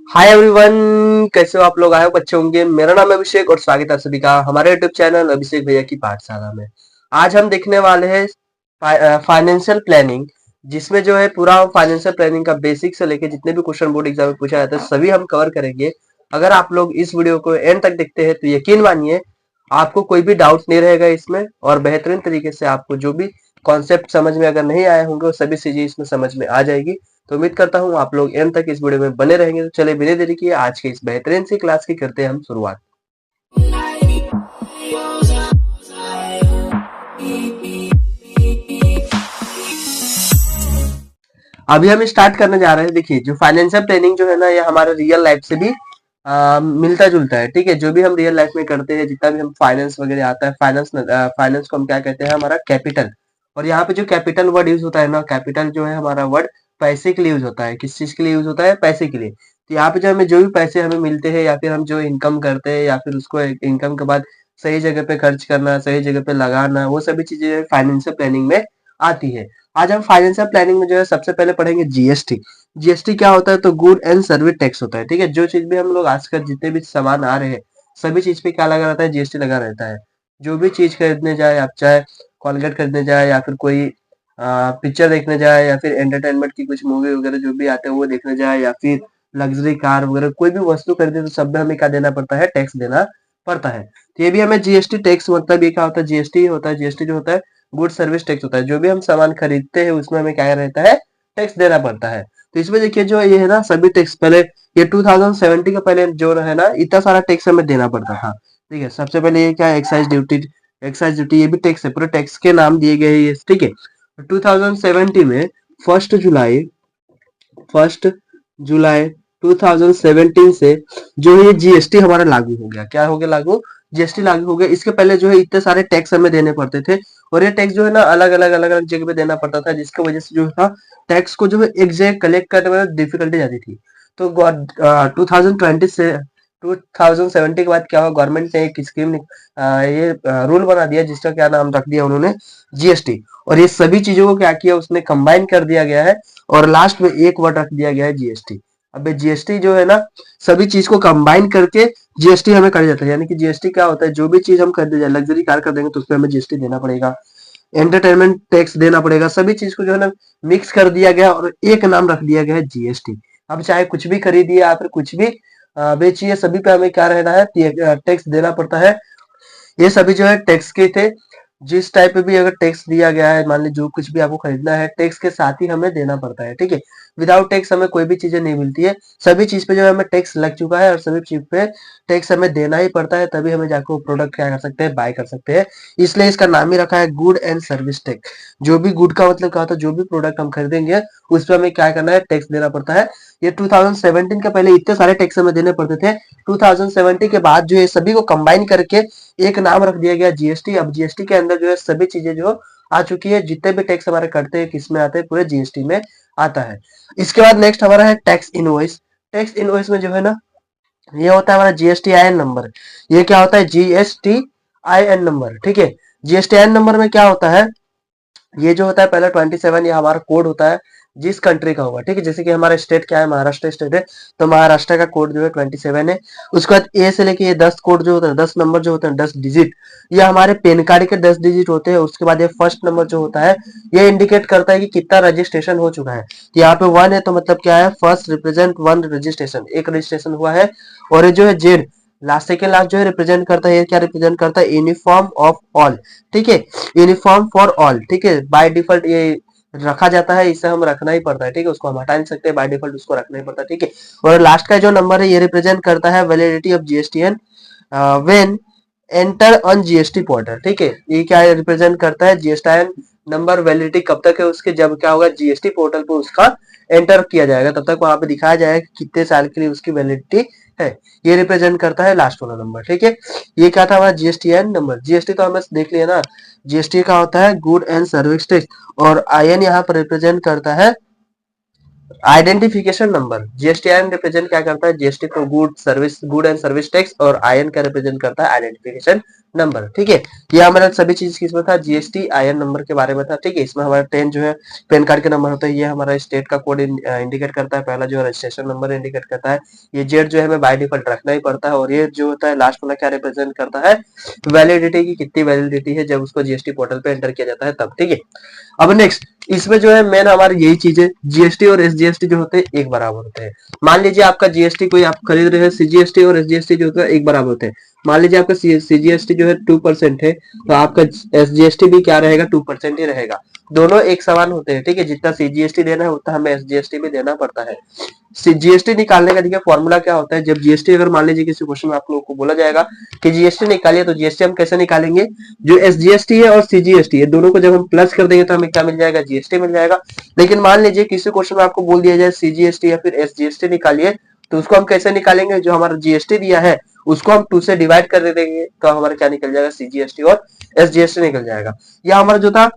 Hi everyone, कैसे हो आप लोग? आए हो अच्छे होंगे। मेरा नाम है अभिषेक और स्वागत है आप सभी का हमारे यूट्यूब चैनल अभिषेक भैया की पाठशाला में। आज हम देखने वाले हैं फाइनेंशियल प्लानिंग, जिसमें जो है पूरा फाइनेंशियल प्लानिंग का बेसिक से लेके जितने भी क्वेश्चन बोर्ड एग्जाम में पूछा जाता है सभी हम कवर करेंगे। अगर आप लोग इस वीडियो को एंड तक देखते हैं तो यकीन मानिए आपको कोई भी डाउट नहीं रहेगा इसमें, और बेहतरीन तरीके से आपको जो भी कॉन्सेप्ट समझ में अगर नहीं आए होंगे वो सभी चीजें इसमें समझ में आ जाएगी। तो उम्मीद करता हूँ आप लोग एंड तक इस वीडियो में बने रहेंगे। तो चलिए बिना देरी किए आज के इस बेहतरीन सी क्लास की करते हैं हम शुरुआत। अभी हम स्टार्ट करने जा रहे हैं। देखिए, जो फाइनेंशियल प्लानिंग जो है ना, ये हमारे रियल लाइफ से भी मिलता जुलता है। ठीक है, जो भी हम रियल लाइफ में करते हैं, जितना भी हम फाइनेंस वगैरह आता है, फाइनेंस को हम क्या कहते हैं? हमारा कैपिटल। और यहाँ पे जो कैपिटल वर्ड यूज होता है ना, कैपिटल जो है हमारा वर्ड पैसे के लिए यूज होता है। किस चीज के लिए यूज होता है? पैसे के लिए। तो यहाँ पे जो हमें जो भी पैसे हमें मिलते हैं या फिर हम जो इनकम करते हैं या फिर उसको इनकम के बाद सही जगह पे खर्च करना, सही जगह पे लगाना, वो सभी चीजें फाइनेंशियल प्लानिंग में आती है। आज हम फाइनेंशियल प्लानिंग में जो है सबसे पहले पढ़ेंगे जीएसटी। जीएसटी क्या होता है? तो गुड एंड सर्विस टैक्स होता है। ठीक है, जो चीज भी हम लोग आजकल जितने भी सामान आ रहे हैं सभी चीज पे क्या लगा रहता है? जीएसटी लगा रहता है। जो भी चीज खरीदने जाए आप, चाहे कोलगेट खरीदने जाए या फिर कोई पिक्चर देखने जाए या फिर एंटरटेनमेंट की कुछ मूवी वगैरह जो भी आते हैं वो देखने जाए या फिर लग्जरी कार वगैरह कोई भी वस्तु खरीदे तो सब में हमें क्या देना पड़ता है? टैक्स देना पड़ता है। तो ये भी हमें जीएसटी टैक्स, मतलब ये क्या होता है? जीएसटी होता है। जीएसटी जो होता है गुड सर्विस टैक्स होता है। जो भी हम सामान खरीदते हैं उसमें हमें क्या रहता है? टैक्स देना पड़ता है। तो इसमें देखिए जो ये है ना, सभी टैक्स पहले ये 2070 का पहले जो है ना, इतना सारा टैक्स हमें देना पड़ता था। ठीक है, सबसे पहले ये क्या है? Excise duty. एक्साइज ड्यूटी ये भी टैक्स है, पूरे टैक्स के नाम दिए गए हैं ये। ठीक है, 2070 में फर्स्ट जुलाई फर्स्ट जुलाई 2017 से जो ये जीएसटी हमारा लागू हो गया। क्या हो गया लागू? जीएसटी लागू हो गया। इसके पहले जो है इतने सारे टैक्स हमें देने पड़ते थे, और ये टैक्स जो है ना अलग अलग जगह पे देना पड़ता था, जिसकी वजह से जो था टैक्स को जो है एक जगह कलेक्ट करने में डिफिकल्टी जाती थी। तो 2020 से 2070 के बाद क्या हुआ? गवर्नमेंट ने एक स्कीम ये रूल बना दिया जिसका क्या नाम रख दिया उन्होंने? जीएसटी। और ये सभी चीजों को क्या किया? उसने कंबाइन कर दिया गया है और लास्ट में एक वर्ड रख दिया गया है जीएसटी। अब जीएसटी जो है ना, सभी चीज को कंबाइन करके जीएसटी हमें कर जाता है। यानी कि जीएसटी क्या होता है? जो भी चीज हम खरीदे जाए, लग्जरी कार कर देंगे तो उसपे हमें जीएसटी देना पड़ेगा, एंटरटेनमेंट टैक्स देना पड़ेगा। सभी चीज को जो है ना मिक्स कर दिया गया और एक नाम रख दिया गया है जीएसटी। अब चाहे कुछ भी खरीदिए या फिर कुछ भी बेचिए, सभी पे हमें क्या रहना है? टैक्स देना पड़ता है। ये सभी जो है टैक्स के थे। जिस टाइप पे भी अगर टैक्स दिया गया है, मान लीजिए जो कुछ भी आपको खरीदना है टैक्स के साथ ही हमें देना पड़ता है। ठीक है, विदाउट टैक्स हमें कोई भी चीजें नहीं मिलती है। सभी चीज पे जो है हमें टैक्स लग चुका है और सभी चीज पे टैक्स हमें देना ही पड़ता है, तभी हमें जाकर वो प्रोडक्ट क्या कर सकते हैं? बाय कर सकते हैं। इसलिए इसका नाम ही रखा है गुड एंड सर्विस टैक्स। जो भी गुड का मतलब क्या होता है? जो भी प्रोडक्ट हम खरीदेंगे उस पर हमें क्या करना है? टैक्स देना पड़ता है। ये 2017 के पहले इतने सारे टैक्स हमें देने पड़ते थे। 2070 के बाद जो है सभी को कंबाइन करके एक नाम रख दिया गया जीएसटी। अब जीएसटी के अंदर जो है सभी चीजें जो आ चुकी है, जितने भी टैक्स हमारे कटते हैं किस में आते हैं? पूरे जीएसटी में आता है। इसके बाद नेक्स्ट हमारा है टैक्स इनवॉइस। टैक्स इनवॉइस में जो है ना, ये होता है हमारा जीएसटी आई एन नंबर। ये क्या होता है? GST I N number. ठीक है, जीएसटी आई एन नंबर में क्या होता है? ये जो होता है पहले 27, ये हमारा कोड होता है जिस कंट्री का होगा। ठीक है, जैसे कि हमारा स्टेट क्या है? महाराष्ट्र स्टेट है, तो महाराष्ट्र का कोड जो है 27 है। उसके बाद ए से लेके ये 10 कोड जो होता है, 10 नंबर जो होते हैं, 10 डिजिट, ये हमारे पैन कार्ड के 10 डिजिट होते हैं। उसके बाद ये फर्स्ट नंबर जो होता है ये इंडिकेट करता है कि कितना रजिस्ट्रेशन हो चुका है। तो यहाँ पे 1 है तो मतलब क्या है? फर्स्ट रिप्रेजेंट 1 रजिस्ट्रेशन, एक रजिस्ट्रेशन हुआ है। और ये जो है जेड लास्ट, सेकेंड लास्ट जो है रिप्रेजेंट करता है, ये क्या रिप्रेजेंट करता है? Uniform of all. ठीक है, यूनिफॉर्म फॉर ऑल। ठीक है, बाय डिफॉल्ट ये रखा जाता है, इसे हम रखना ही पड़ता है। ठीक है, उसको हम हटा नहीं सकते, बाय डिफॉल्ट उसको रखना ही पड़ता है। ठीक है, और लास्ट का जो नंबर है ये रिप्रेजेंट करता है validity of GSTN when enter on GST portal. ठीक है, ये क्या रिप्रेजेंट करता है? जीएसटीएन नंबर वैलिडिटी कब तक है उसके? जब क्या होगा? जीएसटी पोर्टल पर उसका एंटर किया जाएगा, तब तक वहां पे दिखाया जाएगा कि कितने साल के लिए उसकी वैलिडिटी है। ये रिप्रेजेंट करता है लास्ट वाला नंबर। ठीक है, ये क्या था हमारा? GSTN number. जीएसटी तो हमें देख लिया ना, जीएसटी का होता है गुड एंड सर्विस टैक्स, और आईएन यहाँ पर रिप्रेजेंट करता है आइडेंटिफिकेशन नंबर। जीएसटीआईएन रिप्रेजेंट क्या करता है? जीएसटी को गुड एंड सर्विस टैक्स, और आईएन का रिप्रेजेंट करता है आइडेंटिफिकेशन नंबर, ठीक है। ये हमारा सभी चीज किसमें था, जीएसटी आईएन नंबर के बारे में था, ठीक है। इसमें हमारा 10 जो है पैन कार्ड के नंबर होता है, ये हमारा स्टेट का कोड इंडिकेट करता है, पहला जो रजिस्ट्रेशन नंबर इंडिकेट करता है। ये जेड जो है हमें बाय डिफॉल्ट रखना ही पड़ता है, और ये जो होता है लास्ट वाला क्या रिप्रेजेंट करता है, वैलिडिटी की कितनी वैलिडिटी है जब उसको जीएसटी पोर्टल पे एंटर किया जाता है तब, ठीक है। अब नेक्स्ट इसमें जो है मेन हमारी यही चीज है, जीएसटी और एसजीएसटी जो होते हैं एक बराबर होते हैं। मान लीजिए आपका जीएसटी कोई आप खरीद रहे हैं, सीजीएसटी और एसजीएसटी जो होता है एक बराबर होते हैं। मान लीजिए आपका सीजीएसटी जो है 2% है, तो आपका एसजीएसटी भी क्या रहेगा, 2% ही रहेगा। दोनों एक समान होते हैं, ठीक है। जितना सीजीएसटी देना है उतना हमें एसजीएसटी भी देना पड़ता है। जीएसटी निकालने का देखिए फॉर्मूला क्या होता है, जब जीएसटी अगर मान लीजिए किसी क्वेश्चन में आप लोगों को बोला जाएगा कि जीएसटी निकालिए, तो जीएसटी हम कैसे निकालेंगे, जो एसजीएसटी है और सीजीएसटी है दोनों को जब हम प्लस कर देंगे तो हमें क्या मिल जाएगा, जीएसटी मिल जाएगा। लेकिन मान लीजिए किसी क्वेश्चन में आपको बोल दिया जाए सीजीएसटी या फिर एसजीएसटी निकालिए, तो उसको हम कैसे निकालेंगे, जो हमारा जीएसटी दिया है उसको हम 2 से डिवाइड कर देंगे, तो हमारा क्या निकल जाएगा, सीजीएसटी और एसजीएसटी निकल जाएगा। यह हमारा जो था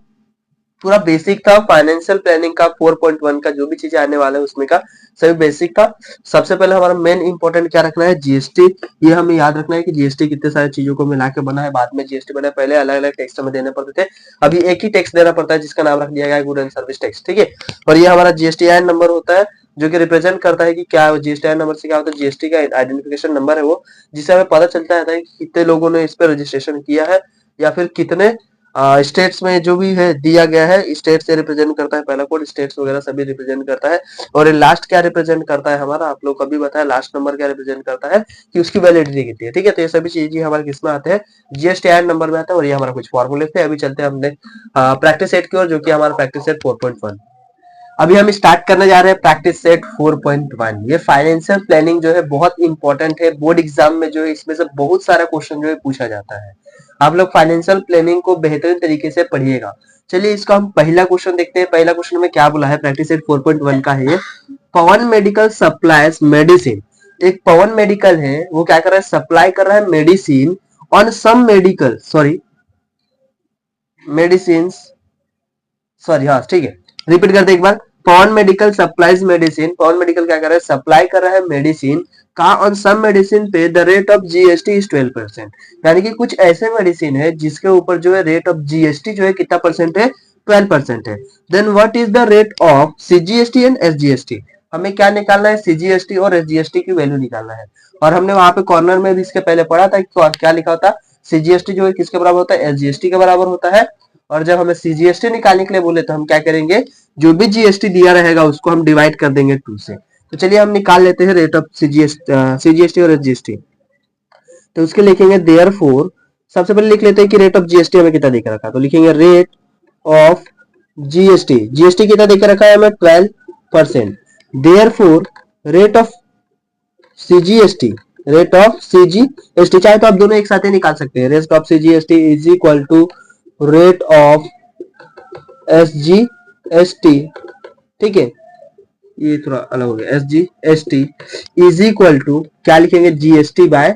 पूरा बेसिक था फाइनेंशियल प्लानिंग का 4.1 का, जो भी चीजें आने वाला है उसमें का सभी बेसिक था। सबसे पहले हमारा मेन इंपॉर्टेंट क्या रखना है, जीएसटी। ये हमें याद रखना है कि जीएसटी कितने सारी चीजों को मिला के बना है, बाद में जीएसटी बना है, पहले अलग अलग टैक्स हमें देने पड़ते थे, अभी एक ही टैक्स देना पड़ता है जिसका नाम रख दिया गया है गुड एंड सर्विस टैक्स, ठीक है। और ये हमारा जीएसटी आईएन नंबर होता है, जो कि रिप्रेजेंट करता है कि क्या जीएसटी नंबर से क्या होता है, जीएसटी का आइडेंटिफिकेशन नंबर है वो, जिससे हमें पता चलता है कि कितने लोगों ने इस पर रजिस्ट्रेशन किया है, या फिर कितने स्टेट्स में जो भी है दिया गया है, स्टेट से रिप्रेजेंट करता है पहला कोड, स्टेट्स वगैरह सभी रिप्रेजेंट करता है। और लास्ट क्या रिप्रेजेंट करता है हमारा, आप लोग कभी बताया लास्ट नंबर क्या रिप्रेजेंट करता है कि उसकी वैलिडिटी कितनी है, ठीक है। तो ये सभी चीजें हमारे किसमें आते हैं, जीएसटी आईएन नंबर में आता है। और ये हमारा कुछ फॉर्मूले थे। अभी चलते हैं हमने प्रैक्टिस सेट की ओर, जो कि हमारा प्रैक्टिस सेट 4.1। अभी हम स्टार्ट करने जा रहे हैं प्रैक्टिस सेट 4.1। ये फाइनेंशियल प्लानिंग जो है बहुत इंपॉर्टेंट है, बोर्ड एग्जाम में जो है इसमें से बहुत सारा क्वेश्चन जो है पूछा जाता है। आप लोग फाइनेंशियल प्लानिंग को बेहतरीन तरीके से पढ़िएगा। चलिए इसका हम पहला क्वेश्चन देखते हैं। पहला क्वेश्चन में क्या बोला है, प्रैक्टिस सेट 4.1 का है, पवन मेडिकल सप्लाईज मेडिसिन। एक पवन मेडिकल है, वो क्या कर रहा है, सप्लाई कर रहा है medicine on some medical medicine हाँ ठीक है, रिपीट करते एक बार। Pawan medical supplies medicine, Pawan medical क्या कर रहा है, सप्लाई कर रहा है मेडिसिन का ऑन सम मेडिसिन पे the rate of GST is 12%। यानी कि कुछ ऐसे मेडिसिन है जिसके ऊपर जो है रेट ऑफ जीएसटी जो है कितना परसेंट है, 12% है। Then what is the rate of CGST and SGST. हमें क्या निकालना है, सीजीएसटी और एसजीएसटी की वैल्यू निकालना है। और हमने वहां पे कॉर्नर में भी इसके पहले पढ़ा था कि क्या लिखा होता, सीजीएसटी जो है किसके बराबर होता है, एसजीएसटी के बराबर होता है। और जब हमें सीजीएसटी निकालने के लिए बोले तो हम क्या करेंगे, जो भी जीएसटी दिया रहेगा उसको हम डिवाइड कर देंगे 2 से। तो चलिए हम निकाल लेते हैं रेट ऑफ सीजीएसटी और एसजीएसटी। तो उसके लिखेंगे देयरफॉर, सबसे पहले लिख लेते हैं कि रेट ऑफ जीएसटी हमें कितना देकर रखा है। तो लिखेंगे रेट ऑफ जीएसटी, जीएसटी कितना देकर रखा है हमें, 12%। Therefore rate of CGST, rate of CGST, चाहे तो आप दोनों एक साथ ही निकाल सकते हैं। Rate of CGST is equal to rate of SGST, ठीक है, ये थोड़ा अलग हो गया, एसजीएसटी इज इक्वल टू क्या लिखेंगे, जीएसटी बाय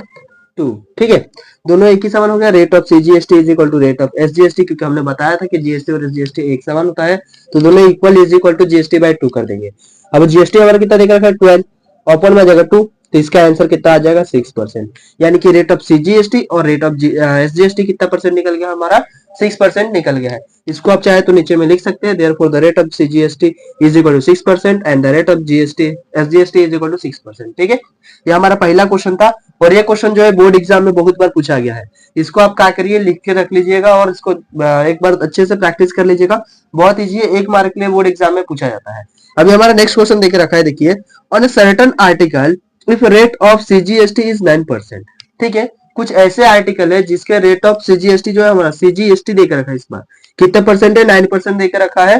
2, ठीक है। दोनों एक ही समान हो गया। Rate of CGST is equal to rate of SGST, क्योंकि हमने बताया था कि जीएसटी और एसजीएसटी एक समान होता है, तो दोनों equal is equal to GST by 2 कर देंगे। अब जीएसटी हमारा कितना देकर रखा है, 12, ओपन में जगह 2, तो इसका आंसर कितना आ जाएगा, 6%। यानी कि रेट ऑफ सीजीएसटी और रेट ऑफ एसजीएसटी कितना परसेंट निकल गया हमारा, 6% निकल गया है। इसको आप चाहे तो नीचे में लिख सकते हैं, therefore the rate of CGST is equal to 6% and the rate of GST SGST is equal to 6%, ठीक है। ये हमारा पहला क्वेश्चन था, और ये क्वेश्चन जो है बोर्ड एग्जाम में बहुत बार पूछा गया है। इसको आप क्या करिए, लिख के रख लीजिएगा और इसको एक बार अच्छे से प्रैक्टिस कर लीजिएगा। बहुत इजी है, 1 मार्क के लिए बोर्ड एग्जाम में पूछा जाता है। अभी हमारा नेक्स्ट क्वेश्चन देके रखा है, देखिए, on a certain article if rate of CGST is 9%, ठीक है। कुछ ऐसे आर्टिकल है जिसके रेट ऑफ सीजीएसटी जो है हमारा, सीजीएसटी देकर रखा है, इस बार कितने परसेंट है, 9% देकर रखा है।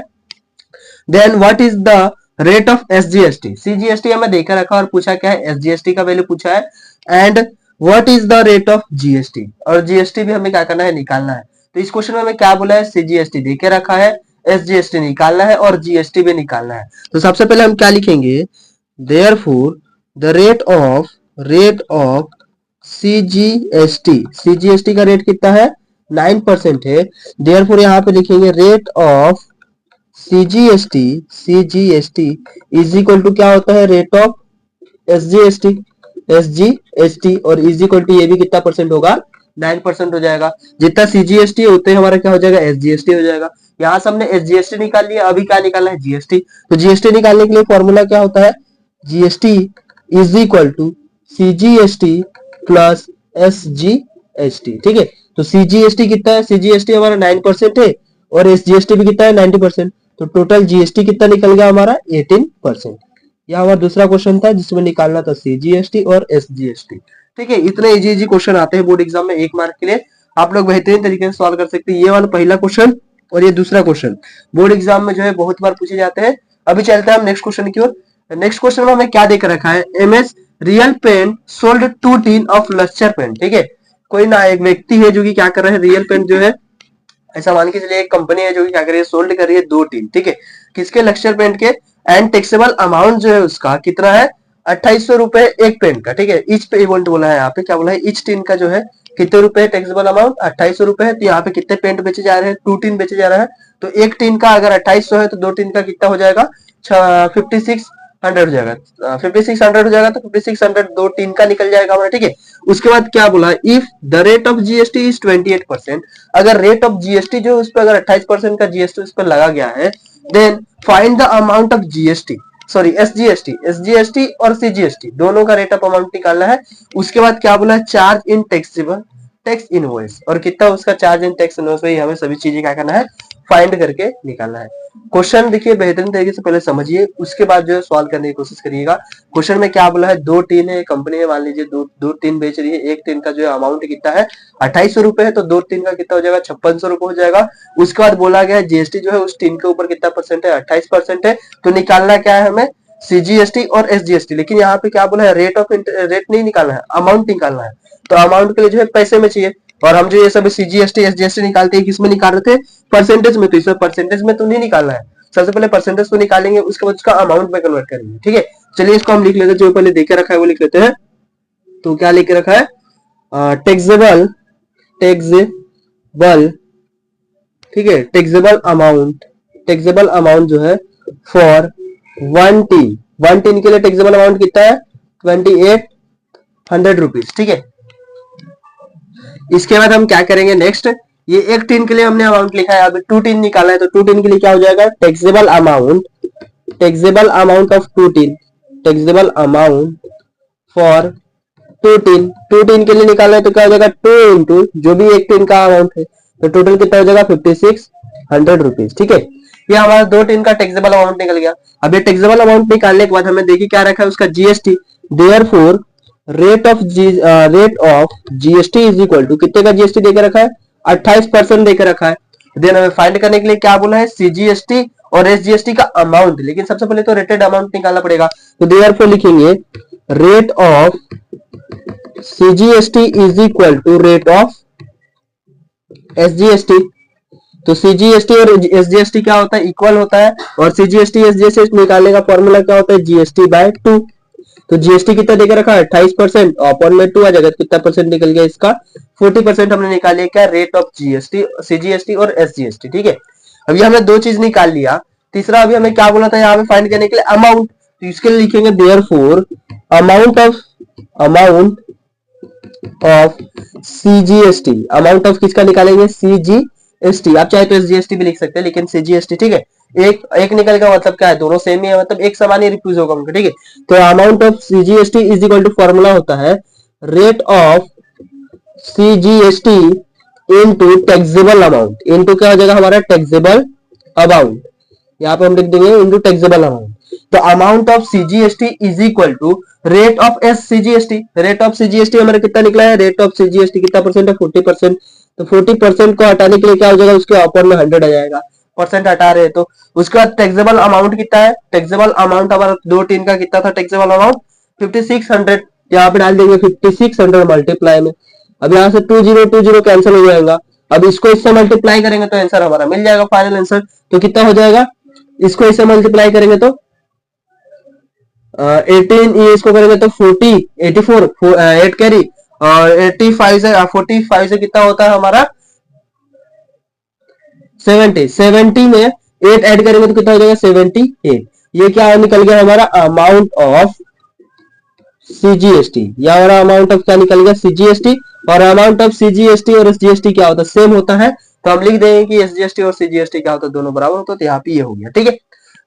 Then what is the rate of SGST, CGST हमें देकर रखा और पूछा क्या है, एसजीएसटी का वैल्यू पूछा है। And what is the rate of GST, और जीएसटी भी हमें क्या करना है, निकालना है। तो इस क्वेश्चन में हमें क्या बोला है, सीजीएसटी देके रखा है, एसजीएसटी निकालना है और जीएसटी भी निकालना है। तो सबसे पहले हम क्या लिखेंगे, therefore the rate of CGST, CGST का रेट कितना है, 9% है। देयरफॉर यहाँ पे लिखेंगे rate of CGST is equal to क्या होता है, रेट ऑफ एसजीएसटी, और इज इक्वल टू ये भी कितना परसेंट होगा, 9% हो जाएगा। जितना सीजीएसटी उतने ही हमारा क्या हो जाएगा, एसजीएसटी हो जाएगा। यहाँ से हमने एसजीएसटी निकाल लिया, अभी क्या निकालना है, जीएसटी। तो जीएसटी निकालने के लिए फॉर्मूला क्या होता है, GST is equal to CGST plus SGST. ठीक है, तो सीजीएसटी कितना है, सीजीएसटी हमारा 9% है और एसजीएसटी भी कितना है 90%। तो टोटल जीएसटी कितना निकल गया हमारा 18%। यह हमारा दूसरा क्वेश्चन था जिसमें निकालना था सीजीएसटी और एसजीएसटी। ठीक है, इतने इजी इजी क्वेश्चन आते हैं बोर्ड एग्जाम में 1 मार्क के लिए, आप लोग बेहतरीन तरीके से सॉल्व कर सकते हैं। ये वाला पहला क्वेश्चन और ये दूसरा क्वेश्चन बोर्ड एग्जाम में जो है बहुत बार पूछे जाते हैं। अभी चलते हैं हम नेक्स्ट क्वेश्चन की ओर। नेक्स्ट क्वेश्चन में हमें क्या देकर रखा है, MS real paint sold 2 tin of lacquer paint. ठीक है, कोई ना एक व्यक्ति है जो कि क्या कर रहा है, रियल पेंट जो है, ऐसा मान के चलिए एक कंपनी है जो कि क्या कर रही है, सोल्ड कर रही है 2 टीन। ठीक है, किसके, लक्चर पेंट के। एंड टैक्सेबल अमाउंट जो है उसका कितना है, 2800 रुपए एक पेन का। ठीक है, ईच पेमेंट बोला है, यहाँ पे क्या बोला है, ईच टीन का जो है कितने रुपए टैक्सेबल अमाउंट, 2800 रुपए है। तो यहाँ पे कितने पेंट बेचे जा रहे हैं, 2 टीन बेचे जा रहा है। तो एक टीन का अगर 2800 है तो 2 टीन का कितना हो जाएगा, 5600 हो जाएगा। 5600 हो जाएगा, तो 5600 2 टीन का निकल जाएगा हमारा। ठीक है, उसके बाद क्या बोला, if the rate of GST is 28%, अगर रेट ऑफ जीएसटी जो उस पर अगर 28% का जीएसटी उस पर लगा गया है, then find the amount of GST, sorry SGST, SGST और सीजीएसटी दोनों का रेट ऑफ अमाउंट निकालना है। उसके बाद क्या बोला है, charge in taxable tax invoice, और कितना उसका चार्ज इन टैक्स इनवॉइस, वही हमें सभी चीजें क्या करना है, फाइंड करके निकालना है। क्वेश्चन देखिए बेहतरीन तरीके से पहले समझिए, उसके बाद जो है सॉल्व करने की कोशिश करिएगा। क्वेश्चन में क्या बोला है, 2 टीन है, कंपनी है, मान लीजिए दो टीन बेच रही है। एक टीन का जो है अमाउंट कितना है, 2800 रुपए है, तो 2 टीन का कितना हो जाएगा, 5600 रुपए हो जाएगा। उसके बाद बोला गया है जीएसटी जो है उस टीन के ऊपर कितना परसेंट है, 28% है। तो निकालना क्या है हमें, सीजीएसटी और एसजीएसटी। लेकिन यहाँ पे क्या बोला है, रेट नहीं निकालना है, अमाउंट निकालना है। तो अमाउंट के लिए जो है पैसे में चाहिए, और हम जो ये सब सीजीएसटी एसजीएसटी निकालते हैं किसमें निकाल रहे थे, परसेंटेज में। तो इसमें परसेंटेज में तो नहीं निकालना है, सबसे पहले परसेंटेज तो निकालेंगे, उसके बाद उसका अमाउंट में कन्वर्ट करेंगे। ठीक है, चलिए इसको हम लिख लेते हैं, जो पहले देखे रखा है वो लिख लेते हैं। तो क्या लिख रखा है, टैक्सेबल ठीक है, टैक्सेबल अमाउंट जो है फॉर 1 टीन के लिए टैक्सेबल अमाउंट कितना है, 2800 रुपीज। ठीक है, इसके बाद हम क्या करेंगे नेक्स्ट, ये एक टीन के लिए हमने अमाउंट लिखा है, अभी 2 टीन निकाला है, तो 2 टीन के लिए क्या हो जाएगा, taxable amount of 2 tin, taxable amount for 2 tin के लिए निकालना है, तो क्या हो जाएगा 2 इंटू जो भी एक टीन का अमाउंट है, तो टोटल कितना हो जाएगा 5600 रुपीज। ठीक है, ये हमारा 2 टीन का टैक्सेबल अमाउंट निकल गया। अब ये टैक्सेबल अमाउंट निकालने के बाद हमें देखिए क्या रखा है, उसका GST, therefore rate of GST is equal to, कितने का जीएसटी देकर रखा है, 28% देकर रखा है। देन हमें फाइंड करने के लिए क्या बोला है, सीजीएसटी और एसजीएसटी का अमाउंट। लेकिन सबसे पहले तो रेटेड अमाउंट निकालना पड़ेगा, तो देयरफॉर लिखेंगे rate of CGST is equal to rate of SGST. तो सीजीएसटी और एसजीएसटी क्या होता है, इक्वल होता है, और सीजीएसटी एसजीएसटी निकालने का फॉर्मूला क्या होता है, जीएसटी बाय 2। तो जीएसटी कितना देकर रखा है, 28%, अपॉन में 2 आ जाएगा, कितना परसेंट निकल गया इसका, 40% हमने निकाली क्या, रेट ऑफ जीएसटी, सीजीएसटी और एसजीएसटी। ठीक है, अभी हमने 2 चीज निकाल लिया। तीसरा अभी हमें क्या बोला था यहाँ पे फाइंड करने के लिए, अमाउंट। तो इसके लिए लिखेंगे therefore amount of CGST, amount of किसका निकालेंगे, सीजीएसटी। आप चाहे तो एसजीएसटी भी लिख सकते हैं, लेकिन सीजीएसटी। ठीक है, एक निकल का मतलब क्या है, दोनों सेम ही है, मतलब एक समान ही रिफ्यूज होगा उनका। ठीक है, तो amount of CGST is equal to formula होता है rate of CGST into taxable amount, into क्या हो जाएगा हमारा, टैक्सेबल अमाउंट। यहाँ पे हम लिख देंगे इनटू टैक्सेबल अमाउंट। तो amount of CGST is equal to rate of S CGST. Rate of CGST हमारा कितना निकला है, रेट ऑफ सीजीएसटी कितना परसेंट है, 40%। तो 40% को हटाने के लिए क्या हो जाएगा, उसके अपर में 100 आ जाएगा, परसेंट हटा रहे हैं। तो उसके बाद टैक्सेबल अमाउंट कितना है, टैक्सेबल अमाउंट हमारा 2 टीन का कितना था, टैक्सेबल अमाउंट 5600। यहाँ पे डाल देंगे 5600 मल्टीप्लाई में। अब यहाँ से 20 कैंसिल हो जाएगा। अब इसको इससे मल्टीप्लाई करेंगे तो आंसर हमारा मिल जाएगा, फाइनल आंसर। तो कितना हो जाएगा, इसको इससे मल्टीप्लाई करेंगे तो 18, ये इसको करेंगे तो 40, 84, 8 कैरी, और 45 से कितना होता है हमारा 70 में 8 ऐड करेंगे तो कितना हो जाएगा 78। ये क्या निकल गया हमारा, अमाउंट ऑफ सीजीएसटी। या हमारा अमाउंट ऑफ क्या निकल गया, सीजीएसटी। और अमाउंट ऑफ सीजीएसटी और एसजीएसटी क्या होता है, सेम होता है। तो हम लिख देंगे कि एसजीएसटी और सीजीएसटी क्या होता है, दोनों बराबर होता है। तो यहाँ पे ये हो गया, ठीक है।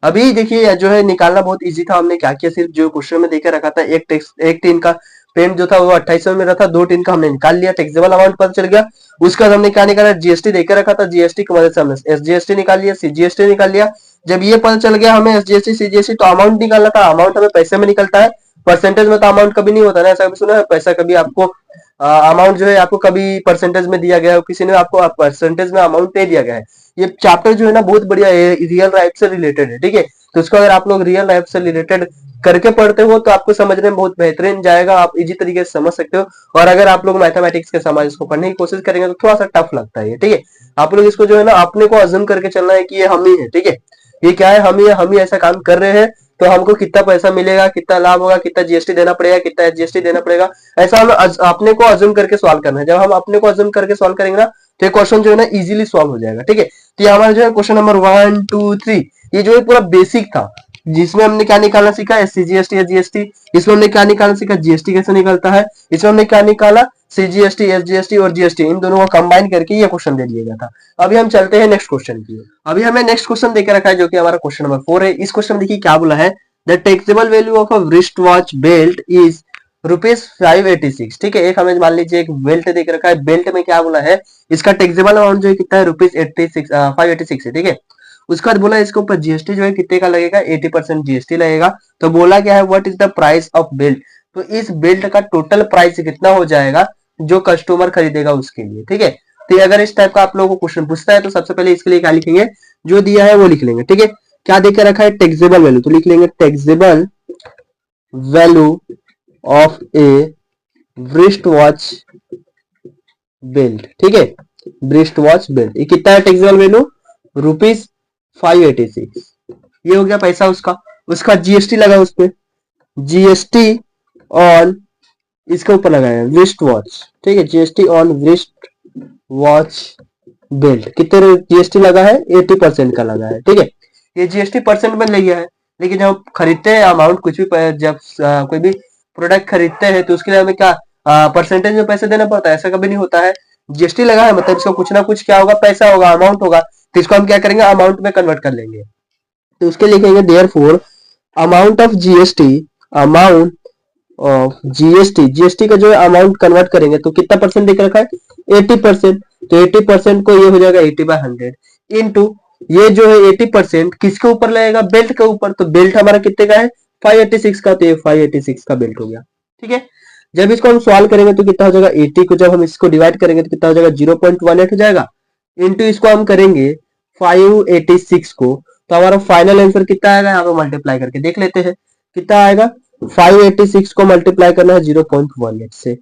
अभी देखिए जो है निकालना बहुत इजी था। हमने क्या किया, सिर्फ जो क्वेश्चन में देके रखा था एक टीन का पेंट जो था वो 2800 में रहा था, 2 टीन का हमने निकाल लिया, टैक्सेबल अमाउंट पता चल गया। उसका हमने क्या निकाला, जीएसटी देके रखा था, जीएसटी की मदद से हमने एसजीएसटी निकाल लिया, सीजीएसटी निकाल लिया। जब ये पता चल गया हमें एसजीएसटी सीजीएसटी, तो अमाउंट निकालना था। अमाउंट हमें पैसे में निकलता है, परसेंटेज में तो अमाउंट कभी नहीं होता ना, ऐसा कभी सुना है पैसा कभी आपको अमाउंट जो है आपको कभी परसेंटेज में दिया गया है, किसी ने आपको परसेंटेज में अमाउंट दे दिया गया है। ये चैप्टर जो है ना बहुत बढ़िया है, रियल लाइफ से रिलेटेड है, ठीक है। तो इसको अगर आप लोग रियल लाइफ से रिलेटेड करके पढ़ते हो तो आपको समझने में बहुत बेहतरीन जाएगा, आप इजी तरीके से समझ सकते हो। और अगर आप लोग मैथमेटिक्स के समाज इसको पढ़ने की कोशिश करेंगे तो थोड़ा सा टफ लगता है, ठीक है। आप लोग इसको जो है ना अपने को अज्यूम करके चलना है कि ये हम ही है, ठीक है। ये क्या है, हम ही ऐसा काम कर रहे हैं, तो हमको कितना पैसा मिलेगा, कितना लाभ होगा, कितना जीएसटी देना पड़ेगा, कितना एसजीएसटी देना पड़ेगा, ऐसा हम अपने को अज्यूम करके सॉल्व करना है। जब हम अपने को अज्यूम करके सॉल्व करेंगे ना तो ये क्वेश्चन जो है ना इजीली सॉल्व हो जाएगा, ठीक है। तो ये हमारा जो है क्वेश्चन नंबर 1 2 3 ये जो है पूरा बेसिक था, जिसमें हमने क्या निकालना सीखा, एससीजीएसटी एसजीएसटी। इसमें हमने क्या निकालना सीखा, जीएसटी कैसे निकलता है। इसमें हमने क्या निकाला, सीजीएसटी एसजीएसटी और जीएसटी, इन दोनों को कंबाइन करके ये क्वेश्चन दे दिया गया था। अभी हम चलते हैं नेक्स्ट क्वेश्चन की। अभी हमें नेक्स्ट क्वेश्चन देकर रखा है जो कि हमारा क्वेश्चन नंबर 4 है। इस क्वेश्चन में देखिए क्या बोला है, the taxable value of a wrist watch belt is ₹586, ठीक है। एक हमें मान लीजिए एक बेल्ट देख रखा है, बेल्ट में क्या बोला है, इसका टैक्सेबल अमाउंट जो है कितना है, ₹586 है, ठीक है। उसके बाद बोला इसके ऊपर जीएसटी जो है कितने का लगेगा, 80% जीएसटी लगेगा। तो बोला क्या है, what is the price of belt, तो इस बेल्ट का टोटल प्राइस कितना हो जाएगा जो कस्टमर खरीदेगा उसके लिए, ठीक है। तो अगर इस टाइप का आप लोगों को क्वेश्चन पूछता है तो सबसे पहले इसके लिए क्या लिखेंगे, जो दिया है वो लिख लेंगे, ठीक है। क्या देकर रखा है, टैक्सेबल वैल्यू, तो लिख लेंगे taxable value of A wrist watch belt, ठीक है। wrist वॉच बेल्ट ये कितना है टैक्सेबल वैल्यू, ₹586। ये हो गया पैसा उसका। उसका जीएसटी लगा उस पे, जीएसटी ऑन इसके ऊपर लगाया wrist वॉच, ठीक है। GST on wrist watch belt कितने जीएसटी लगा है, 80% का लगा है, ठीक है। ये जीएसटी परसेंट में ले गया है, लेकिन जब खरीदते हैं अमाउंट कुछ भी जब कोई भी प्रोडक्ट खरीदते हैं तो उसके लिए हमें क्या परसेंटेज में पैसे देना पड़ता है, ऐसा कभी नहीं होता है। जीएसटी लगा है मतलब इसका कुछ ना कुछ क्या होगा, पैसा होगा, अमाउंट होगा, तो इसको हम क्या करेंगे, अमाउंट में कन्वर्ट कर लेंगे। तो उसके लिखेंगे therefore amount of GST, amount of GST, GST का जो है अमाउंट कन्वर्ट करेंगे तो कितना परसेंट दिख रखा है, 80%। तो 80% को ये हो जाएगा 80/100 इनटू ये जो है 80% किसके ऊपर लगेगा, बेल्ट के ऊपर। तो बेल्ट हमारा कितने का है, 586 का, तो ये 586 का बेल्ट हो गया, ठीक है। जब इसको हम सॉल्व करेंगे तो कितना हो जाएगा, 80 को जब हम इसको डिवाइड करेंगे तो कितना हो जाएगा, 0.18 हो जाएगा। इंटू इसको हम करेंगे 586 को, तो हमारा फाइनल आंसर कितना आएगा, यहाँ पे मल्टीप्लाई करके देख लेते हैं कितना आएगा। 586 को मल्टीप्लाई करना है 0.18 से,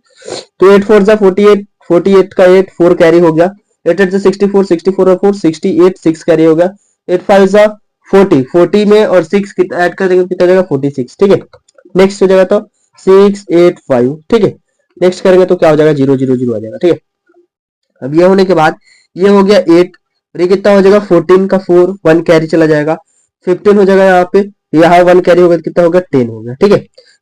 तो 8 4 जा 48, 48 का 8 4 कैरी हो गया, 8 8 जा 64, 64 और 4 68, 6 कैरी हो गया, 8 5 जा 40, 40 में और 6 ऐड कर देंगे कितना जाएगा 46, ठीक है। नेक्स्ट हो जाएगा तो 685, ठीक है। नेक्स्ट करेंगे तो क्या हो जाएगा 000 आ जाएगा, ठीक है। अब ये होने के बाद ये हो गया 8 और ये कितना हो जाएगा 14 का 4 1 कैरी चला जाएगा, 15 हो जाएगा यहाँ पे, यहाँ 1 कैरी होगा तो कितना हो गया 10 हो गया, ठीक है।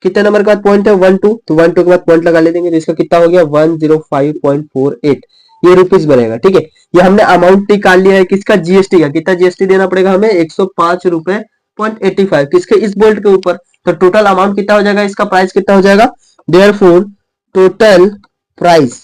कितने नंबर का पॉइंट है 1 2, तो 1 2 के बाद पॉइंट लगा ले देंगे तो इसका कितना हो गया 105.48, ये रुपीस बनेगा, ठीक है। ये हमने अमाउंट निकाल लिया है किसका, जीएसटी का। कितना जीएसटी देना पड़ेगा हमें, 105.85 किसके, इस बोल्ट के ऊपर। तो टोटल अमाउंट कितना हो जाएगा, इसका प्राइस कितना हो जाएगा, therefore total price,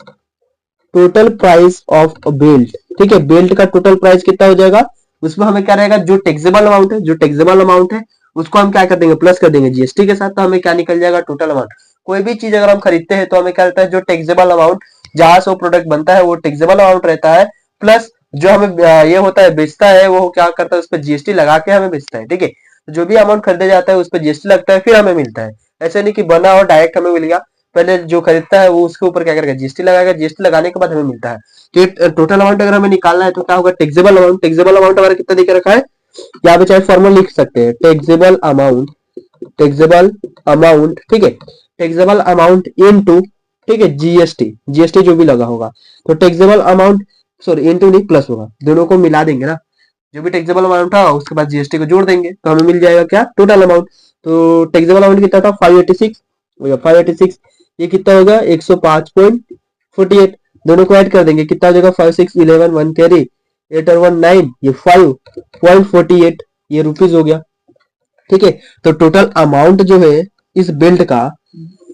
total price of belt, ठीक है। बेल्ट का टोटल प्राइस कितना हो जाएगा, उसमें हमें क्या रहेगा, जो टैक्सेबल अमाउंट है, जो टैक्सेबल अमाउंट है उसको हम क्या कर देंगे, प्लस कर देंगे जीएसटी के साथ, तो हमें क्या निकल जाएगा, टोटल अमाउंट। कोई भी चीज अगर हम खरीदते हैं तो हमें क्या रहता है, जो टैक्सेबल अमाउंट जहां से वो प्रोडक्ट बनता है वो टैक्सेबल अमाउंट रहता है, प्लस जो हमें ये होता है बेचता है वो क्या करता है, उस पर जीएसटी लगा के हमें बेचता है, ठीक है। जो भी अमाउंट खरीदा जाता है उस पर जीएसटी लगता है फिर हमें मिलता है। ऐसे नहीं कि बना और डायरेक्ट हमें मिल गया, पहले जो खरीदता है वो उसके ऊपर क्या करेगा, जीएसटी लगाएगा, जीएसटी लगाने के बाद हमें मिलता है। तो टोटल अमाउंट अगर हमें निकालना है तो क्या होगा, टैक्सेबल अमाउंट, टैक्सेबल अमाउंट हमारा कितना देकर रखा है, यहाँ पे चाहे फॉर्मूला लिख सकते हैं, टैक्सेबल अमाउंट, टैक्सेबल अमाउंट, ठीक है। टैक्सेबल अमाउंट इनटू, ठीक है, जीएसटी, जीएसटी जो भी लगा होगा, तो टैक्सेबल अमाउंट, सॉरी इनटू नहीं प्लस होगा, दोनों को मिला देंगे ना, जो भी टैक्सेबल अमाउंट था उसके बाद जीएसटी को जोड़ देंगे तो हमें मिल जाएगा क्या, टोटल अमाउंट। तो टैक्सेबल अमाउंट कितना था 586, 586, ये कितना होगा 48, दोनों को ऐड कर देंगे, कितना हो जाएगा 5 6 11 1 कैरी 8 और 1 9, ये 5.48 ये रुपीज हो गया। ठीक है, तो टोटल अमाउंट जो है इस बेल्ट का,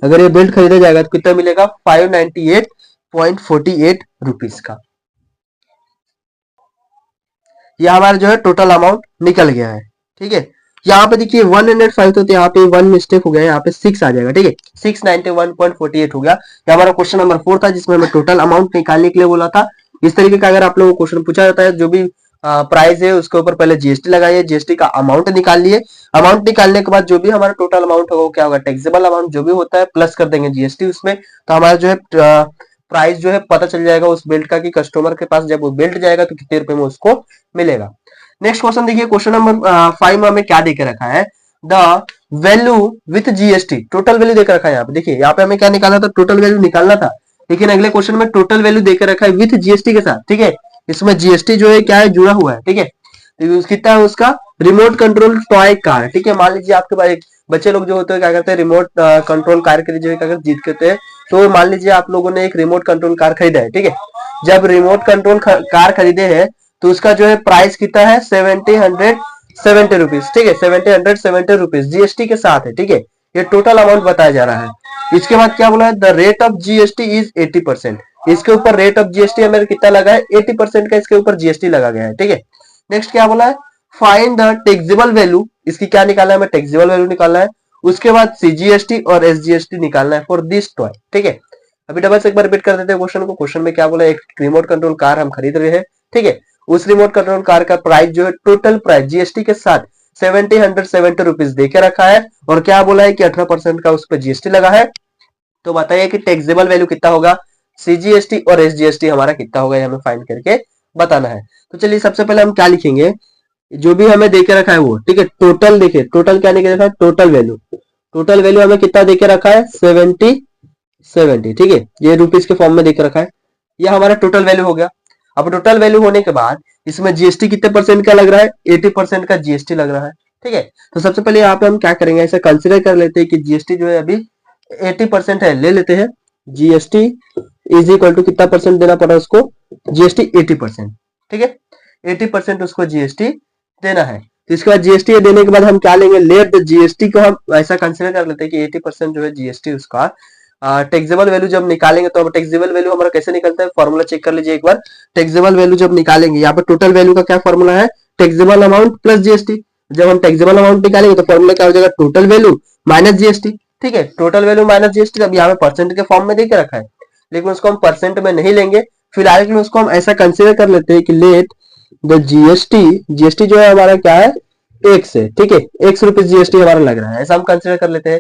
अगर ये बेल्ट खरीदा जाएगा तो कितना मिलेगा 598.48 रुपीज का। ये हमारा जो है टोटल अमाउंट निकल गया है। ठीक है, यहाँ पे देखिए 105 तो यहाँ पे 1 मिस्टेक हो गया, यहाँ पे 6 आ जाएगा। ठीक है, 691.48 हो गया। ये हमारा क्वेश्चन नंबर 4 था, जिसमें हमें टोटल अमाउंट निकालने के लिए बोला था। इस तरीके का अगर आप लोगों को क्वेश्चन पूछा जाता है, जो भी प्राइस है उसके ऊपर पहले जीएसटी लगाइए, जीएसटी का अमाउंट निकाल लिए, अमाउंट निकालने के बाद जो भी हमारा टोटल अमाउंट होगा वो क्या होगा, टैक्सेबल अमाउंट जो भी होता है प्लस कर देंगे जीएसटी उसमें, तो हमारा जो है प्राइस जो है पता चल जाएगा उस बेल्ट का, कि कस्टमर के पास जब वो बेल्ट जाएगा तो कितने रुपए में उसको मिलेगा। नेक्स्ट क्वेश्चन देखिए, क्वेश्चन नंबर 5 में हमें क्या देकर रखा है, the value with GST, total value देकर रखा है। यहाँ पे देखिए, यहाँ पे हमें क्या निकालना था, टोटल वैल्यू निकालना था, लेकिन अगले क्वेश्चन में टोटल वैल्यू देकर रखा है विथ जीएसटी के साथ। ठीक है, इसमें जीएसटी जो है क्या है, जुड़ा हुआ है। ठीक है, तो कितना है उसका, रिमोट कंट्रोल टॉय कार। ठीक है, मान लीजिए आपके पास बच्चे लोग जो होते हैं क्या करते हैं, रिमोट कंट्रोल कार के लिए जो है क्या जीत करते हैं, तो मान लीजिए आप लोगों ने एक रिमोट कंट्रोल कार खरीदा है। ठीक है, जब रिमोट कंट्रोल कार खरीदे हैं तो उसका जो है प्राइस कितना है 70 रुपीज। ठीक है, 70 रुपीज जीएसटी के साथ है। ठीक है, ये टोटल अमाउंट बताया जा रहा है। इसके बाद क्या बोला है, the rate of GST is 80%। इसके ऊपर रेट ऑफ जीएसटी हमें कितना लगा है, 80% का इसके ऊपर जीएसटी लगा गया है। ठीक है, नेक्स्ट क्या बोला है, फाइंड द टैक्सेबल वैल्यू, इसकी क्या निकालना है, हमें टैक्सेबल वैल्यू निकालना है। उसके बाद सीजीएसटी और एसजीएसटी निकालना है फॉर दिस टॉय। ठीक है, अभी डबल से एक बार रिपीट कर देते हैं क्वेश्चन को। क्वेश्चन में क्या बोला, एक रिमोट कंट्रोल कार हम खरीद रहे हैं। ठीक है, उस रिमोट कंट्रोल कार का प्राइस जो है, टोटल प्राइस जीएसटी के साथ 170 रुपीज देके रखा है, और क्या बोला है कि 18% का उस पर जीएसटी लगा है। तो बताइए कि टैक्सेबल वैल्यू कितना होगा, सीजीएसटी और एसजीएसटी हमारा कितना होगा, ये हमें फाइंड करके बताना है। तो चलिए सबसे पहले हम क्या लिखेंगे, जो भी हमें देके रखा है वो। ठीक है, टोटल देखिए, टोटल क्या देके रखा है, टोटल वैल्यू, टोटल वैल्यू हमें कितना देके रखा है 70। ठीक है, ये रुपीज के फॉर्म में देके रखा है, ये हमारा टोटल वैल्यू हो गया। अब टोटल वैल्यू होने के बाद इसमें जीएसटी कितने परसेंट का लग रहा है, 80% का जीएसटी लग रहा है। ठीक है, तो सबसे पहले यहाँ पे हम क्या करेंगे, ऐसा कंसिडर कर लेते हैं कि जीएसटी जो है अभी 80% है, ले लेते हैं जीएसटी इज इक्वल टू कितना परसेंट देना पड़ा उसको, जीएसटी 80%। ठीक है, 80% उसको जीएसटी देना है। तो इसके बाद जीएसटी देने के बाद हम क्या लेंगे, लेट द जीएसटी को हम ऐसा कंसिडर कर लेते हैं कि 80% जो है जीएसटी उसका टैक्सेबल वैल्यू जब निकालेंगे, तो अब टैक्सेबल वैल्यू हमारा कैसे निकलता है, फॉर्मूला चेक कर लीजिए एक बार। टैक्सेबल वैल्यू जब निकालेंगे, यहाँ पे टोटल वैल्यू का क्या फॉर्मूला है, टैक्सेबल अमाउंट प्लस जीएसटी। जब हम टैक्सेबल अमाउंट निकालेंगे तो फॉर्मूला क्या हो जाएगा, टोटल वैल्यू माइनस जीएसटी। ठीक है, टोटल वैल्यू माइनस जीएसटी, अब यहाँ पे परसेंट के फॉर्म में देके रखा है, लेकिन उसको हम परसेंट में नहीं लेंगे फिलहाल के लिए, उसको हम ऐसा कंसिडर कर लेते हैं कि लेट द जीएसटी, जीएसटी जो है हमारा क्या है, एक्स है। ठीक है, एक्स रुपीज जीएसटी हमारा लग रहा है, ऐसा हम कंसिडर कर लेते हैं।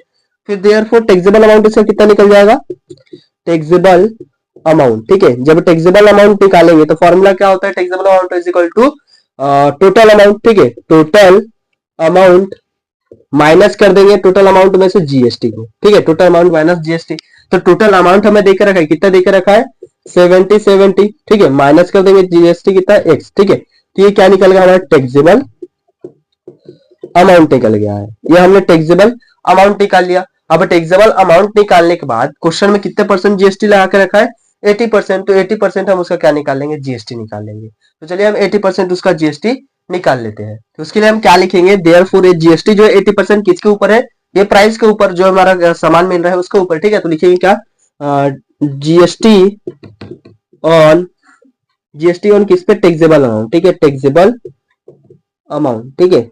फिर देयरफॉर टैक्सेबल अमाउंट इसका कितना निकल जाएगा, टैक्सेबल अमाउंट। ठीक है, जब टैक्सेबल अमाउंट निकालेंगे तो फॉर्मूला क्या होता है, taxable amount is equal to total amount. ठीक है, टोटल अमाउंट माइनस कर देंगे टोटल अमाउंट में से जीएसटी को। ठीक है, टोटल अमाउंट माइनस जीएसटी, तो टोटल अमाउंट हमें देकर रखा है, कितना देकर रखा है 70। ठीक है, माइनस कर देंगे जीएसटी कितना एक्स। ठीक है, तो ये क्या निकल गया हमारा, टैक्सेबल अमाउंट निकल गया है। ये हमने टैक्सेबल अमाउंट निकाल लिया। अब टैक्सेबल अमाउंट निकालने के बाद क्वेश्चन में कितने परसेंट जीएसटी लगा के रखा है, 80%। तो 80% हम उसका क्या निकाल लेंगे, जीएसटी निकाल लेंगे। तो चलिए हम 80% उसका जीएसटी निकाल लेते हैं। तो उसके लिए हम क्या लिखेंगे, देयरफॉर ये जीएसटी जो है 80% किसके ऊपर है, ये प्राइस के ऊपर, जो हमारा सामान मिल रहा है उसके ऊपर। ठीक है, तो लिखेंगे क्या, जीएसटी ऑन, जीएसटी ऑन किस पे, टैक्सेबल अमाउंट। ठीक है, टैक्सेबल अमाउंट। ठीक है,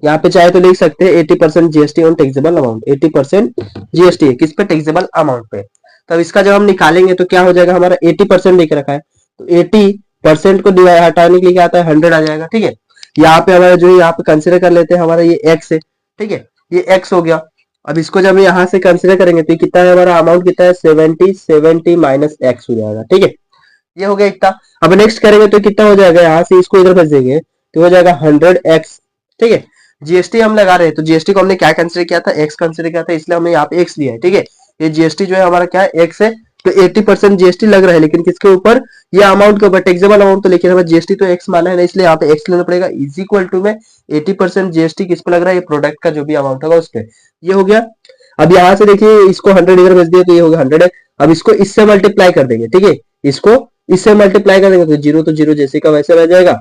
यहाँ पे चाहे तो लिख सकते हैं 80% GST on taxable amount, 80% GST है किस पे, टैक्सेबल अमाउंट पे। तब इसका जब हम निकालेंगे तो क्या हो जाएगा, हमारा 80% लिख रखा है, तो 80% को हटाने के लिए क्या आता है, 100 आ जाएगा। ठीक है, यहाँ पे हमारा जो यहाँ पे कंसिडर कर लेते हैं, हमारा ये एक्स है। ठीक है, ये एक्स हो गया। अब इसको जब यहाँ से कंसिडर करेंगे तो कितना है, हमारा अमाउंट कितना है 70 माइनस एक्स हो जाएगा। ठीक है, ये हो गया इतना। अब नेक्स्ट करेंगे तो कितना हो जाएगा, यहाँ से इसको इधर भेजेंगे तो हो जाएगा 100x। ठीक है, जीएसटी हम लगा रहे हैं, तो जीएसटी को हमने क्या कंसिडर किया था, एक्स कंसिडर किया था, इसलिए हमने यहाँ पे एक्स लिया है। ठीक है, ये जीएसटी जो है हमारा क्या है, एक्स है। तो 80% जीएसटी लग रहा है, लेकिन किसके ऊपर, ये अमाउंट के ऊपर, टैक्सेबल अमाउंट। तो लेकिन हमें जीएसटी तो एक्स माना है ना, इसलिए यहाँ पे एक्स लेना पड़ेगा। इज इक्वल टू में 80% जीएसटी किस पे लग रहा है, ये प्रोडक्ट का जो भी अमाउंट होगा उस पर। ये हो गया। अब यहाँ से देखिए इसको 100 इधर भेज दिया तो ये हो गया 100 है। अब इसको इससे मल्टीप्लाई कर देंगे, ठीक है, इसको इससे मल्टीप्लाई कर देंगे तो जीरो जैसे का वैसे रह जाएगा,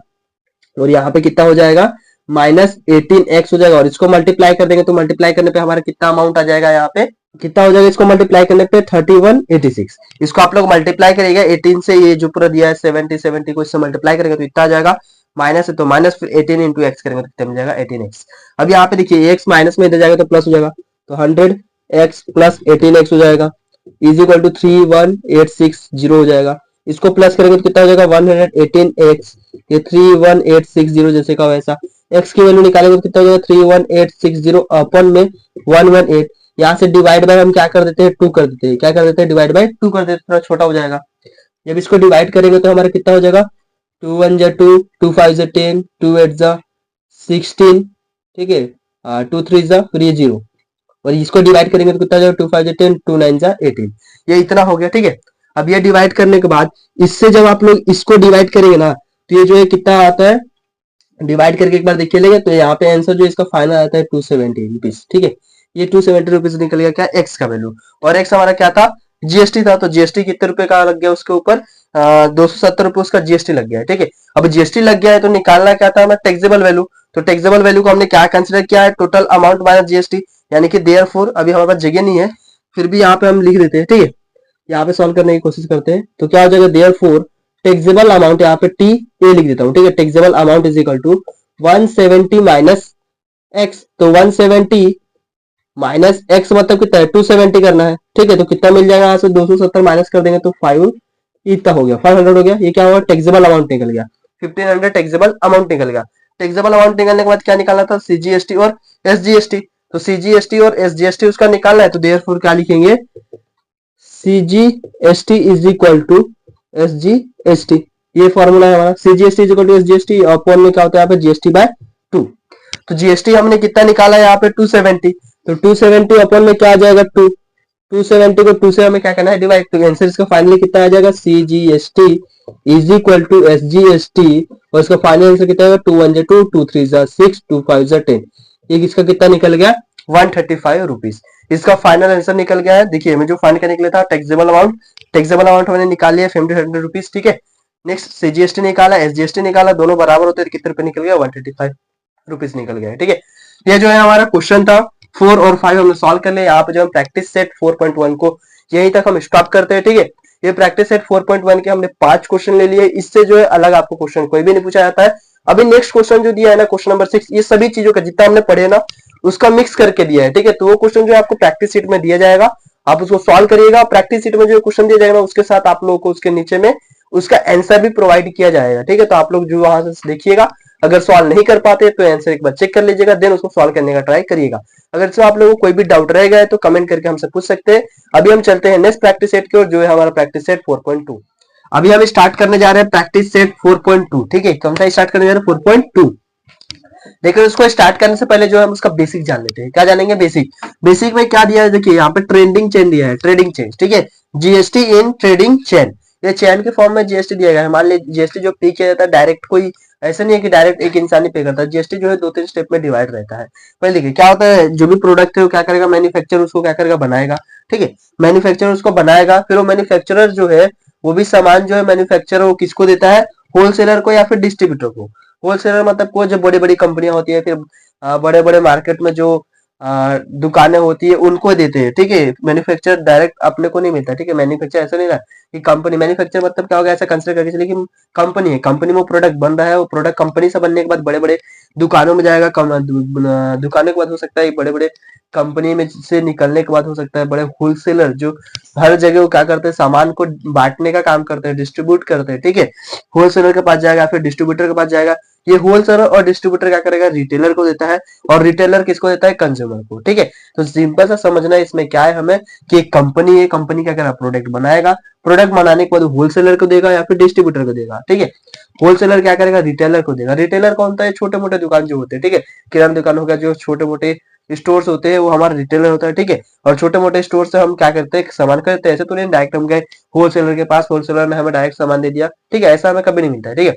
और यहाँ पे कितना हो जाएगा -18x हो जाएगा, और इसको मल्टीप्लाई कर देंगे तो मल्टीप्लाई करने पे हमारा कितना अमाउंट आ जाएगा, यहाँ पे कितना हो जाएगा, इसको मल्टीप्लाई करने पे 3186। इसको आप लोग मल्टीप्लाई करेगा 18 से, ये जो पूरा दिया है 70 को इससे मल्टीप्लाई करेंगे तो इतना आ जाएगा, माइनस है तो माइनस, फिर 18 इंटू एक्स करेंगे तो कितना मिल जाएगा 18x। अब यहाँ पे देखिए एक्स माइनस में इधर जाएगा तो प्लस हो जाएगा, तो 100x प्लस 18x हो जाएगा इज इक्वल टू 31860 हो जाएगा। इसको प्लस करेंगे तो कितना हो जाएगा 118x, ये 31860 जैसे का वैसा। x की वैल्यू निकालेंगे तो कितना हो जाएगा 31860 अपन में 118, यहाँ से डिवाइड बाय हम क्या कर देते हैं 2 कर देते हैं, क्या कर देते हैं डिवाइड बाय 2 कर देते हैं, थोड़ा छोटा हो जाएगा। जब इसको डिवाइड करेंगे तो हमारा कितना हो जाएगा 2 1 जा 2, 2 5 जा 10, 2 8 जा 16, ठीक है, 2 3 जा फिर ये 0, और इसको डिवाइड करेंगे तो कितना हो जाएगा 2 5 जा 10, 2 9 जा 18, ये इतना हो गया, ठीक है। अब ये डिवाइड करने के बाद इससे जब आप लोग इसको डिवाइड करेंगे ना तो ये जो है कितना आता है, डिवाइड करके एक बार देखिए लेंगे तो यहाँ पे आंसर जो इसका फाइनल आता है 270 रुपीज, ठीक है। ये 270 रुपीज निकल गया क्या एक्स का वैल्यू, और एक्स हमारा क्या था जीएसटी था, तो जीएसटी कितने रुपए का लग गया उसके ऊपर 270 रुपए उसका जीएसटी लग गया है, ठीक है। अब जीएसटी लग गया है तो निकालना क्या था हमें टैक्सेबल वैल्यू, तो टैक्सेबल वैल्यू को हमने क्या कंसिडर किया है टोटल अमाउंट माइनस जीएसटी, यानी कि देयरफॉर अभी हमारे पास जगह नहीं है, फिर भी यहाँ पे हम लिख देते हैं, ठीक है। यहाँ पे सॉल्व करने की कोशिश करते हैं तो क्या हो जाएगा देयरफॉर टैक्सेबल अमाउंट, यहाँ पे टी ए लिख देता हूँ, ठीक है, taxable amount is equal to 170 minus X, तो 170 माइनस एक्स मतलब कितना है 270 करना है, ठीक है, तो कितना मिल जाएगा यहाँ से 270 माइनस कर देंगे तो 5 इतना हो गया 500 हो गया, ये क्या हुआ टैक्सेबल अमाउंट निकल गया 1500 टैक्सेबल अमाउंट निकल गया। टैक्सेबल अमाउंट निकलने के बाद क्या निकालना था सीजीएसटी और एसजीएसटी, तो सीजीएसटी और एसजीएसटी उसका निकालना है, तो देयरफॉर क्या लिखेंगे CGST is equal to SGST, ये फॉर्मूला है हमारा, CGST is equal to SGST, upon में क्या होता है यहाँ पे जीएसटी बाय 2, तो जीएसटी हमने कितना निकाला यहाँ पे 270, तो 270 अपॉन में क्या आ जाएगा 2, 270 को 2 से हमें क्या करना है डिवाइड, तो आंसर इसका फाइनली कितना आ जाएगा CGST is equal to SGST, और इसका फाइनल आंसर कितना आएगा 2 1 जा 2, 2 3 जा 6, 2 5 जा 10, ये किसका कितना निकल गया 135 रुपीज, इसका फाइनल आंसर निकल गया है। देखिए मैं जो फाइंड करने के लिए था टैक्सेबल अमाउंट मैंने निकाल लिया 1500 रुपीज, ठीक है। नेक्स्ट सीजीएसटी निकाला एसजीएसटी निकाला, दोनों बराबर होते हैं कितने रुपए निकल गया 135 रुपीज निकल गया, ठीक है। ये जो है हमारा क्वेश्चन था 4 और 5 हमने सॉल्व कर लिया। यहाँ पे जो हम प्रैक्टिस सेट 4.1 को यहीं तक हम स्टॉप करते हैं, ठीक है। ये प्रैक्टिस सेट 4.1 के हमने 5 क्वेश्चन ले लिए, इससे जो है अलग आपको क्वेश्चन कोई भी नहीं पूछा जाता है। अभी नेक्स्ट क्वेश्चन जो दिया है ना क्वेश्चन नंबर 6, ये सभी चीजों का जितना हमने पढ़े ना उसका मिक्स करके दिया है, ठीक है। तो वो क्वेश्चन जो है आपको प्रैक्टिस शीट में दिया जाएगा, आप उसको सॉल्व करिएगा। प्रैक्टिस शीट में जो क्वेश्चन दिया जाएगा उसके साथ आप लोगों को उसके नीचे में उसका आंसर भी प्रोवाइड किया जाएगा, ठीक है। तो आप लोग जो वहां से देखिएगा, अगर सॉल्व नहीं कर पाते तो आंसर एक बार चेक कर लीजिएगा, देन उसको सॉल्व करने का ट्राई करिएगा। अगर जो आप लोगों को कोई भी डाउट रहेगा है तो कमेंट करके हमसे पूछ सकते हैं। अभी हम चलते हैं नेक्स्ट प्रैक्टिस सेट की ओर, जो है हमारा प्रैक्टिस सेट 4.2। अभी हम स्टार्ट करने जा रहे हैं प्रैक्टिस सेट 4.2, ठीक है। कौन सा स्टार्ट करने जा रहे हैं 4.2। देखिए उसको स्टार्ट करने से पहले जो है हम उसका बेसिक जान लेते हैं। क्या जानेंगे बेसिक में क्या दिया है, देखिए यहाँ पे ट्रेंडिंग चेन दिया है, ट्रेडिंग चेन, ठीक है। जीएसटी इन ट्रेडिंग चेन, ये चेन के फॉर्म में जीएसटी दिया गया है। मान लीजिए जीएसटी जो पे किया जाता है डायरेक्ट, कोई ऐसा नहीं है कि डायरेक्ट एक इंसान ही पे करता है, जीएसटी जो है 2-3 स्टेप में डिवाइड रहता है। पहले देखिए क्या होता है, जो भी प्रोडक्ट है वो क्या करेगा मैन्युफैक्चरर उसको क्या करेगा बनाएगा, ठीक है। मैन्युफैक्चरर उसको बनाएगा, फिर वो मैन्युफैक्चरर जो है वो भी सामान जो है मैन्युफैक्चरर वो किसको देता है, होलसेलर को या फिर डिस्ट्रीब्यूटर को। होलसेलर मतलब को जो बड़ी बड़ी कंपनियां होती है, फिर बड़े बड़े मार्केट में जो दुकानें होती है उनको देते हैं, ठीक है। मैन्युफैक्चर डायरेक्ट अपने को नहीं मिलता, ठीक है। मैन्युफैक्चर ऐसा नहीं रहा कि कंपनी, मैन्युफैक्चर मतलब क्या होगा ऐसा कंसिडर करके चलिए कि कंपनी है, कंपनी में प्रोडक्ट बन रहा है, वो प्रोडक्ट कंपनी से बनने के बाद बड़े बड़े दुकानों में जाएगा, दुकानों के बाद हो सकता है बड़े बड़े कंपनी में से निकलने के बाद हो सकता है बड़े होलसेलर जो हर जगह वो क्या करते हैं सामान को बांटने का काम करते हैं, डिस्ट्रीब्यूट करते हैं, ठीक है। होलसेलर के पास जाएगा, फिर डिस्ट्रीब्यूटर के पास जाएगा। ये होलसेलर और डिस्ट्रीब्यूटर क्या करेगा रिटेलर को देता है, और रिटेलर किसको देता है कंज्यूमर को, ठीक है। तो सिंपल सा समझना है इसमें क्या है हमें कि एक कंपनी है, कंपनी क्या करेगा प्रोडक्ट बनाएगा, प्रोडक्ट बनाने के बाद होलसेलर को देगा या फिर डिस्ट्रीब्यूटर को देगा, ठीक है। होलसेलर क्या करेगा रिटेलर को देगा। रिटेलर कौन होता है, छोटे मोटे दुकान जो होते हैं, ठीक है। किराना दुकान हो गया, जो छोटे मोटे स्टोर्स होते हैं वो हमारा रिटेलर होता है, ठीक है। और छोटे मोटे स्टोर से हम क्या करते हैं सामान खरीदते हैं, ऐसे तो नहीं डायरेक्ट हम गए होलसेलर के पास, होलसेलर ने हमें डायरेक्ट सामान दे दिया, ठीक है। ऐसा हमें कभी नहीं मिलता है, ठीक है।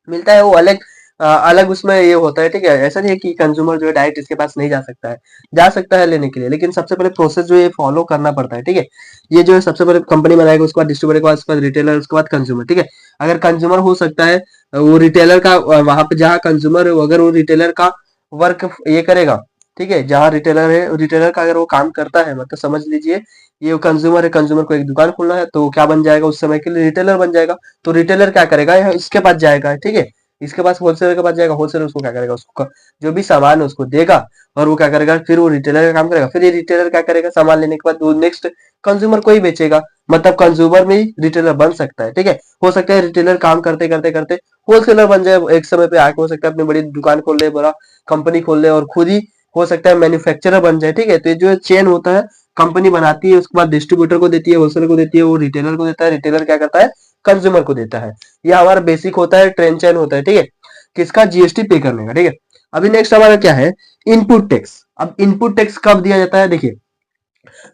मिलता है वो अलग अलग उसमें ये होता है, ठीक है। ऐसा नहीं है कि कंज्यूमर जो है डायरेक्ट इसके पास नहीं जा सकता है लेने के लिए, लेकिन सबसे पहले प्रोसेस जो है फॉलो करना पड़ता है, ठीक है। ये जो है सबसे पहले कंपनी बनाएगा, उसके बाद डिस्ट्रीब्यूटर के बाद, उसके बाद रिटेलर, उसके बाद कंज्यूमर, ठीक है। अगर कंज्यूमर हो सकता है वो रिटेलर का, वहां पे जहाँ कंज्यूमर है अगर वो रिटेलर का वर्क ये करेगा, ठीक है। जहाँ रिटेलर है, रिटेलर का अगर वो काम करता है, मतलब समझ लीजिए ये कंज्यूमर है, कंज्यूमर को एक दुकान खोलना है, तो क्या बन जाएगा उस समय के लिए, रिटेलर बन जाएगा। तो रिटेलर क्या करेगा, यहाँ इसके पास जाएगा, ठीक है। इसके पास होलसेलर के पास जाएगा, होलसेलर उसको क्या करेगा, उसको जो भी सामान है उसको देगा, और वो क्या करेगा, फिर वो रिटेलर का काम करेगा। फिर ये रिटेलर क्या करेगा, सामान लेने के बाद वो नेक्स्ट कंज्यूमर को ही बेचेगा। मतलब कंज्यूमर में ही रिटेलर बन सकता है, ठीक है। हो सकता है रिटेलर काम करते करते करते होलसेलर बन जाए एक समय पे आके, हो सकता है अपनी बड़ी दुकान खोल ले, बड़ा कंपनी खोल ले, और खुद ही हो सकता है मैन्युफैक्चरर बन जाए, ठीक है। तो ये जो चेन होता है, कंपनी बनाती है, उसके बाद डिस्ट्रीब्यूटर को देती है, होलसेलर को देती है, वो रिटेलर को देता है, रिटेलर क्या करता है, कंज्यूमर को देता है। ये हमारा बेसिक होता है, ट्रेन चेन होता है, ठीक है। किसका, जीएसटी पे करने का, ठीक है। अभी नेक्स्ट हमारा क्या है, इनपुट टैक्स। अब इनपुट टैक्स कब दिया जाता है, देखिए,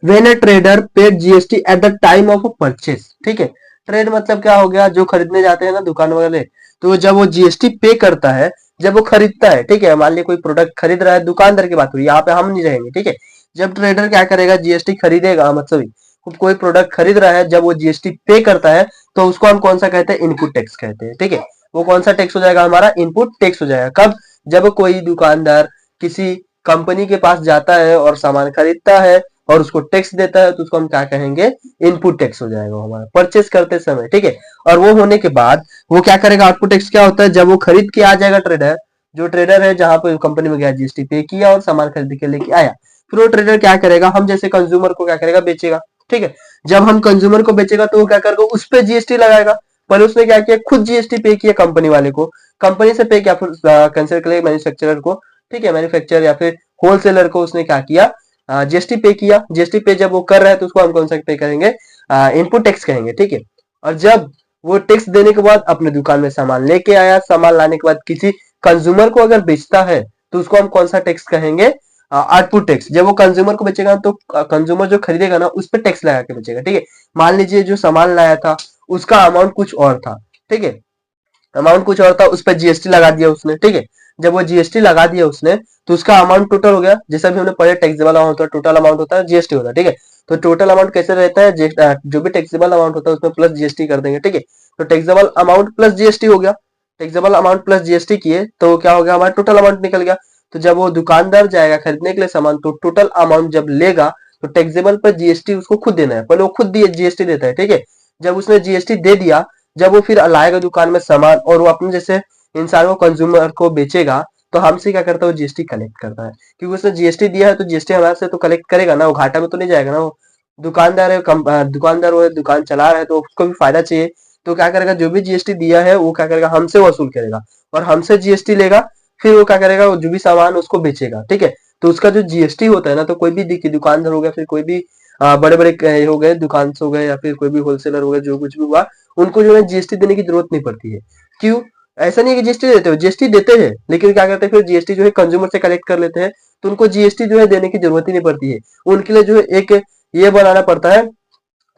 when a trader paid GST at the time of purchase, ठीक है। ट्रेड मतलब क्या हो गया, जो खरीदने जाते हैं ना दुकान वाले, तो जब वो जीएसटी पे करता है, जब वो खरीदता है, ठीक है। मान लिया कोई प्रोडक्ट खरीद रहा है, दुकानदार की बात हुई, यहाँ पे हम नहीं रहेंगे, ठीक है। जब ट्रेडर क्या करेगा, जीएसटी खरीदेगा, मतलब कोई प्रोडक्ट खरीद रहा है, जब वो जीएसटी पे करता है, तो उसको हम कौन सा कहते हैं, इनपुट टैक्स कहते हैं, ठीक है। वो कौन सा टैक्स हो जाएगा, हमारा इनपुट टैक्स हो जाएगा। कब, जब कोई दुकानदार किसी कंपनी के पास जाता है और सामान खरीदता है और उसको टैक्स देता है, तो उसको हम क्या कहेंगे, इनपुट टैक्स हो जाएगा हमारा, परचेस करते समय, ठीक है। और वो होने के बाद वो क्या करेगा, आउटपुट टैक्स क्या होता है, जब वो खरीद के आ जाएगा ट्रेडर, जो ट्रेडर है जहां पर कंपनी में गया, जीएसटी पे किया और सामान खरीद के लेके आया, फिर वो ट्रेडर क्या करेगा, हम जैसे कंज्यूमर को क्या करेगा, बेचेगा, ठीक है। जब हम कंज्यूमर को बेचेगा तो वो क्या करेगा, उस पर जीएसटी लगाएगा। पर उसने क्या किया, खुद जीएसटी पे किया कंपनी वाले को, कंपनी से पे किया, फिर कंसिडर करिए मैन्युफैक्चरर को, ठीक है। मैन्युफैक्चरर या फिर होलसेलर को उसने क्या किया, जीएसटी पे किया। जीएसटी पे जब वो कर रहा है तो उसको हम कौन सा पे करेंगे, इनपुट टैक्स कहेंगे, ठीक है। और जब वो टैक्स देने के बाद अपने दुकान में सामान लेके आया, सामान लाने के बाद किसी कंज्यूमर को अगर बेचता है, तो उसको हम कौन सा टैक्स कहेंगे, आउटपुट टैक्स। जब वो कंज्यूमर को बेचेगा तो कंज्यूमर जो खरीदेगा ना, उस पर टैक्स लगा के बेचेगा, ठीक है। मान लीजिए जो सामान लाया था उसका अमाउंट कुछ और था, ठीक है, अमाउंट कुछ और था, उस पर जीएसटी लगा दिया उसने, ठीक है। जब वो जीएसटी लगा दिया उसने, तो उसका अमाउंट टोटल हो गया, जैसा भी हमने पढ़े टैक्सेबल अमाउंट होता है, टोटल अमाउंट होता है, जीएसटी होता है, ठीक है। तो टोटल अमाउंट कैसे रहता है, जो भी टैक्सेबल अमाउंट होता है उसमें प्लस जीएसटी कर देंगे, ठीक है। तो टैक्सेबल अमाउंट प्लस जीएसटी हो गया, टैक्सेबल अमाउंट प्लस जीएसटी किए तो क्या हो गया, हमारा टोटल अमाउंट निकल गया। तो जब वो दुकानदार जाएगा खरीदने के लिए सामान, तो टोटल अमाउंट जब लेगा, तो टैक्सेबल पर जीएसटी उसको खुद देना है, पहले वो खुद जीएसटी देता है, ठीक है। जब उसने जीएसटी दे दिया, जब वो फिर लाएगा दुकान में सामान और वो अपने जैसे इंसान को, कंज्यूमर को बेचेगा, तो हमसे क्या करता है, वो जीएसटी कलेक्ट करता है, क्योंकि उसने जीएसटी दिया है तो जीएसटी हमारे से तो कलेक्ट करेगा ना, वो घाटा में तो नहीं जाएगा ना। वो दुकानदार है, दुकानदार वो है, दुकान चला रहा है, तो उसको भी फायदा चाहिए। तो क्या करेगा, जो भी जीएसटी दिया है वो क्या करेगा, हमसे वसूल करेगा, और हमसे जीएसटी लेगा, फिर वो क्या करेगा, वो जो भी सामान उसको बेचेगा, ठीक है। तो उसका जो जीएसटी होता है ना, तो कोई भी दुकानदार हो गया, फिर कोई भी बड़े बड़े हो गए दुकान हो गए, या फिर कोई भी होलसेलर हो गया, जो कुछ भी हुआ, उनको जो है जीएसटी देने की जरूरत नहीं पड़ती है। क्यों, ऐसा नहीं है कि जीएसटी देते हो, जीएसटी देते हैं, लेकिन क्या करते हैं, फिर जीएसटी जो है कंज्यूमर से कलेक्ट कर लेते हैं, तो उनको जीएसटी जो है देने की जरूरत ही नहीं पड़ती है। उनके लिए जो है एक ये बनाना पड़ता है,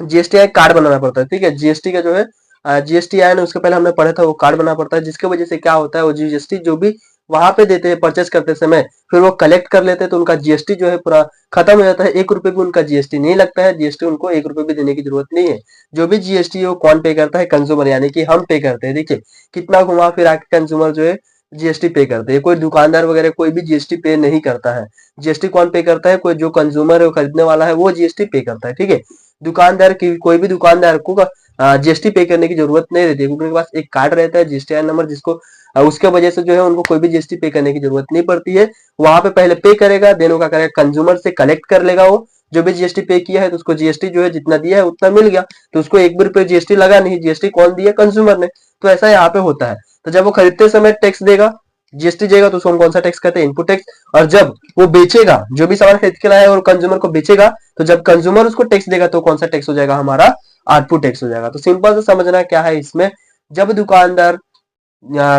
जीएसटी कार्ड बनाना पड़ता है, ठीक है। जीएसटी का जो है जीएसटी आया ना, उसके पहले हमने पढ़ा था, वो कार्ड बनाना पड़ता है, जिसकी वजह से क्या होता है, वो जीएसटी जो भी वहां पे देते हैं परचेस करते समय, फिर वो कलेक्ट कर लेते हैं, तो उनका जीएसटी जो है पूरा खत्म हो जाता है, 1 रुपए भी उनका जीएसटी नहीं लगता है, जीएसटी उनको 1 रुपए भी देने की जरूरत नहीं है। जो भी जीएसटी है वो कौन पे करता है, कंज्यूमर, यानी कि हम पे करते हैं। देखिए कितना घुमा फिर आके कंज्यूमर जो है जीएसटी पे करते हैं, कोई दुकानदार वगैरह कोई भी जीएसटी पे नहीं करता है। जीएसटी कौन पे करता है, कोई जो कंज्यूमर है, खरीदने वाला है, वो जीएसटी पे करता है, ठीक है। दुकानदार की, कोई भी दुकानदार को जीएसटी पे करने की जरूरत नहीं रहती है, क्योंकि उनके पास एक कार्ड रहता है, जीएसटी नंबर, जिसको उसके वजह से जो है उनको कोई भी जीएसटी पे करने की जरूरत नहीं पड़ती है। वहां पे पहले पे करेगा, देन का करेगा, कंज्यूमर से कलेक्ट कर लेगा वो जो भी जीएसटी पे किया है, तो उसको जीएसटी जो है जितना दिया है उतना मिल गया, तो उसको 1 भी रुपये जीएसटी लगा नहीं, जीएसटी कौन दिया, कंज्यूमर ने। तो ऐसा यहाँ पे होता है। तो जब वो खरीदते समय टैक्स देगा, जीएसटी देगा, तो उसको हम कौन सा टैक्स कहते हैं, इनपुट टैक्स। और जब वो बेचेगा, जो भी सामान खरीद के लाया है और कंज्यूमर को बेचेगा, तो जब कंज्यूमर उसको टैक्स देगा, तो कौन सा टैक्स हो जाएगा, हमारा आउटपुट टैक्स हो जाएगा। तो सिंपल से समझना क्या है इसमें, जब दुकानदार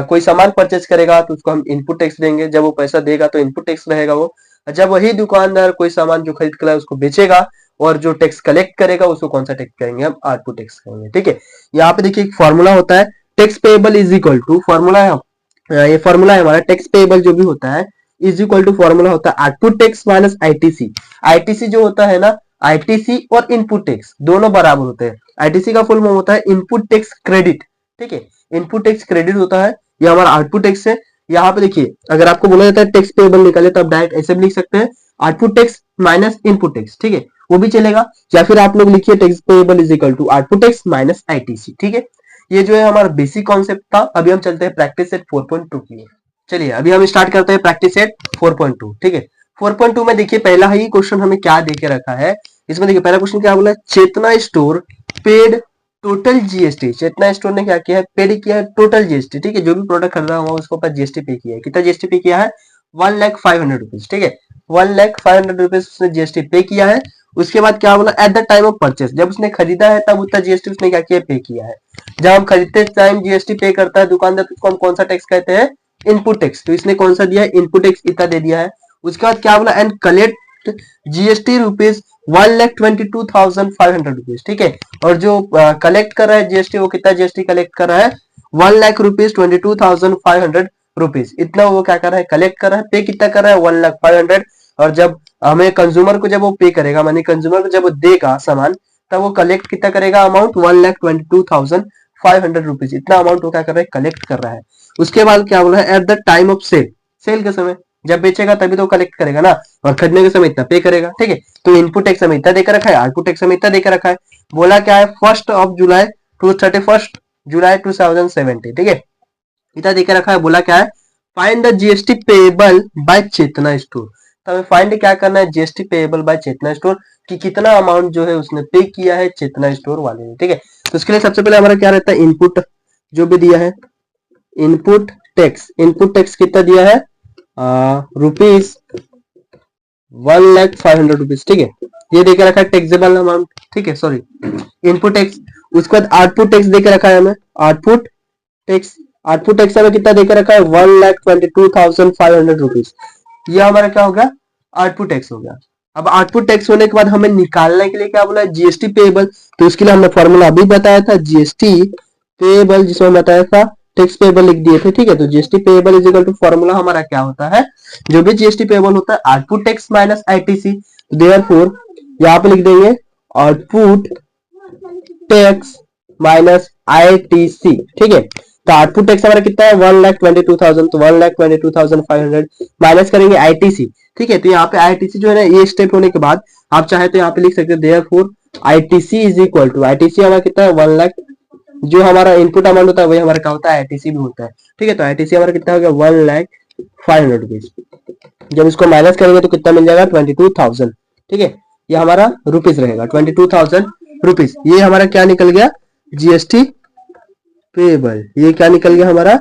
कोई सामान परचेज करेगा तो उसको हम इनपुट टैक्स देंगे, जब वो पैसा देगा तो इनपुट टैक्स रहेगा वो। जब वही दुकानदार कोई सामान जो खरीद कर लाए उसको बेचेगा और जो टैक्स कलेक्ट करेगा, उसको कौन सा टैक्स करेंगे, हम आउटपुट टैक्स करेंगे, ठीक है। यहाँ पे देखिए एक फॉर्मूला होता है, tax payable is equal to, formula है ये फॉर्मूला है हमारा टैक्स पेएबल जो भी होता है इज इक्वल टू फॉर्मूला होता है output tax minus ITC. ITC जो होता है ना, आईटीसी और इनपुट टैक्स दोनों बराबर होते हैं। आईटीसी का फुल फॉर्म होता है इनपुट टैक्स क्रेडिट, ठीक है, इनपुट टैक्स क्रेडिट होता है, ये हमारा आउटपुट टैक्स है। यहाँ पे देखिए अगर आपको बोला जाता है टैक्स पेएबल निकाले तो आप डायरेक्ट ऐसे भी लिख सकते हैं output tax minus input tax, ठीक है, वो भी चलेगा, या फिर आप लोग लिखिए tax payable is equal to output tax minus ITC, ठीक है। ये जो है हमारा बेसिक कॉन्सेप्ट था। अभी हम चलते हैं प्रैक्टिस सेट 4.2 की ओर। चलिए अभी हम स्टार्ट करते हैं प्रैक्टिस सेट 4.2, ठीक है। 4.2 में देखिए पहला ही क्वेश्चन हमें क्या देके रखा है, इसमें देखिए पहला क्वेश्चन क्या बोला है, चेतना स्टोर पेड टोटल जीएसटी। चेतना स्टोर ने क्या किया है, पेड किया है टोटल जीएसटी, ठीक है, जो भी प्रोडक्ट खरीदा हुआ उसके ऊपर जीएसटी पे किया है। कितना जीएसटी पे किया है, 1,05,000 रुपीज, ठीक है, 1,05,000 रुपीज उसने जीएसटी पे किया है। उसके बाद क्या बोला, eight the time of purchase, जब उसने खरीदा है तब उतना जीएसटी उसने क्या किया, पे किया है। जब हम खरीदते टाइम जीएसटी पे करता है दुकानदार तो उसको हम कौन सा टैक्स कहते हैं, इनपुट टैक्स, तो इसने कौन सा दिया है, इनपुट टैक्स इतना दे दिया है। उसके बाद क्या बोला, and collect GST rupees 1,22,500 rupees, ठीक है, और जो कलेक्ट कर रहा है जीएसटी वो कितना जीएसटी कलेक्ट कर रहा है, 1,22,500 रुपीज, इतना वो क्या कर रहा है, कलेक्ट कर रहा है। पे कितना कर रहा है, 1,05,000, और जब हमें कंज्यूमर को जब वो पे करेगा, मानी कंज्यूमर को जब वो देगा सामान, तब वो कलेक्ट कितना करेगा अमाउंट, 1,22,500 रुपीज, इतना अमाउंट वो क्या कर रहा है, कलेक्ट कर रहा है। उसके बाद क्या बोला है, at the time of sale, sale के समय, जब बेचेगा तभी तो कलेक्ट करेगा ना, और खरीदने के समय इतना पे करेगा, ठीक है। तो इनपुट टैक्स हमें इतना देकर रखा है, आउटपुट टैक्स हमें इतना देकर रखा है। बोला क्या है, 1 जुलाई टू 31 जुलाई 2070, ठीक है, इतना देकर रखा है। बोला क्या है, find the GST payable by Chetna store, तो हमें फाइंड क्या करना है, GST payable by Chetna store, कि कितना अमाउंट जो है उसने पे किया है चेतना स्टोर वाले ने, ठीक है। तो उसके लिए सबसे पहले हमारा क्या रहता है, इनपुट जो भी दिया है, इनपुट टैक्स, इनपुट टैक्स कितना दिया है, रुपीज 1,05,000 रुपीज, ठीक है, ये देकर रखा है टैक्सेबल अमाउंट, ठीक है, सॉरी इनपुट टैक्स। उसके बाद आउटपुट टैक्स देकर रखा है हमें, आउटपुट टैक्स, आउटपुट टैक्स हमें कितना देकर रखा है, 1,22,500 रुपीज, ये हमारा क्या हो गया, आउटपुट टैक्स हो गया। अब आउटपुट टैक्स होने के बाद हमें निकालने के लिए क्या बोला है, जीएसटी पेएबल, तो उसके लिए हमने फॉर्मूला अभी बताया था, जीएसटी पेएबल, जिसमें बताया था टैक्स पेएबल लिख दिए थे, ठीक है। तो GST payable is equal to formula हमारा क्या होता है, जो भी जीएसटी पेएबल होता है output tax minus ITC, therefore यहाँ पे लिख देंगे आउटपुट टैक्स माइनस आईटीसी, ठीक है। तो आउटपुट टैक्स हमारा कितना है, 1,22,000, तो 1,22,500 माइनस करेंगे आईटीसी, ठीक है। तो यहाँ पे आईटीसी जो है ना, ये स्टेप होने के बाद आप चाहे तो यहाँ पे लिख सकते हैं therefore ITC is equal to, ITC हमारा कितना है, 1 लाख, जो हमारा इनपुट अमाउंट होता है वही हमारा क्या होता है, आईटीसी भी होता है, ठीक है। तो आईटीसी हमारा कितना हो गया, 1,05,000 रुपीज, जब इसको माइनस करेंगे तो कितना मिल जाएगा, 22,000, ठीक है, ये हमारा रुपीज रहेगा, 22,000 रुपीज। ये हमारा क्या निकल गया, जीएसटी पेएबल, ये क्या निकल गया हमारा,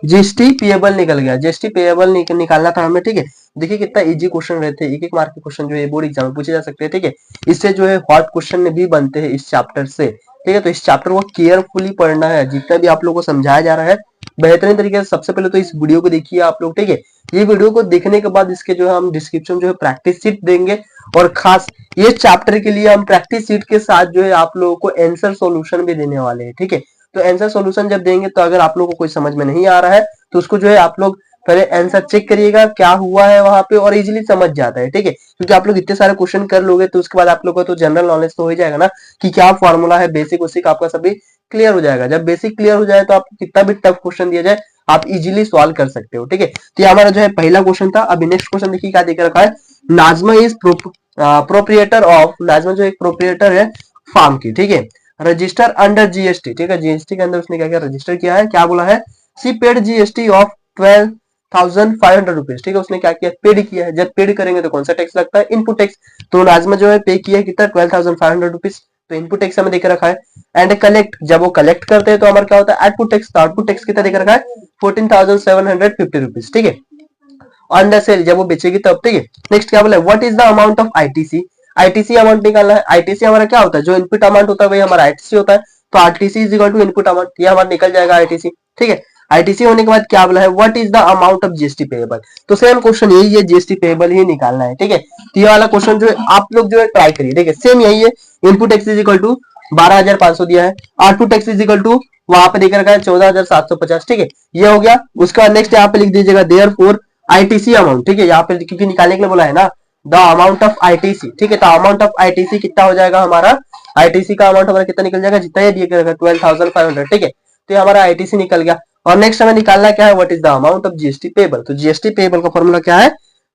जीएसटी पेएबल निकल गया, जीएसटी पेएबल निकालना था हमें, ठीक है। देखिए कितना इजी क्वेश्चन रहते हैं, एक एक मार्क के क्वेश्चन जो है बोर्ड एग्जाम में पूछे जा सकते हैं, ठीक है। इससे जो है हॉट क्वेश्चन भी बनते हैं इस चैप्टर से, ठीक है। तो इस चैप्टर को केयरफुली पढ़ना है, जितना भी आप लोगों को समझाया जा रहा है बेहतरीन तरीके से। सबसे पहले तो इस वीडियो को देखिए आप लोग, ठीक है। ये वीडियो को देखने के बाद इसके जो है हम डिस्क्रिप्शन जो है प्रैक्टिस शीट देंगे, और खास ये चैप्टर के लिए हम प्रैक्टिस शीट के साथ जो है आप लोगों को आंसर सॉल्यूशन भी देने वाले हैं, ठीक है। तो आंसर सॉल्यूशन जब देंगे तो अगर आप लोगों को कोई समझ में नहीं आ रहा है तो उसको जो है आप लोग पहले आंसर चेक करिएगा क्या हुआ है वहां पे, और इजीली समझ जाता है, ठीक है। क्योंकि आप लोग इतने सारे क्वेश्चन कर लोगे तो उसके बाद आप लोगों को तो जनरल नॉलेज तो हो ही जाएगा ना, कि क्या फॉर्मूला है, बेसिक उसिक आपका सभी क्लियर हो जाएगा। जब बेसिक क्लियर हो जाए तो आपको कितना भी टफ क्वेश्चन दिया जाए आप इजीली सॉल्व कर सकते हो, ठीक है। तो ये हमारा जो है पहला क्वेश्चन था। अभी नेक्स्ट क्वेश्चन देखिए क्या देकर रखा है, Najma is proprietor of, Najma जो एक प्रोप्रिएटर है फार्म की, ठीक है, रजिस्टर अंडर जीएसटी, ठीक है, जीएसटी के अंदर उसने क्या किया, रजिस्टर किया है। क्या बोला है, सी पेड जीएसटी ऑफ 12,500 रुपीज, ठीक है, उसने क्या किया, पेड किया है। जब पेड करेंगे तो कौन सा टैक्स लगता है, इनपुट टैक्स। तो नाजमा जो है पे किया है कितना, 12,500 रुपीज, तो इनपुट टैक्स हमें देकर रखा है। एंड कलेक्ट, जब वो कलेक्ट करते हैं तो हमारा क्या होता है, आउटपुट टैक्स। तो आउटपुट टैक्स कितना देकर रखा है, 14,750 रुपीज, ठीक है। ऑन द सेल, जब वो बेचेगी तब, ठीक है। नेक्स्ट क्या बोला, what is the amount of ITC, ITC amount निकालना है। आईटीसी हमारा क्या होता है, जो इनपुट अमाउंट होता है वही हमारा आईटीसी होता है। तो RTC is equal to input amount, ये हमारा निकल जाएगा आईटीसी, ठीक है। आईटीसी होने के बाद क्या बोला है, what is the amount of GST payable, तो सेम क्वेश्चन यही है, जीएसटी पेएबल ही निकालना है, ठीक है। तो ये वाला क्वेश्चन जो है आप लोग जो है ट्राई करिए, ठीक है, सेम यही है। Input tax is equal to 12,500 दिया है। Output tax is equal to वहां पे देकर रखा है 14,750, ठीक है, ये हो गया। उसके बाद नेक्स्ट यहाँ पे लिख दीजिएगा देयर फोर आईटीसी अमाउंट, ठीक है, यहाँ पे क्योंकि निकालने के लिए बोला है ना, द अमाउंट ऑफ आईटीसी, ठीक है, तो अमाउंट ऑफ आईटीसी कितना हो जाएगा हमारा, आईटीसी का अमाउंट हमारा कितना निकल जाएगा, जितना ये दिया गया 12,500, ठीक है, तो ये हमारा आईटीसी निकल गया। और नेक्स्ट हमें निकालना क्या है, what is the amount of GST payable, तो जीएसटी पेबल का फॉर्मूला क्या है,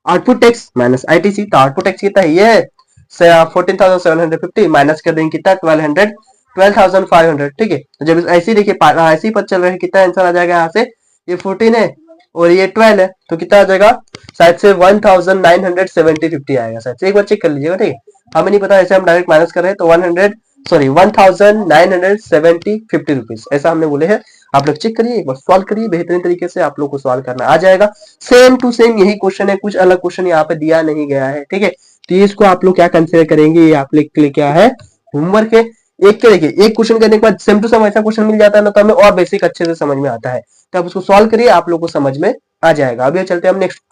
आउटपुट टैक्स माइनस आईटीसी, तो आउटपुट टैक्स कितना है, ये है 14,750 माइनस कर देंगे कितना 12,500, ठीक है, तो जब ऐसे ही देखिए ऐसे ही पता चल रहा है कितना आंसर आ जाएगा यहाँ से, ये 14 है और ये 12 है, तो कितना आ जाएगा, शायद से 1970 आएगा शायद से, एक बार चेक कर लीजिएगा, ठीक है, हमें नहीं पता, ऐसे हम डायरेक्ट माइनस कर रहे हैं, तो 1970 रुपीज ऐसा हमने बोले हैं। आप लोग चेक करिए, एक बार सॉल्व करिए, बेहतरीन तरीके से आप लोग को सॉल्व करना आ जाएगा। सेम टू सेम यही क्वेश्चन है, कुछ अलग क्वेश्चन यहाँ पे दिया नहीं गया है, ठीक है, तो इसको आप लोग क्या कंसिडर करेंगे, ये आप लोग के लिए क्या है, होमवर्क है। एक के देखिए एक क्वेश्चन करने के बाद सेम टू सेम ऐसा क्वेश्चन मिल जाता है ना, तो हमें और बेसिक अच्छे से समझ में आता है, तो आप उसको सॉल्व करिए, आप लोग को समझ में आ जाएगा। अभी चलते हैं हम नेक्स्ट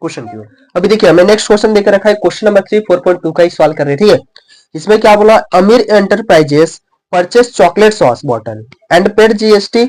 क्वेश्चन की ओर। अभी देखिए हमें नेक्स्ट क्वेश्चन देकर रखा है, क्वेश्चन नंबर 3 4.2 का ही सॉल्व कर रहे हैं, ठीक है। इसमें क्या बोला, अमीर enterprises purchase chocolate sauce bottle and paid GST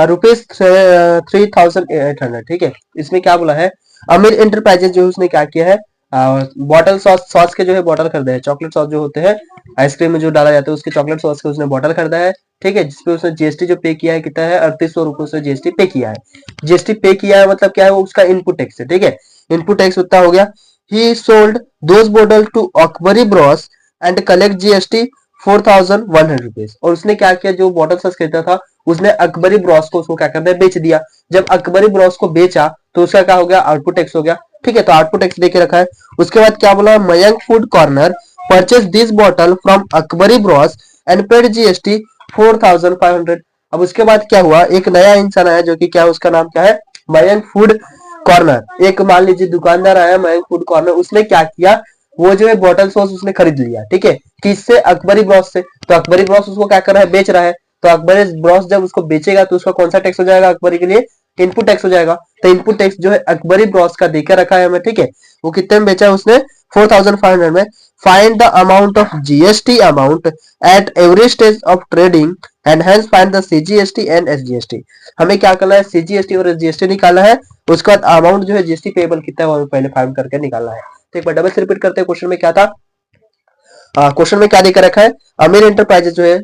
rupees 3,800, ठीक है। इसमें क्या बोला है, अमीर एंटरप्राइजेस जो उसने क्या किया है, बॉटल सॉस के जो है बॉटल खरीदे हैं, चॉकलेट सॉस जो होते हैं आइसक्रीम में जो डाला जाता है उसके चॉकलेट सॉस के उसने बॉटल खरीदा है, ठीक है, जिसपे उसने जीएसटी जो पे किया है कितना है, 3800 रुपए से जीएसटी पे किया है। जीएसटी पे किया है मतलब क्या है, वो उसका इनपुट टैक्स है, ठीक है, इनपुट टैक्स उतना हो गया। He sold those bottle to Akbari bros and collect GST 4,100 rupees, और उसने क्या किया, जो बॉटल सॉस खरीदा था उसने अकबरी ब्रॉस को उसको क्या कर दिया, बेच दिया। जब अकबरी ब्रॉस को बेचा तो उसका क्या हो गया, आउटपुट टैक्स हो गया, ठीक है, तो आउटपुट टैक्स देके रखा है। उसके बाद क्या बोला, Mayank food corner purchase this bottle from Akbari bros and paid GST 4,500। अब उसके बाद क्या हुआ, एक नया इंसान आया जो कि क्या, उसका नाम क्या है, मयंक फूड कॉर्नर, एक मान लीजिए दुकानदार आया मयंक फूड कॉर्नर, उसने क्या किया, वो जो है बॉटल सॉस उसने खरीद लिया, ठीक है, किससे, अकबरी ब्रॉस से, तो अकबरी ब्रॉस उसको क्या कर रहा है, बेच रहा है, तो अकबरी ब्रॉस जब उसको बेचेगा तो उसका कौन सा टैक्स हो जाएगा, अकबरी के लिए इनपुट टैक्स हो जाएगा, तो इनपुट टैक्स जो है अकबरी ब्रॉस का देकर रखा है हमें, ठीक है, वो कितने में बेचा है उसने, 4,500 में। Find the amount of GST amount at every stage of trading and hence find the CGST and SGST. हमें क्या करना है, सीजीएसटी और एसजीएसटी निकालना है, उसके बाद अमाउंट जो है जीएसटी पेबल कितना है वो पहले फाइंड करके निकालना है। तो एक बार डबल से रिपीट करते हैं, क्वेश्चन में क्या था, क्वेश्चन में क्या देकर रखा है, अमीर एंटरप्राइजेस जो है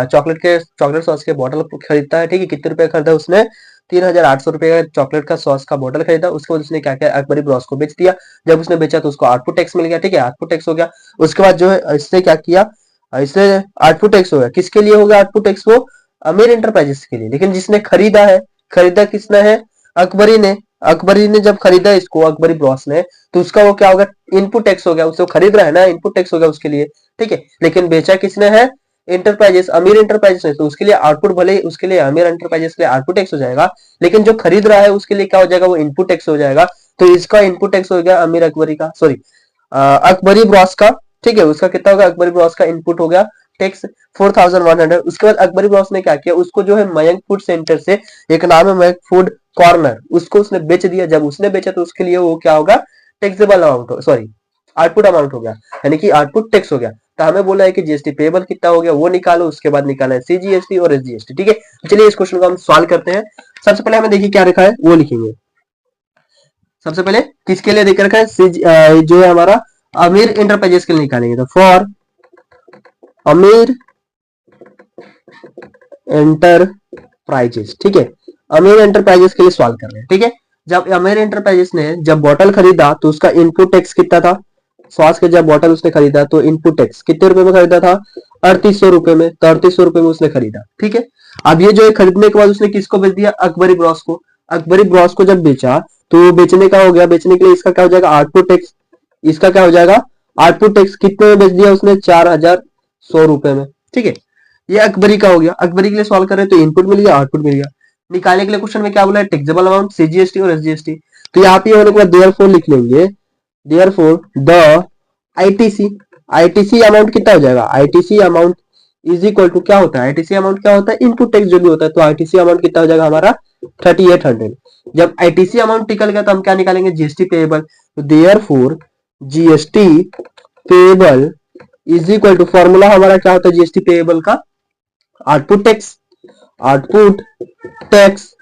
चॉकलेट सॉस के बॉटल खरीदता है, ठीक है, कितने रुपए खरीदा उसने, 3,800 रुपए का चॉकलेट का सॉस का बॉटल खरीदा। उसके बाद उसने क्या किया, अकबरी ब्रॉस को बेच दिया। जब उसने बेचा तो उसको आउटपुट टैक्स मिल गया, ठीक है, आउटपुट टैक्स हो गया। उसके बाद जो है इससे क्या किया, इससे आउटपुट टैक्स हो गया, किसके लिए हो गया आउटपुट टैक्स, वो अमीर एंटरप्राइजेस के लिए, लेकिन जिसने खरीदा है, खरीदा किसने है, अकबरी ने। अकबरी ने जब खरीदा इसको, अकबरी ब्रॉस ने, तो उसका वो क्या होगा, इनपुट टैक्स हो गया, उसको खरीद रहा है ना, इनपुट टैक्स हो गया उसके लिए, ठीक है, लेकिन बेचा किसने है, एंटरप्राइजेस, अमीर एंटरप्राइजेस ने, तो उसके लिए आउटपुट, भले उसके लिए अमीर एंटरप्राइजेस के लिए आउटपुट टैक्स हो जाएगा, लेकिन जो खरीद रहा है उसके लिए क्या हो जाएगा, वो इनपुट टैक्स हो जाएगा। तो इसका इनपुट टैक्स हो गया अमीर अकबरी का, सॉरी अकबरी ब्रॉस का, ठीक है, उसका कितना होगा, अकबरी ब्रॉस का इनपुट हो गया टैक्स 4,100। उसके बाद अकबरी ब्रॉस ने क्या किया, उसको जो है मयंक फूड सेंटर से, एक नाम है मयंक फूड कॉर्नर, उसको उसने बेच दिया। जब उसने बेचा तो उसके लिए वो क्या होगा, taxable amount, sorry output amount हो गया, यानी कि आउटपुट टैक्स हो गया। तो हमें बोला है कि जीएसटी पेबल कितना हो गया वो निकालो, उसके बाद निकाला है सीजीएसटी और एसजीएसटी, ठीक है। तो चलिए इस क्वेश्चन को हम सॉल्व करते हैं। सबसे पहले हमें देखिए क्या लिखा है वो लिखेंगे। सबसे पहले किसके लिए देकर रखा है, जो है हमारा अमीर एंटरप्राइजेस के लिए निकालेंगे, तो फॉर अमीर एंटरप्राइजेस, ठीक है, अमीर एंटरप्राइजेस के लिए सॉल्व कर रहे हैं, ठीक है। जब अमीर एंटरप्राइजेस ने जब बॉटल खरीदा तो उसका इनपुट टैक्स कितना था, सॉस के जब बॉटल उसने खरीदा तो इनपुट टैक्स कितने रुपए में खरीदा था, 3,800 रुपए में, तो 3,800 रुपए में उसने खरीदा, ठीक है। अब ये जो है खरीदने के बाद उसने किसको बेच दिया, अकबरी ब्रॉस को। अकबरी ब्रॉस को जब बेचा तो बेचने का हो गया, बेचने के लिए इसका क्या हो जाएगा, आउटपुट टैक्स, इसका क्या हो जाएगा, आउटपुट टैक्स कितने में बेच दिया उसने, 4,100 रुपए में, ठीक है। ये अकबरी का हो गया। अकबरी के लिए सॉल्व कर रहे हैं तो इनपुट मिल गया, आउटपुट मिल गया। निकालने के लिए क्वेश्चन में क्या बोला है, टैक्सेबल अमाउंट, सीजीएसटी और एसजीएसटी। तो यहाँ पे होने के बाद देयरफॉर लिख लेंगे, therefore the ITC, ITC amount कितना हो जाएगा, ITC amount is equal to क्या होता है, आईटीसी अमाउंट क्या होता है, इनपुट टैक्स जो भी होता है, तो आईटीसी अमाउंट कितना हो जाएगा हमारा 3,800। जब आईटीसी अमाउंट निकल गया तो हम क्या निकालेंगे, जीएसटी पेएबल। तो therefore GST payable is equal to, formula हमारा क्या होता है जीएसटी पेएबल का, output tax, output tax,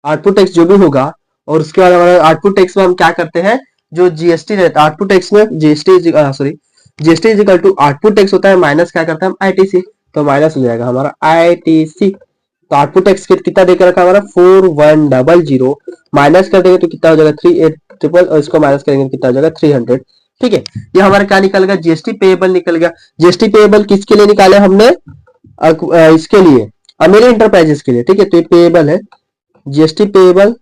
output tax जो भी होगा, और उसके बाद हमारा आउटपुट टैक्स में हम क्या करते हैं, जो जीएसटी रहता है आउटपुट टैक्स में, GST is equal to output tax होता है माइनस क्या करते हैं हम आईटीसी, तो माइनस हो जाएगा हमारा आईटीसी। तो आउटपुट टैक्स कितना देकर रखा हमारा 4100, माइनस कर देंगे तो कितना हो जाएगा 3800, और इसको माइनस करेंगे तो कितना हो जाएगा 300। ठीक है, ये हमारा क्या निकल गया, जीएसटी पेएबल निकल गया। जीएसटी पेएबल किसके लिए निकाले हमने, इसके लिए अमीर एंटरप्राइजेस के लिए। ठीक है, तो ये पेएबल है, जीएसटी पेएबल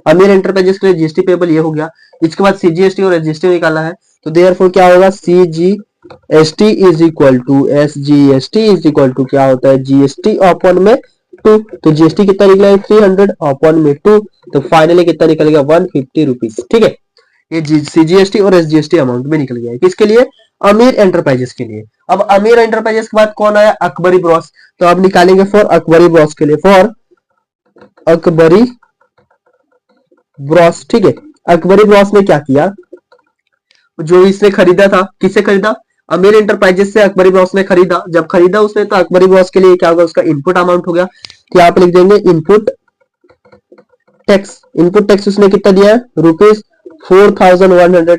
अमीर एंटरप्राइजेस के लिए जीएसटी पेएबल ये हो गया। इसके बाद सीजीएसटी और एसजीएसटी निकाला है, तो देयरफॉर क्या होगा, CGST is equal to SGST is equal to क्या होता है, जीएसटी अपॉन में 2। तो जीएसटी कितना निकला है 300 अपॉन में 2, तो फाइनली कितना निकल गया 150 रुपीज। ठीक है, ये सीजीएसटी और एसजीएसटी अमाउंट में निकल गया है, किसके लिए, अमीर एंटरप्राइजेस के लिए। अब अमीर एंटरप्राइजेस के बाद कौन आया, अकबरी ब्रॉस, तो अब निकालेंगे फॉर अकबरी ब्रॉस के लिए, फॉर अकबरी ब्रॉस। ठीक है, अकबरी ब्रॉस ने क्या किया, जो इसने खरीदा था, किससे खरीदा, अमीर एंटरप्राइजेस से अकबरी ब्रॉस ने खरीदा। जब खरीदा उसने तो अकबरी ब्रॉस के लिए क्या होगा, उसका इनपुट अमाउंट हो गया, तो यहाँ पे लिख देंगे इनपुट टैक्स। इनपुट टैक्स उसने कितना दिया है, ₹4100।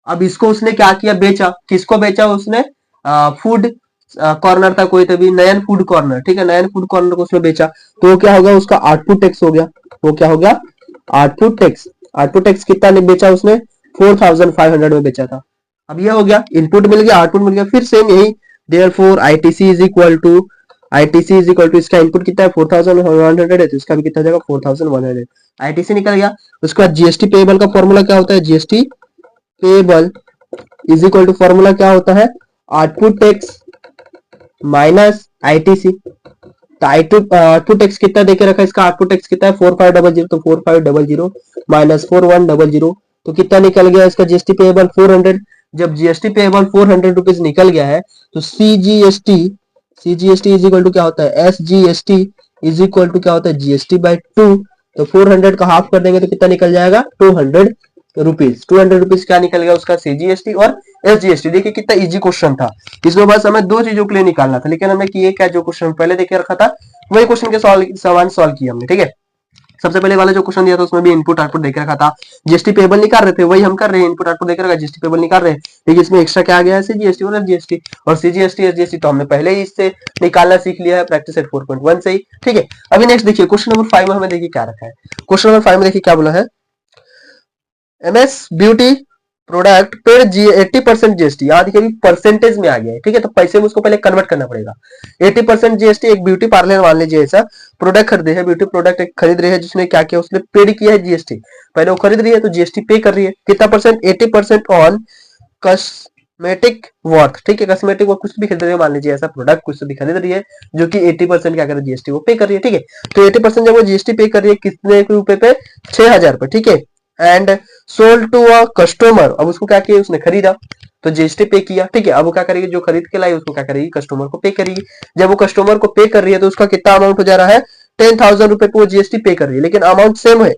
अब इसको उसने क्या किया, बेचा। किसको बेचा उसने, फूड कॉर्नर था कोई, तभी नयन फूड कॉर्नर। ठीक है, नयन फूड कॉर्नर को उसने बेचा, तो क्या होगा, उसका आउटपुट टैक्स हो गया। वो क्या हो गया, आउटपुट टैक्स। आउटपुट टैक्स कितना ने बेचा उसने, 4500 में बेचा था। अब ये हो गया, इनपुट मिल गया, आउटपुट मिल गया, फिर सेम यही, therefore ITC is equal to, ITC is equal to, इसका इनपुट कितना है 4100 है, तो इसका भी कितना हो जाएगा 4100। आईटीसी निकल गया। उसके बाद जीएसटी पेएबल का फॉर्मूला क्या होता है, GST payable is equal to, formula क्या होता है, आउटपुट टैक्स माइनस आईटीसी। तो आउटपुट टैक्स कितना देके रखा है, इसका आउटपुट टैक्स कितना है 4500, तो 4500 माइनस 4100, तो कितना निकल गया इसका जीएसटी पेएबल 400। जब जीएसटी पेएबल 400 रुपीज निकल गया है, तो सीजीएसटी इज इक्वल टू क्या होता है, एसजीएसटी इज इक्वल टू क्या होता है, जीएसटी बाई 2। तो 400 का हाफ कर देंगे तो कितना निकल जाएगा 200 रुपीज। 200 रुपीज क्या निकल गया उसका, सीजीएसटी और एसजीएसटी। देखिए कितना इजी क्वेश्चन था, इसमें बस हमें दो चीजों के लिए निकालना था, लेकिन हमने किए क्या, जो क्वेश्चन पहले देखे रखा था वही क्वेश्चन के सवाल सॉल्व किया हमने। ठीक है, सबसे पहले वाला जो क्वेश्चन दिया था उसमें भी इनपुट आउटपुट देख रखा था, जीएसटी पेएबल निकाल रहे थे, वही हम कर रहे हैं, इनपुट आउटपुट देख रखा, जीएसटी पेएबल निकाल रहे हैं, लेकिन इसमें एक्स्ट्रा क्या आ गया है, सीजीएसटी और एसजीएसटी। और सीजीएसटी एसजीएसटी तो हमने पहले ही इससे निकालना सीख लिया है प्रैक्टिस सेट 4.1 से ही। ठीक है, अभी नेक्स्ट देखिए क्वेश्चन नंबर 5 में हमें देखिए क्या रखा है। क्वेश्चन नंबर 5 में देखिए क्या बोला है, MS beauty product paid 80% GST. यहाँ देखिए अभी परसेंटेज में आ गया है। ठीक है, तो पैसे में उसको पहले कन्वर्ट करना पड़ेगा। 80% जीएसटी, एक ब्यूटी पार्लर मान लीजिए ऐसा प्रोडक्ट खरीदे है, ब्यूटी प्रोडक्ट एक खरीद रही है, जिसने क्या किया, उसने पेड किया है जीएसटी। पहले वो खरीद रही है तो जीएसटी पे कर रही है, कितना परसेंट, 80% ऑन कॉस्मेटिक वर्थ। ठीक है, कॉस्मेटिक वर्थ कुछ भी खरीद रही है, मान लीजिए ऐसा प्रोडक्ट कुछ भी खरीद रही है, जो कि 80% क्या कर रही है, जीएसटी वो पे कर रही है। ठीक है, तो 80% जब वो जीएसटी पे कर रही है, कितने रुपए पे, 6000 पे। ठीक है, and sold to a customer. अब उसको क्या किया, उसने खरीदा तो जीएसटी पे किया। ठीक है, अब वो क्या करेगी, जो खरीद के लाई उसको क्या करेगी, कस्टमर को पे करेगी। जब वो कस्टमर को पे कर रही है तो उसका कितना अमाउंट हो जा रहा है, 10,000 रुपए पे वो जीएसटी पे कर रही है, लेकिन अमाउंट सेम है,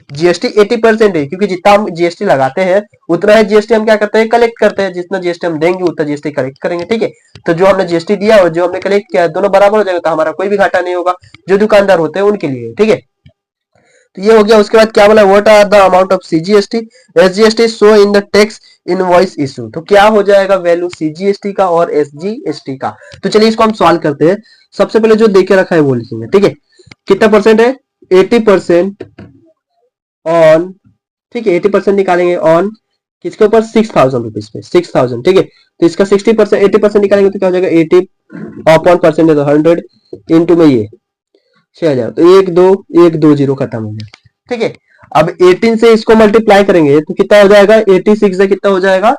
जीएसटी 80% है, क्योंकि जितना हम जीएसटी लगाते हैं उतना है जीएसटी हम क्या करते हैं, कलेक्ट करते हैं। जितना जीएसटी हम देंगे उतना जीएसटी कलेक्ट करेंगे। ठीक है, तो जो हमने जीएसटी दिया और जो हमने कलेक्ट किया दोनों बराबर हो जाएगा, तो हमारा कोई भी घाटा नहीं होगा, जो दुकानदार होते हैं उनके लिए। ठीक है, तो ये हो गया। उसके बाद क्या बोला, what are the amount of CGST SGST show in the tax invoice issue. तो क्या हो जाएगा वैल्यू सीजीएसटी का और एसजीएसटी का। तो चलिए इसको हम सॉल्व करते हैं। सबसे पहले जो देखे रखा है वो लिखेंगे। ठीक है, कितना परसेंट है, 80% ऑन। ठीक है, 80% निकालेंगे ऑन किसके ऊपर, 6000 रुपीज पे, 6000। ठीक है, तो इसका 60% 80% निकालेंगे तो क्या हो जाएगा, 80 अपॉन परसेंट है तो 100 इंटू में ये 6000, तो 1210 खत्म हो गया। ठीक है, अब 18 से इसको मल्टीप्लाई करेंगे तो कितना हो जाएगा, 86 से कितना हो जाएगा,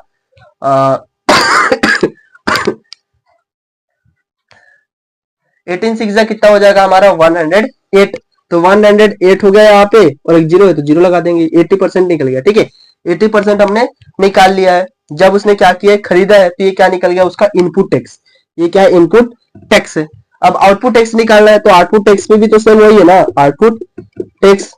18 6 कितना हो जाएगा हमारा 108। तो 108 हो गया यहाँ पे, और एक जीरो है तो जीरो लगा देंगे, 80% निकल गया। ठीक है, 80% हमने निकाल लिया है। जब उसने क्या किया, खरीदा है, तो ये क्या निकल गया उसका इनपुट टैक्स। ये क्या है, इनपुट टैक्स है। अब आउटपुट टैक्स निकालना है, तो आउटपुट टैक्स में भी तो सेम वही है ना, आउटपुट टैक्स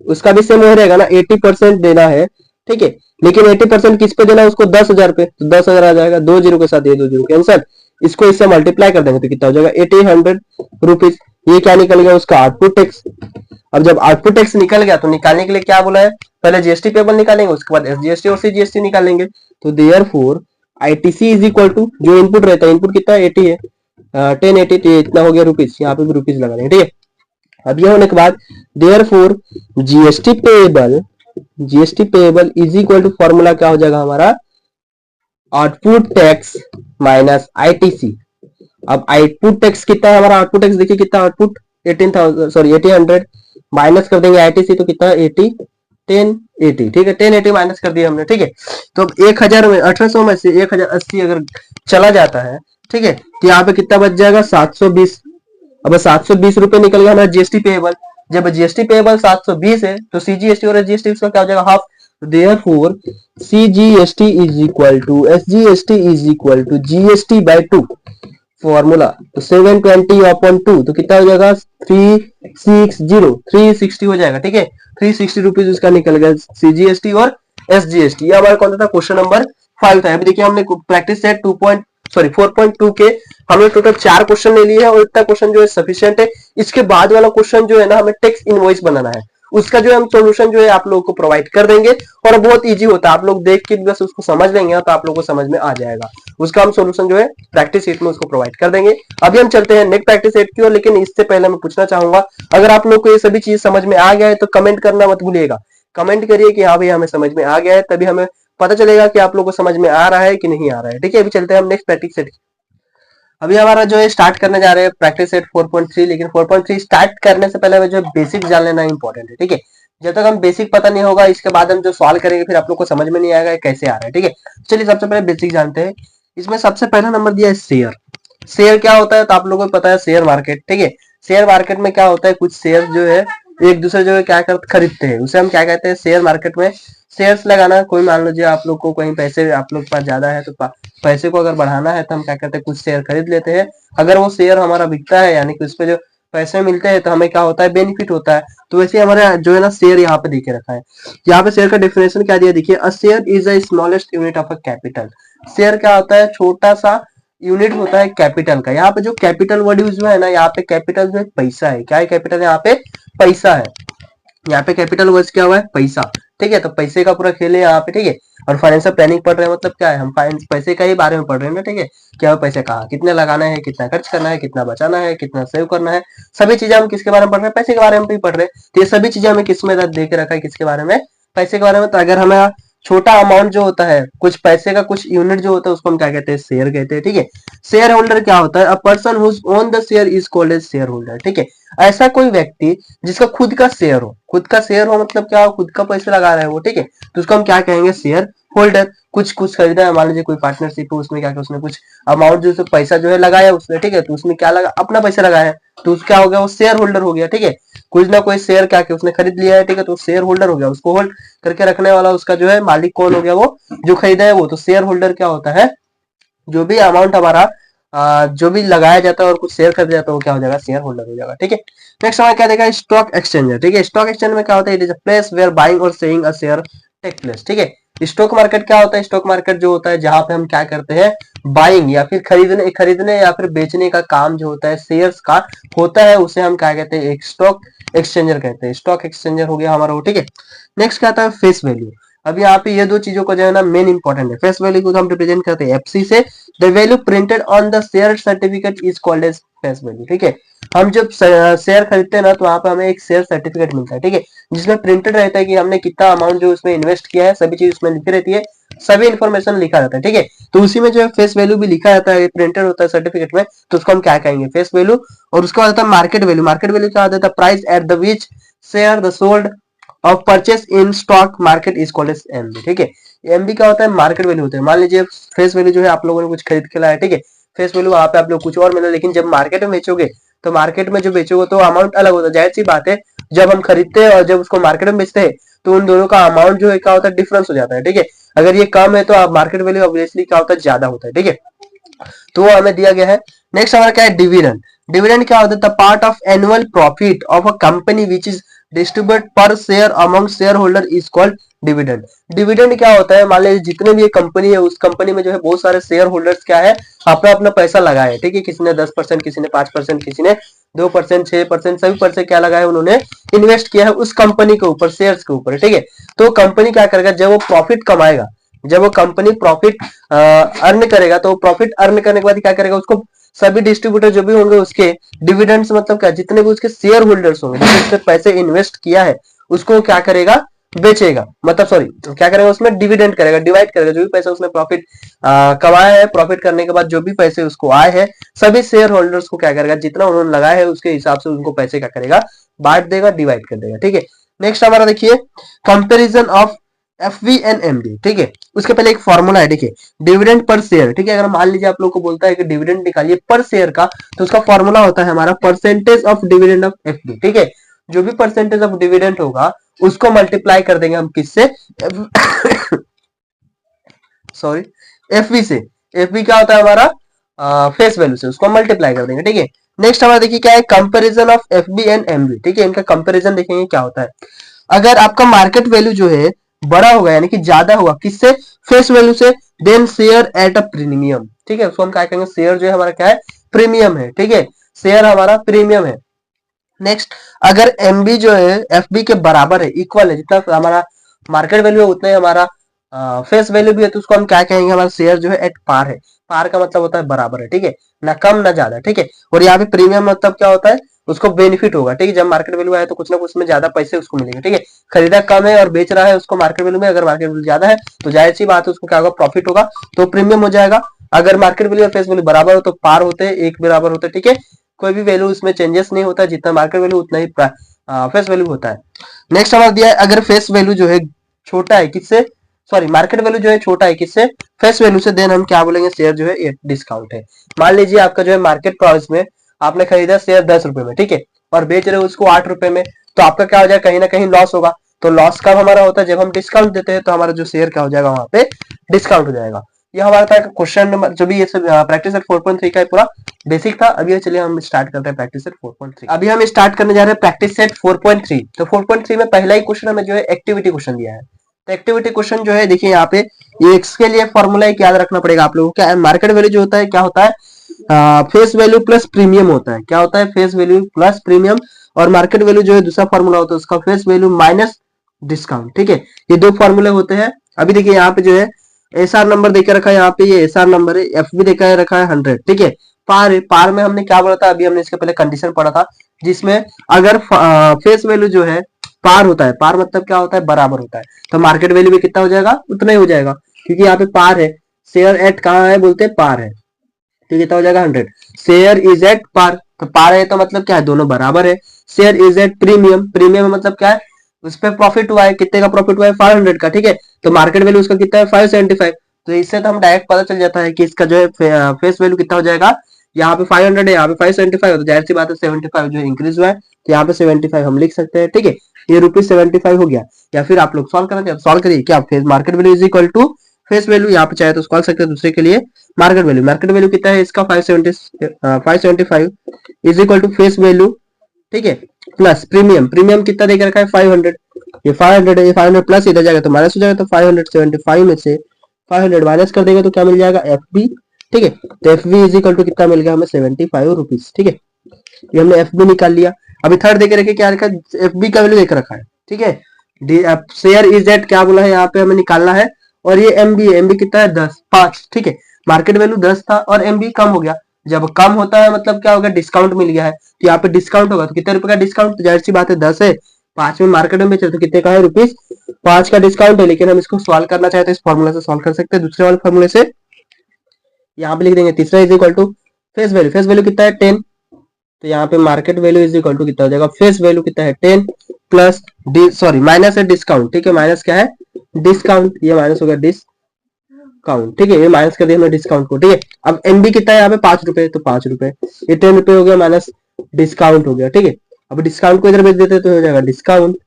उसका भी सेम वही रहेगा ना, 80% देना है ठीक है। लेकिन 80% किस पे देना है उसको, 10,000 पे, तो 10,000 आ जाएगा, 2 जीरो के साथ, ये 2 जीरो कैंसल, इसको इससे मल्टीप्लाई कर देंगे तो कितना हो जाएगा 1800 रुपीज। ये क्या निकल गया उसका आउटपुट टैक्स। अब जब आउटपुट टैक्स निकल गया तो निकालने के लिए क्या बोला है, पहले जीएसटी पेबल निकालेंगे, उसके बाद एसजीएसटी और सीजीएसटी निकालेंगे। तो therefore ITC is equal to, जो इनपुट रहता है, इनपुट कितना 80 है, 1080, तो इतना हो गया रुपीज, यहाँ पे भी रुपीज लगा देंगे, ठीक है। अब ये होने के बाद therefore GST payable is equal to, formula क्या हो जाएगा हमारा, आउटपुट टैक्स माइनस आईटीसी। अब आउटपुट टैक्स कितना है हमारा, आउटपुट टैक्स देखिए कितना, आउटपुट 18,000 सॉरी 1800, माइनस कर देंगे आईटीसी तो कितना 80, 1080, ठीक है, 1080 माइनस कर दिया हमने, ठीक है। तो अब 1000 में 1800 में से 1080 अगर चला जाता है, ठीक है, तो यहाँ पे कितना बच जाएगा 720। अब 720 रुपए निकल गया हमारा जीएसटी पेएबल। जब जीएसटी पेएबल 720 है तो सीजीएसटी और एसजीएसटी उसका क्या हो जाएगा, half. Therefore CGST is equal to SGST is equal to GST by 2, formula तो 720 अपॉन 2 तो कितना हो जाएगा 360 हो जाएगा, ठीक है। 360 रुपीज उसका निकल गया सीजीएसटी और एसजीएसटी। ये हमारा कौन सा था, क्वेश्चन नंबर 5 था। अभी देखिए हमने प्रैक्टिस सेट 4.2 के हमने टोटल 4 क्वेश्चन ले लिए हैं और इतना क्वेश्चन जो है सफिशिएंट है। इसके बाद वाला क्वेश्चन जो है ना, हमें टैक्स इनवॉइस बनाना है, उसका जो है हम सॉल्यूशन जो है आप लोगों को प्रोवाइड कर देंगे और बहुत इजी होता है, आप लोग देख के बस उसको समझ लेंगे तो आप लोगों को समझ में आ जाएगा। उसका हम सॉल्यूशन जो है प्रैक्टिस सेट में उसको प्रोवाइड कर देंगे। अभी हम चलते हैं नेक्स्ट प्रैक्टिस सेट की ओर, लेकिन इससे पहले मैं पूछना चाहूंगा, अगर आप लोग को ये सभी चीज समझ में आ गया है तो कमेंट करना मत भूलिएगा। कमेंट करिए कि हाँ भाई हमें समझ में आ गया है, तभी हमें पता चलेगा कि आप लोग को समझ में आ रहा है कि नहीं आ रहा है, ठीक है। अभी चलते हैं हम नेक्स्ट प्रैक्टिस सेट। अभी हमारा जो है स्टार्ट करने जा रहे हैं प्रैक्टिस सेट 4.3, लेकिन 4.3 स्टार्ट करने से पहले जो बेसिक जान लेना इंपॉर्टेंट है, ठीक है। जब तक हम बेसिक पता नहीं होगा, इसके बाद हम जो सॉल्व करेंगे फिर आप लोग को समझ में नहीं आएगा कैसे आ रहा है, ठीक है। चलिए सबसे पहले बेसिक जानते हैं। इसमें सबसे पहला नंबर दिया है शेयर। शेयर क्या होता है तो आप लोगों को पता है, शेयर मार्केट, ठीक है। शेयर मार्केट में क्या होता है, कुछ शेयर जो है एक दूसरे जो है क्या कर खरीदते हैं, उसे हम क्या कहते हैं, शेयर मार्केट में शेयर्स लगाना। कोई मान लीजिए आप लोग को कहीं पैसे आप लोग के पास ज्यादा है तो पैसे को अगर बढ़ाना है तो हम क्या करते हैं, कुछ शेयर खरीद लेते हैं। अगर वो शेयर हमारा बिकता है यानी कि उस पे जो पैसे मिलते हैं तो हमें क्या होता है, बेनिफिट होता है। तो वैसे हमारे जो है ना शेयर यहाँ पे दिखे रखा है। यहाँ पे शेयर का डेफिनेशन क्या दिया देखिए, a share is a smallest unit of a capital. Share क्या होता है, छोटा सा यूनिट होता है कैपिटल का। यहाँ पे जो कैपिटल वर्ड यूज हुआ है ना, यहाँ पे कैपिटल जो है पैसा है। क्या है कैपिटल, यहाँ पे पैसा है। यहाँ पे कैपिटल वर्ड क्या हुआ है, पैसा, ठीक है। तो पैसे का पूरा खेल है यहाँ पे, ठीक है। और फाइनेंशियल प्लानिंग पढ़ रहे हैं मतलब क्या है, हम पैसे का ही बारे में पढ़ रहे हैं ना, ठीक है। क्या पैसे कहाँ कितने लगाना है, कितना खर्च करना है, कितना बचाना है, कितना सेव करना है, सभी चीजें हम किसके बारे में पढ़ रहे हैं, पैसे के बारे में भी पढ़ रहे हैं। तो ये सभी चीजें हमें किसमें दे के रखा है, किसके बारे में, पैसे के बारे में। तो अगर हमें छोटा अमाउंट जो होता है, कुछ पैसे का कुछ यूनिट जो होता है, उसको हम क्या कहते हैं, शेयर कहते हैं, ठीक है। शेयर होल्डर क्या होता है, a person whose own the share is called as share holder, ठीक है। ऐसा कोई व्यक्ति जिसका खुद का शेयर हो, खुद का शेयर हो मतलब क्या हो, खुद का पैसे लगा रहा है वो, ठीक है। तो उसको हम क्या कहेंगे, शेयर होल्डर। कुछ खरीदा है, मान लीजिए कोई पार्टनरशिप है, उसमें क्या किया, उसने कुछ अमाउंट जो पैसा जो है लगाया उसने, ठीक है। तो उसमें क्या लगा, अपना पैसा लगाया है, तो उसका क्या हो गया, वो शेयर होल्डर हो गया, ठीक है। कुछ ना कोई शेयर क्या किया उसने खरीद लिया है, ठीक है, तो शेयर होल्डर हो गया। उसको होल्ड करके रखने वाला उसका जो है मालिक कौन हो गया, वो जो खरीदा है वो। तो शेयर होल्डर क्या होता है, जो भी अमाउंट हमारा जो भी लगाया जाता है और कुछ शेयर कर जाता है वो क्या हो जाएगा, शेयर होल्डर हो जाएगा, ठीक है। नेक्स्ट हमारा क्या देगा, स्टॉक एक्सचेंजर, ठीक है। स्टॉक एक्सचेंज में क्या होता है, it is a place where buying और selling a share take place, ठीक है। स्टॉक मार्केट क्या होता है, स्टॉक मार्केट जो होता है जहां पे हम क्या करते हैं, बाइंग या फिर खरीदने या फिर बेचने का काम जो होता है शेयर्स का होता है, उसे हम क्या कहते हैं, एक स्टॉक एक्सचेंजर कहते हैं। स्टॉक एक्सचेंजर हो गया हमारा वो, ठीक है। नेक्स्ट क्या आता है, फेस वैल्यू। अब यहाँ पे ये दो चीजों को जो है ना मेन इंपॉर्टेंट है। फेस वैल्यू को हम रिप्रेजेंट करते हैं एफसी से, the value printed on the share certificate is called as face value, ठीक है। हम जब शेयर खरीदते हैं ना तो वहां पे हमें एक शेयर सर्टिफिकेट मिलता है, ठीक है, जिसमें प्रिंटेड रहता है कि हमने कितना अमाउंट जो उसमें इन्वेस्ट किया है, सभी चीज उसमें लिखी रहती है, सभी इन्फॉर्मेशन लिखा रहता है, ठीक है। तो उसी में जो है फेस वैल्यू भी लिखा रहता है, प्रिंटेड होता है सर्टिफिकेट में, तो उसको हम क्या कहेंगे, फेस वैल्यू। और उसके बाद आता है मार्केट वैल्यू। मार्केट वैल्यू क्या होता है, price at the which share the sold of purchase in stock market is called as MB, ठीक है। एमबी क्या होता है, मार्केट वैल्यू होता है। मान लीजिए फेस वैल्यू जो है आप लोगों ने कुछ खरीद के लाया, ठीक है, फेस वैल्यू वहां पे आप लोग कुछ और मिला, लेकिन जब मार्केट में बेचोगे तो मार्केट में जो बेचोगे तो अमाउंट अलग होता है। जाहिर सी बात है, जब हम खरीदते हैं और जब उसको मार्केट में बेचते हैं तो उन दोनों का अमाउंट जो है क्या होता है, डिफरेंस हो जाता है, ठीक है। अगर ये कम है तो आप मार्केट वैल्यू ऑब्वियसली क्या होता है, ज्यादा होता है, ठीक है। तो वो हमें दिया गया है। नेक्स्ट हमारा क्या है, डिविडेंड। डिविडेंड क्या होता है, the part of annual profit of a company which is distribute पर share among share holder is called dividend. Dividend क्या होता है, मान लीजिए जितने भी ये कंपनी है उस कंपनी में जो है बहुत सारे शेयर होल्डर्स क्या है अपना अपना पैसा लगाए है, ठीक है, किसी ने 10%, किसी ने 5%, किसी ने 2%, 6%, सभी परसेंट क्या लगाया उन्होंने इन्वेस्ट किया है उस कंपनी के ऊपर, शेयर्स के ऊपर, ठीक है। तो कंपनी क्या करेगा, जब वो प्रॉफिट कमाएगा, जब वो कंपनी प्रॉफिट अर्न करेगा, तो प्रॉफिट अर्न करने के बाद क्या करेगा, उसको सभी डिस्ट्रीब्यूटर जो भी होंगे उसके डिविडेंड्स मतलब क्या, जितने भी उसके शेयर होल्डर्स होंगे जिसने उसने पैसे इन्वेस्ट किया है उसको क्या करेगा, बेचेगा, मतलब सॉरी क्या करेगा, उसमें डिविडेंड करेगा, डिवाइड करेगा, जो भी पैसा उसने प्रॉफिट कमाया है, प्रॉफिट करने के बाद जो भी पैसे उसको आए हैं सभी शेयर होल्डर्स को क्या करेगा, जितना उन्होंने लगाया है उसके हिसाब से उनको पैसे क्या करेगा, बांट देगा, डिवाइड कर देगा, ठीक है। नेक्स्ट हमारा देखिए comparison of FV and MD, ठीक है। उसके पहले एक फॉर्मूला है, देखिए डिविडेंड पर शेयर, ठीक है। अगर मान लीजिए आप लोग को बोलता है कि डिविडेंड निकालिए पर शेयर का, तो उसका फॉर्मूला होता है हमारा percentage of dividend of FD, ठीक है। जो भी परसेंटेज ऑफ डिविडेंड होगा उसको मल्टीप्लाई कर देंगे हम किससे, सॉरी एफवी से। एफवी क्या होता है हमारा फेस वैल्यू से, उसको मल्टीप्लाई कर देंगे, ठीक है। नेक्स्ट हमारा देखिए क्या है, comparison of FB and MB, ठीक है। इनका कंपैरिजन देखेंगे क्या होता है। अगर आपका मार्केट वैल्यू जो है बड़ा होगा यानी कि ज्यादा होगा किससे, फेस वैल्यू से, then share at a premium, ठीक है। उसको हम क्या कहेंगे, शेयर जो है हमारा क्या है, प्रीमियम है, ठीक है, शेयर हमारा प्रीमियम है। नेक्स्ट अगर एमबी जो है एफबी के बराबर है, इक्वल है, जितना हमारा मार्केट वैल्यू है उतना ही हमारा फेस वैल्यू भी है, तो उसको हम क्या कहेंगे, हमारा शेयर जो है एट पार है। पार का मतलब होता है बराबर है, ठीक है, ना कम ना ज्यादा, ठीक है। और यहाँ पे प्रीमियम मतलब क्या होता है, उसको बेनिफिट होगा, ठीक है। जब मार्केट वैल्यू आए तो कुछ ना कुछ में ज्यादा पैसे उसको मिलेंगे, ठीक है। खरीदा कम है और बेच रहा है उसको मार्केट वैल्यू में, अगर मार्केट वैल्यू ज्यादा है तो जाहिर सी बात है उसको क्या होगा, प्रॉफिट होगा, तो प्रीमियम हो जाएगा। अगर मार्केट वैल्यू और फेस वैल्यू बराबर हो तो पार होते हैं, एक बराबर होते हैं, ठीक है। कोई भी वैल्यू उसमें चेंजेस नहीं होता, जितना मार्केट वैल्यू उतना ही फेस वैल्यू होता है। नेक्स्ट हमारा दिया है, अगर फेस वैल्यू जो है छोटा है किससे, सॉरी मार्केट वैल्यू जो है छोटा है किससे, फेस वैल्यू से, देन हम क्या बोलेंगे, शेयर जो है डिस्काउंट है। मान लीजिए आपका जो है मार्केट प्राइस में आपने खरीदा शेयर 10 रुपए में, ठीक है, और बेच रहे हो उसको 8 रुपए में, तो आपका क्या हो जाएगा, कहीं ना कहीं लॉस होगा। तो लॉस कब हमारा होता है, जब हम डिस्काउंट देते हैं, तो हमारा जो शेयर क्या हो जाएगा, वहां पे डिस्काउंट हो जाएगा। ये हमारा था क्वेश्चन नंबर, जो भी ये सब प्रैक्टिस सेट 4.3 का पूरा बेसिक था। अभी चलिए हम स्टार्ट करते हैं प्रैक्टिस सेट 4.3। अभी हम स्टार्ट करने जा रहे हैं प्रैक्टिस सेट 4.3। तो 4.3 में पहला ही क्वेश्चन हमें जो है एक्टिविटी क्वेश्चन दिया है। तो एक्टिविटी क्वेश्चन जो है देखिए यहाँ पे, ये इसके लिए फॉर्मूला एक याद रखना पड़ेगा आप लोगों को। क्या मार्केट वैल्यू जो होता है क्या होता है, फेस वैल्यू प्लस प्रीमियम होता है। क्या होता है, फेस वैल्यू प्लस प्रीमियम। और मार्केट वैल्यू जो है दूसरा फॉर्मूला होता है उसका फेस वैल्यू माइनस डिस्काउंट, ठीक है। ये दो फॉर्मूले होते हैं। अभी देखिए यहाँ पे जो है एसआर नंबर देकर रखा है, यहाँ पे ये एसआर नंबर है, एफ भी देकर रखा है 100, ठीक है। पार है, पार में हमने क्या बोला था, अभी हमने इसके पहले कंडीशन पढ़ा था, जिसमें अगर फेस वैल्यू जो है पार होता है, पार मतलब क्या होता है, बराबर होता है, तो मार्केट वैल्यू भी कितना हो जाएगा, उतना ही हो जाएगा, क्योंकि यहाँ पे पार है। शेयर एट कहाँ है, बोलते हैं पार है, तो कितना हो जाएगा 100। शेयर इज एट पार, तो पार है तो मतलब क्या है, दोनों बराबर है। Share is at premium, premium मतलब क्या है, उस पर प्रॉफिट हुआ है, कितने का प्रॉफिट हुआ है, 500 का, ठीक है। तो मार्केट वैल्यू उसका कितना है, 575। तो इससे तो हम डायरेक्ट पता चल जाता है कि इसका जो है फेस वैल्यू कितना हो जाएगा। यहाँ पे 500 है, यहाँ पे 575 है, तो जाहिर सी बात है 75 जो है इंक्रीज हुआ है, तो यहाँ पे 75 हम लिख सकते हैं, ठीक है। ये ₹75 हो गया। या फिर आप लोग सॉल्व करना, सॉल्व करिए, क्या face market value is equal to face value, यहाँ पे चाहे तो सॉल्व सकते हैं दूसरे के लिए। मार्केट वैल्यू कितना है इसका, 575 is equal to face value, ठीक है, प्लस प्रीमियम, प्रीमियम कितना देकर रखा है 500, ये 500 है, ये 500 प्लस इधर जाएगा तो माइनस हो जाएगा, तो 575 में से 500 माइनस कर देंगे तो क्या मिल जाएगा, एफ बी, ठीक है। तो F B is equal to कितना मिल गया हमें, 75 रुपीज, ठीक है। ये हमने एफ बी निकाल लिया। अभी थर्ड देकर रखे, क्या रखा, एफ बी का वैल्यू देकर रखा है, ठीक है। शेयर इज एट क्या बोला है, यहाँ पे हमें निकालना है। और ये एमबी है, एमबी कितना है 10, 5, ठीक है। मार्केट वैल्यू 10 था और एमबी कम हो गया। जब कम होता है मतलब क्या होगा, डिस्काउंट मिल गया है, तो यहाँ पे डिस्काउंट होगा, तो कितने रुपए का डिस्काउंट, तो जाहिर सी बात है 10 है, 5 में मार्केट में बेचे तो कितने का है, ₹5 का डिस्काउंट है। लेकिन हम इसको सॉल्व करना चाहते हैं, इस फॉर्मूला से सॉल्व कर सकते हैं, दूसरे वाले फॉर्मूले से। यहाँ पे लिख देंगे तीसरा is equal to face value, face value कितना है 10, तो यहाँ पे market value is equal to कितना हो जाएगा, फेस वैल्यू कितना है 10 प्लस सॉरी माइनस है डिस्काउंट, ठीक है। माइनस क्या है, डिस्काउंट, ये माइनस हो गया डिस्काउंट, ठीक है, ये माइनस कर दिया हमने डिस्काउंट को, ठीक है। अब एमबी कितना है यहाँ पे ₹5, तो ₹5, ये ₹10 हो गया माइनस डिस्काउंट हो गया, ठीक है। अब डिस्काउंट को इधर भेज देते तो हो जाएगा डिस्काउंट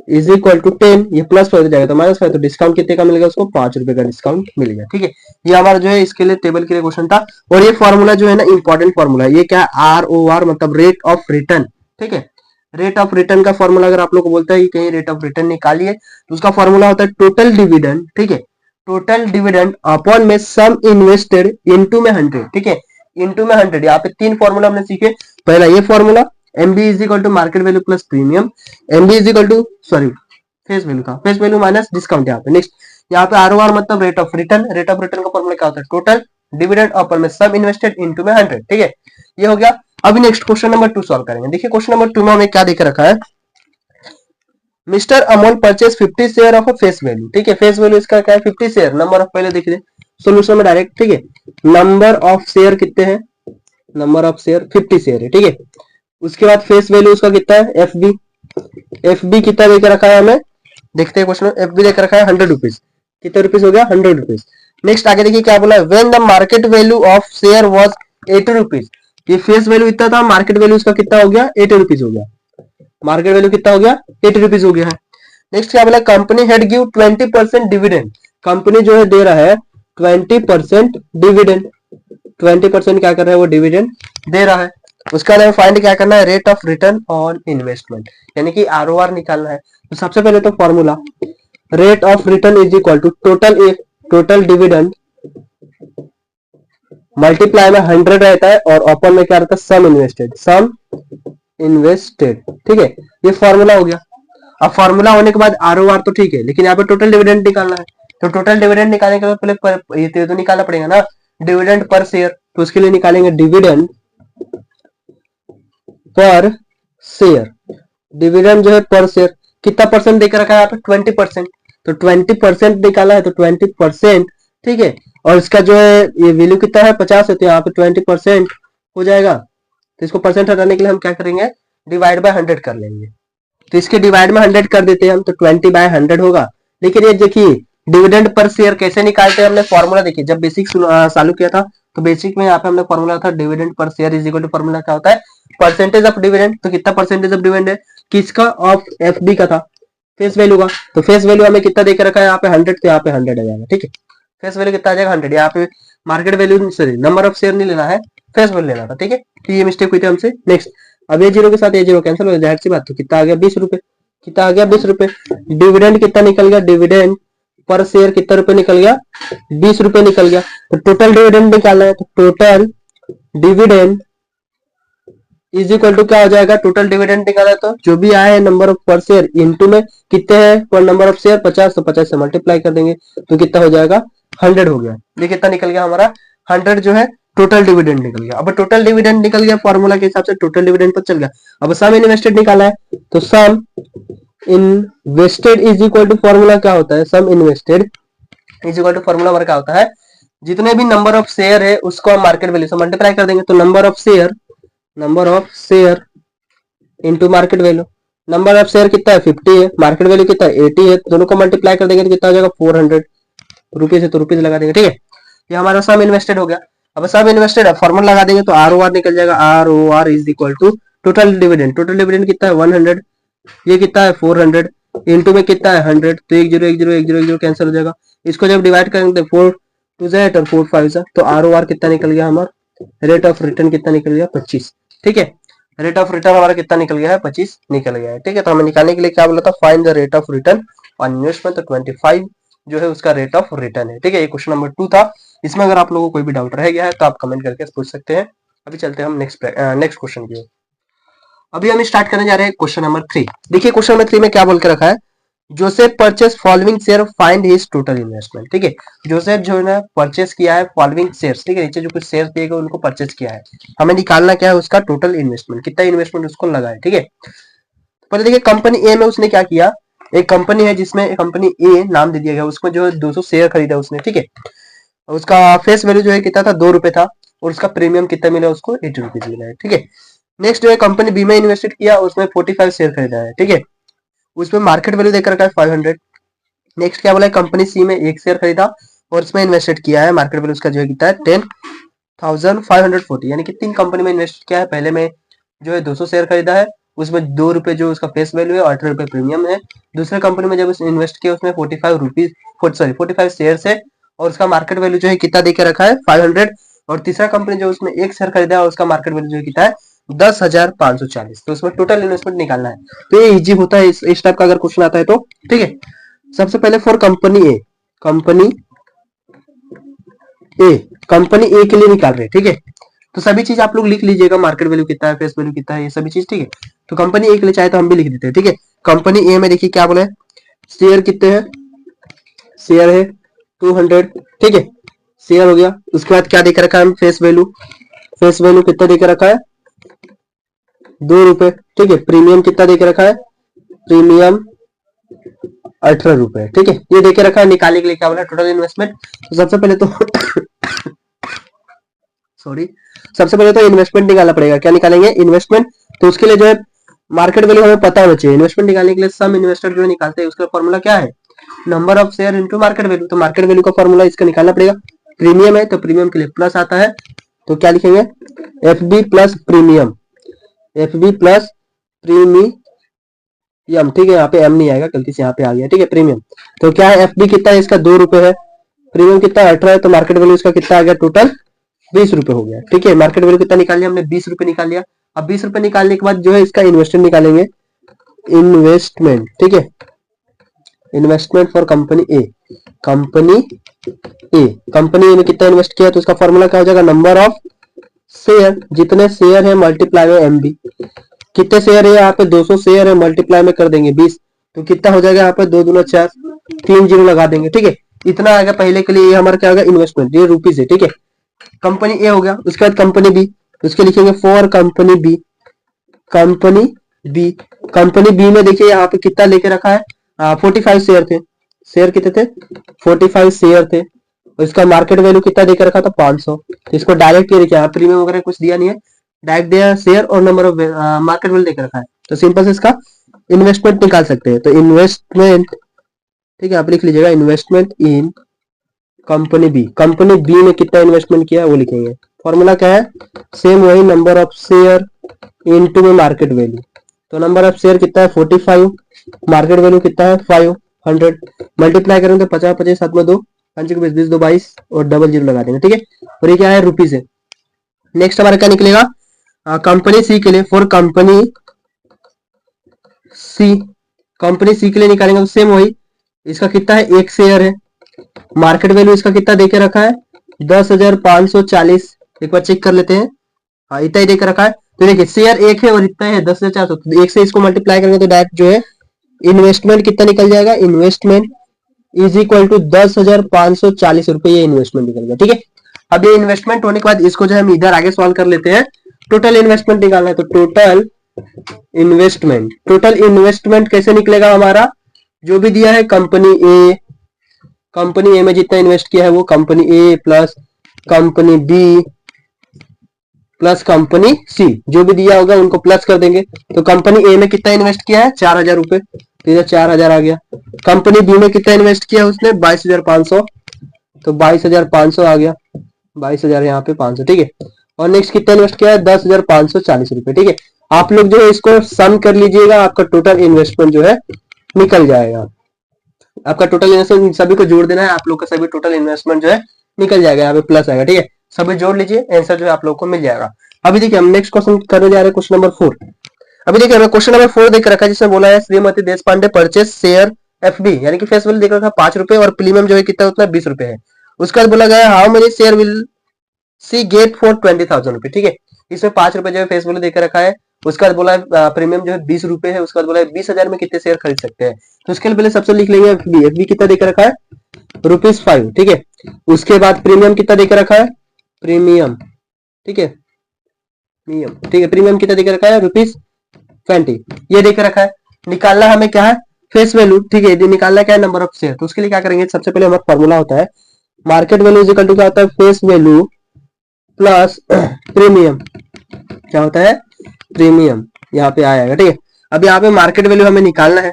इज इक्वल टू 10, ये प्लस हो जाएगा तो माइनस 5, तो डिस्काउंट कितने का मिलेगा, उसको ₹5 का डिस्काउंट मिल गया, ठीक है। ये हमारा जो है इसके लिए टेबल के लिए क्वेश्चन था। और ये फॉर्मूला जो है ना इंपॉर्टेंट फॉर्मूला, ये क्या, ROR मतलब रेट ऑफ रिटर्न, ठीक है। रेट ऑफ रिटर्न का फॉर्मूला अगर आप लोग को बोलता है कि कहीं रेट ऑफ रिटर्न निकालिए तो उसका फॉर्मूला होता है टोटल डिविडेंड, ठीक है, टोटल डिविडेंड अपॉन में सम इन्वेस्टेड इनटू में 100, ठीक है, इनटू में 100। यहाँ पे 3 फॉर्मूला हमने सीखे। पहला ये formula MB is equal to market value plus premium, MB is equal to sorry face value का फेस वैल्यू माइनस डिस्काउंट। यहाँ पे नेक्स्ट यहाँ पे आरओआर मतलब rate of return, rate of return का फॉर्मूला क्या होता है टोटल डिविडेंड अपॉन में सम इन्वेस्टेड इनटू में 100, ठीक है, ये हो गया। अभी नेक्स्ट क्वेश्चन नंबर 2 सॉल्व करेंगे। देखिए क्वेश्चन नंबर 2 में हमें क्या देकर रखा है, mister Amol purchase 50 share of a face value, ठीक है, फेस वैल्यू इसका क्या है 50 शेयर, नंबर ऑफ पहले देखिए सोल्यूशन में डायरेक्ट, ठीक है, नंबर ऑफ शेयर कितने हैं, नंबर ऑफ शेयर 50 शेयर है, ठीक है। उसके बाद फेस वैल्यू उसका कितना है एफ बी, एफ बी कितना देकर रखा है हमें, देखते हैं क्वेश्चन, एफ बी देकर रखा है 100 रुपीज, कितने रुपीज हो गया 100 रुपीज। नेक्स्ट आगे देखिए क्या बोला है, when the market value of share was 80 rupees, ये फेस वैल्यू इतना था, मार्केट वैल्यू इसका कितना हो गया 80 रुपीज हो गया, मार्केट वैल्यू कितना हो गया 80 रुपीज हो गया है। नेक्स्ट क्या बोला, company head give 20% dividend, company जो है दे रहा है 20% डिविडेंड, 20% क्या कर रहा है वो डिविडेंड दे रहा है। उसका हमें फाइंड क्या करना है, rate of return on investment, यानी कि आरओआर निकालना है। तो सबसे पहले तो formula rate of return is equal to total dividend multiply में 100 रहता है और अपन में क्या रहता है सम इन्वेस्टेड, ठीक है, ये फॉर्मूला हो गया। अब फॉर्मूला होने के बाद आरओआर तो ठीक है, लेकिन यहाँ पे टोटल डिविडेंड निकालना है। तो टोटल डिविडेंड निकालने के लिए पहले ये तो निकालना पड़ेगा ना डिविडेंड पर शेयर, तो उसके लिए निकालेंगे डिविडेंड पर शेयर, डिविडेंड जो है पर शेयर कितना परसेंट देकर रखा है यहाँ पे 20%, तो 20% निकाला है तो 20%, ठीक है, और इसका जो है ये वैल्यू कितना है 50 है, तो यहाँ पे 20% हो जाएगा। तो इसको परसेंट हटाने के लिए हम क्या करेंगे डिवाइड बाय 100 कर लेंगे, तो इसके डिवाइड में 100 कर देते हैं हम, तो 20/100 होगा। लेकिन ये देखिए डिविडेंड पर शेयर कैसे निकालते हैं, हमने फॉर्मूला देखिए जब बेसिक चालू किया था तो बेसिक में यहाँ पे हमने फॉर्मूला था dividend per share is equal to formula क्या होता है परसेंटेज ऑफ डिविडेंड, तो कितना परसेंटेज ऑफ डिविडेंड है किसका ऑफ एफ बी का था फेस वैल्यू का, तो फेस वैल्यू हमें कितना देकर रखा है यहाँ पे 100, तो यहाँ पे 100 आ जाएगा, ठीक है, फेस वैल्यू कितना आ जाएगा 100, यहाँ पे market value sorry number of share नहीं लेना है फेस वैल्यू लेना था, ठीक है, तो ये मिस्टेक हुई थी हमसे। नेक्स्ट अब ये जीरो के साथ ये जीरो कैंसिल हो जाए, सी बात, तो कितना आ गया 20 रुपए, कितना आ गया 20 रुपए। डिविडेंड कितना निकल गया, डिविडेंड पर शेयर कितना रुपए निकल गया 20 रुपए निकल गया। तो टोटल डिविडेंड निकालना है, तो total dividend is equal to क्या हो जाएगा, टोटल डिविडेंड निकाला तो जो भी आया है नंबर ऑफ पर शेयर इनटू में कितने हैं पर नंबर ऑफ शेयर 50, तो 50 से मल्टीप्लाई कर देंगे तो कितना हो जाएगा 100 हो गया। ये कितना निकल गया हमारा 100 जो है टोटल डिविडेंड निकल गया। अब टोटल डिविडेंड निकल गया फॉर्मूला के हिसाब से टोटल डिविडेंड पर चल गया। अब सम इन्वेस्टेड निकाला है, तो sum invested is equal to formula क्या होता है, sum invested is equal to formula हमारा क्या होता है, जितने भी नंबर ऑफ शेयर है उसको हम मार्केट वैल्यू से मल्टीप्लाई कर देंगे, तो number of share into market value, number of share कितना है 50 है, मार्केट वैल्यू कितना है 80 है, दोनों को मल्टीप्लाई कर देंगे तो कितना हो जाएगा 400 रुपीज है, तो रुपीज लगा देंगे, ठीक है, ये हमारा सम इन्वेस्टेड हो गया। अब सम इन्वेस्टेड है फॉर्मूला लगा देंगे तो आरओआर निकल जाएगा, ROR is equal to total dividend, total dividend कितना है 100, ये कितना है 400 इनटू में कितना है 100, तो 10 कैंसिल हो जाएगा। इसको जब डिवाइड करेंगे 4 2 8 और 4 5 तो आरओआर कितना निकल गया हमारा, रेट ऑफ रिटर्न कितना निकल गया 25, ठीक है, रेट ऑफ रिटर्न हमारा कितना निकल गया है 25 निकल गया है, ठीक है। तो हमें निकालने के लिए क्या बोला था, find the rate of return on investment, तो 25 जो है उसका रेट ऑफ रिटर्न है, ठीक है, ये क्वेश्चन नंबर 2 था। इसमें अगर आप लोगों को कोई भी डाउट रह गया है तो आप कमेंट करके पूछ सकते हैं। अभी चलते हैं हम नेक्स्ट क्वेश्चन की ओर। अभी हम स्टार्ट करने जा रहे हैं क्वेश्चन नंबर 3। देखिए क्वेश्चन नंबर 3 में क्या बोल के रखा है, Joseph purchase following share find his total investment, ठीक है, जोसेफ जो है ना परचेस किया है फॉलोइंग शेयर्स, ठीक है, नीचे जो कुछ शेयर्स दिए गए उनको परचेस किया है, हमें निकालना क्या है उसका टोटल इन्वेस्टमेंट, कितना इन्वेस्टमेंट उसको लगा है, ठीक है। पहले देखिए कंपनी ए में उसने क्या किया, एक कंपनी है जिसमें कंपनी ए नाम दे दिया गया, उसमें जो है 200 शेयर खरीदा उसने, ठीक है, उसका फेस वैल्यू जो है कितना था 2 रुपए था और उसका प्रीमियम कितना मिला उसको 80 रुपीज मिला है, ठीक है। नेक्स्ट जो है कंपनी बी में इन्वेस्टेड किया, उसमें 45 शेयर खरीदा है, ठीक है, उसमें मार्केट वैल्यू देकर रखा है 500। नेक्स्ट क्या बोला है, कंपनी सी में 1 शेयर खरीदा और उसमें इन्वेस्टेड किया है, मार्केट वैल्यू उसका जो है कितना है 10,540, यानी कि 3 कंपनी में इन्वेस्ट किया है। पहले में जो है 200 शेयर खरीदा है, उसमें 2 रुपए जो उसका फेस वैल्यू है और 18 रुपए प्रीमियम है। दूसरे कंपनी में जब उसने इन्वेस्ट किया उसमें 45 शेयर है और उसका मार्केट वैल्यू जो है कितना देकर रखा है 500। और तीसरा कंपनी जो उसमें 1 शेयर खरीदा है और उसका मार्केट वैल्यू जो है कितना है 10,540। तो इसमें टोटल इन्वेस्टमेंट निकालना है। तो ये इजी होता है इस टाइप का अगर क्वेश्चन आता है तो। ठीक है, सबसे पहले for company A, company A, company A के लिए निकाल रहे हैं। ठीक है, तो सभी चीज आप लोग लिख लीजिएगा, मार्केट वैल्यू कितना है, फेस वैल्यू कितना है, ये सभी चीज। ठीक है, तो कंपनी ए के लिए चाहे तो हम भी लिख देते हैं। ठीक है, कंपनी ए में देखिए क्या बोला है, शेयर कितने हैं, शेयर है 200। ठीक है, शेयर हो गया। उसके बाद क्या देकर रखा है, फेस वैल्यू, फेस वैल्यू कितना देकर रखा है, 2 रुपए। ठीक है, प्रीमियम कितना देकर रखा है, प्रीमियम 18 रुपए। ठीक है, ये देके रखा है। निकालने के लिए क्या बोला, टोटल इन्वेस्टमेंट। तो सबसे पहले तो सॉरी, सबसे पहले तो इन्वेस्टमेंट निकालना पड़ेगा। क्या निकालेंगे, इन्वेस्टमेंट। तो उसके लिए जो है मार्केट वैल्यू हमें पता होना चाहिए। इन्वेस्टमेंट निकालने के लिए सम इन्वेस्टर जो निकालते हैं उसका फॉर्मूला क्या है, number of share into market value. तो मार्केट वैल्यू का फॉर्मूला इसका निकालना पड़ेगा। प्रीमियम है तो प्रीमियम के लिए प्लस आता है, तो क्या लिखेंगे, F B plus premium, F B plus premium. ठीक है, यहाँ पे एम नहीं आएगा, गलती से यहाँ पे आ गया। ठीक है, प्रीमियम। तो क्या है, एफ बी कितना है इसका, 2 रुपए है, प्रीमियम कितना 18 है, तो मार्केट वैल्यू इसका कितना आ गया, टोटल 20 रुपए हो गया। ठीक है, मार्केट वैल्यू कितना निकाल लिया हमने, 20 रुपए निकाल लिया। अब 20 रुपए निकालने के बाद जो है इसका इन्वेस्टमेंट निकालेंगे, इन्वेस्टमेंट। ठीक है, investment for company A, company A, company A में कितना इन्वेस्ट किया, तो उसका फॉर्मूला क्या हो जाएगा, नंबर ऑफ शेयर, जितने शेयर है मल्टीप्लाई में एम बी। कितने शेयर है यहाँ पे, 200 शेयर है, मल्टीप्लाई में कर देंगे 20, तो कितना हो जाएगा यहाँ पे, 2 दूना 4, 3 जीरो लगा देंगे। ठीक है, इतना आएगा पहले के लिए। ये हमारा क्या होगा, इन्वेस्टमेंट, ये रुपीज है। ठीक है, कंपनी ए हो गया। उसके बाद कंपनी बी, उसके लिखेंगे for company B, company B, company B में देखिए यहाँ पे कितना लेके रखा है, 45 शेयर थे, शेयर कितने थे, 45 शेयर थे। और इसका मार्केट वैल्यू कितना देकर रखा था, 500। तो इसको डायरेक्ट ये देखिए, यहाँ प्रीमियम वगैरह कुछ दिया नहीं है, डायरेक्ट दिया शेयर और नंबर ऑफ मार्केट वैल्यू देकर रखा है। तो सिंपल से इसका इन्वेस्टमेंट निकाल सकते हैं। तो इन्वेस्टमेंट, ठीक है, आप लिख लीजिएगा, investment in company B, company B में कितना इन्वेस्टमेंट किया है वो लिखेंगे। फॉर्मूला क्या है, सेम वही, नंबर ऑफ शेयर इनटू में मार्केट वैल्यू। तो नंबर ऑफ शेयर कितना है 45, मार्केट वैल्यू कितना है 500, मल्टीप्लाई करेंगे तो 50 50 7 में 2, 5 20 20 2 22 और डबल जीरो लगा देंगे। ठीक है, और ये क्या है, रुपीज है। नेक्स्ट हमारा क्या निकलेगा, कंपनी सी के लिए, फॉर कंपनी सी, कंपनी सी के लिए निकालेंगे तो सेम वही, इसका कितना है, 1 शेयर है, मार्केट वैल्यू इसका कितना देके रखा है, 10,540। एक बार चेक कर लेते हैं, हाँ इतना ही देकर रखा है। तो देखिए शेयर 1 है और इतना है 10,400, तो 1 से इसको मल्टीप्लाई करेंगे तो डायरेक्ट जो है इन्वेस्टमेंट कितना निकल जाएगा, इन्वेस्टमेंट इज इक्वल टू 10,540 रुपए, ये इन्वेस्टमेंट निकल गया। ठीक है, अब ये इन्वेस्टमेंट होने के बाद इसको जो हम इधर आगे सॉल्व कर लेते हैं, टोटल इन्वेस्टमेंट निकालना है। तो टोटल इन्वेस्टमेंट, टोटल इन्वेस्टमेंट कैसे निकलेगा हमारा, जो भी दिया है कंपनी ए, कंपनी ए में जितना इन्वेस्ट किया है वो company A plus company B plus company C, जो भी दिया होगा उनको प्लस कर देंगे। तो कंपनी ए में कितना इन्वेस्ट किया है, 4,000 रुपए, तो इधर 4,000 आ गया। कंपनी बी में कितना इन्वेस्ट किया उसने, 22,500, तो 22,500 आ गया, 22,000 यहाँ पे 500। ठीक है, और नेक्स्ट कितना इन्वेस्ट किया है, 10,540 रुपए। ठीक है, आप लोग जो है इसको सम कर लीजिएगा, आपका टोटल इन्वेस्टमेंट जो है निकल जाएगा। आपका टोटल इन्वेस्टमेंट सभी को जोड़ देना है, आप लोग का सभी टोटल इन्वेस्टमेंट जो है निकल जाएगा, यहाँ पे प्लस आएगा। ठीक है, सभी जोड़ लीजिए, आंसर जो है आप लोग को मिल जाएगा। अभी देखिए हम नेक्स्ट क्वेश्चन करने जा रहे हैं, क्वेश्चन नंबर 4। अभी देखिए हमें क्वेश्चन नंबर 4 देख रखा है, जिसमें बोला है श्रीमती देश पांडे परचेस शेयर एफबी, यानी कि फेस वैल्यू देख रखा है 5 रुपए और प्रीमियम जो है कितना उतना 20 रुपए है। उसके बाद बोला गया how many share will see get for 20,000 रुपए। ठीक है, इसमें 5 रुपए जो है फेस वैल्यू देकर रखा है। उसके बाद बोला है प्रीमियम जो है 20 रुपए है। उसके बाद बोला है 20,000 में कितने शेयर खरीद सकते हैं। तो उसके लिए पहले सबसे लिख लेंगे एफबी, एफबी कितना देकर रखा है, ₹5। ठीक है, उसके बाद प्रीमियम कितना देकर रखा है, प्रीमियम, ठीक है, प्रीमियम, ठीक है, प्रीमियम कितना देकर रखा है, ₹20, ये देकर रखा है। निकालना हमें क्या है, फेस वैल्यू। ठीक है, निकालना क्या है, नंबर ऑफ शेयर। तो उसके लिए क्या करेंगे, सबसे पहले हमारा फॉर्मूला होता है market value is equal to क्या होता है, फेस वैल्यू प्लस प्रीमियम, क्या होता है, प्रीमियम, यहाँ पे आएगा। ठीक है, अब यहाँ पे मार्केट वैल्यू हमें निकालना है,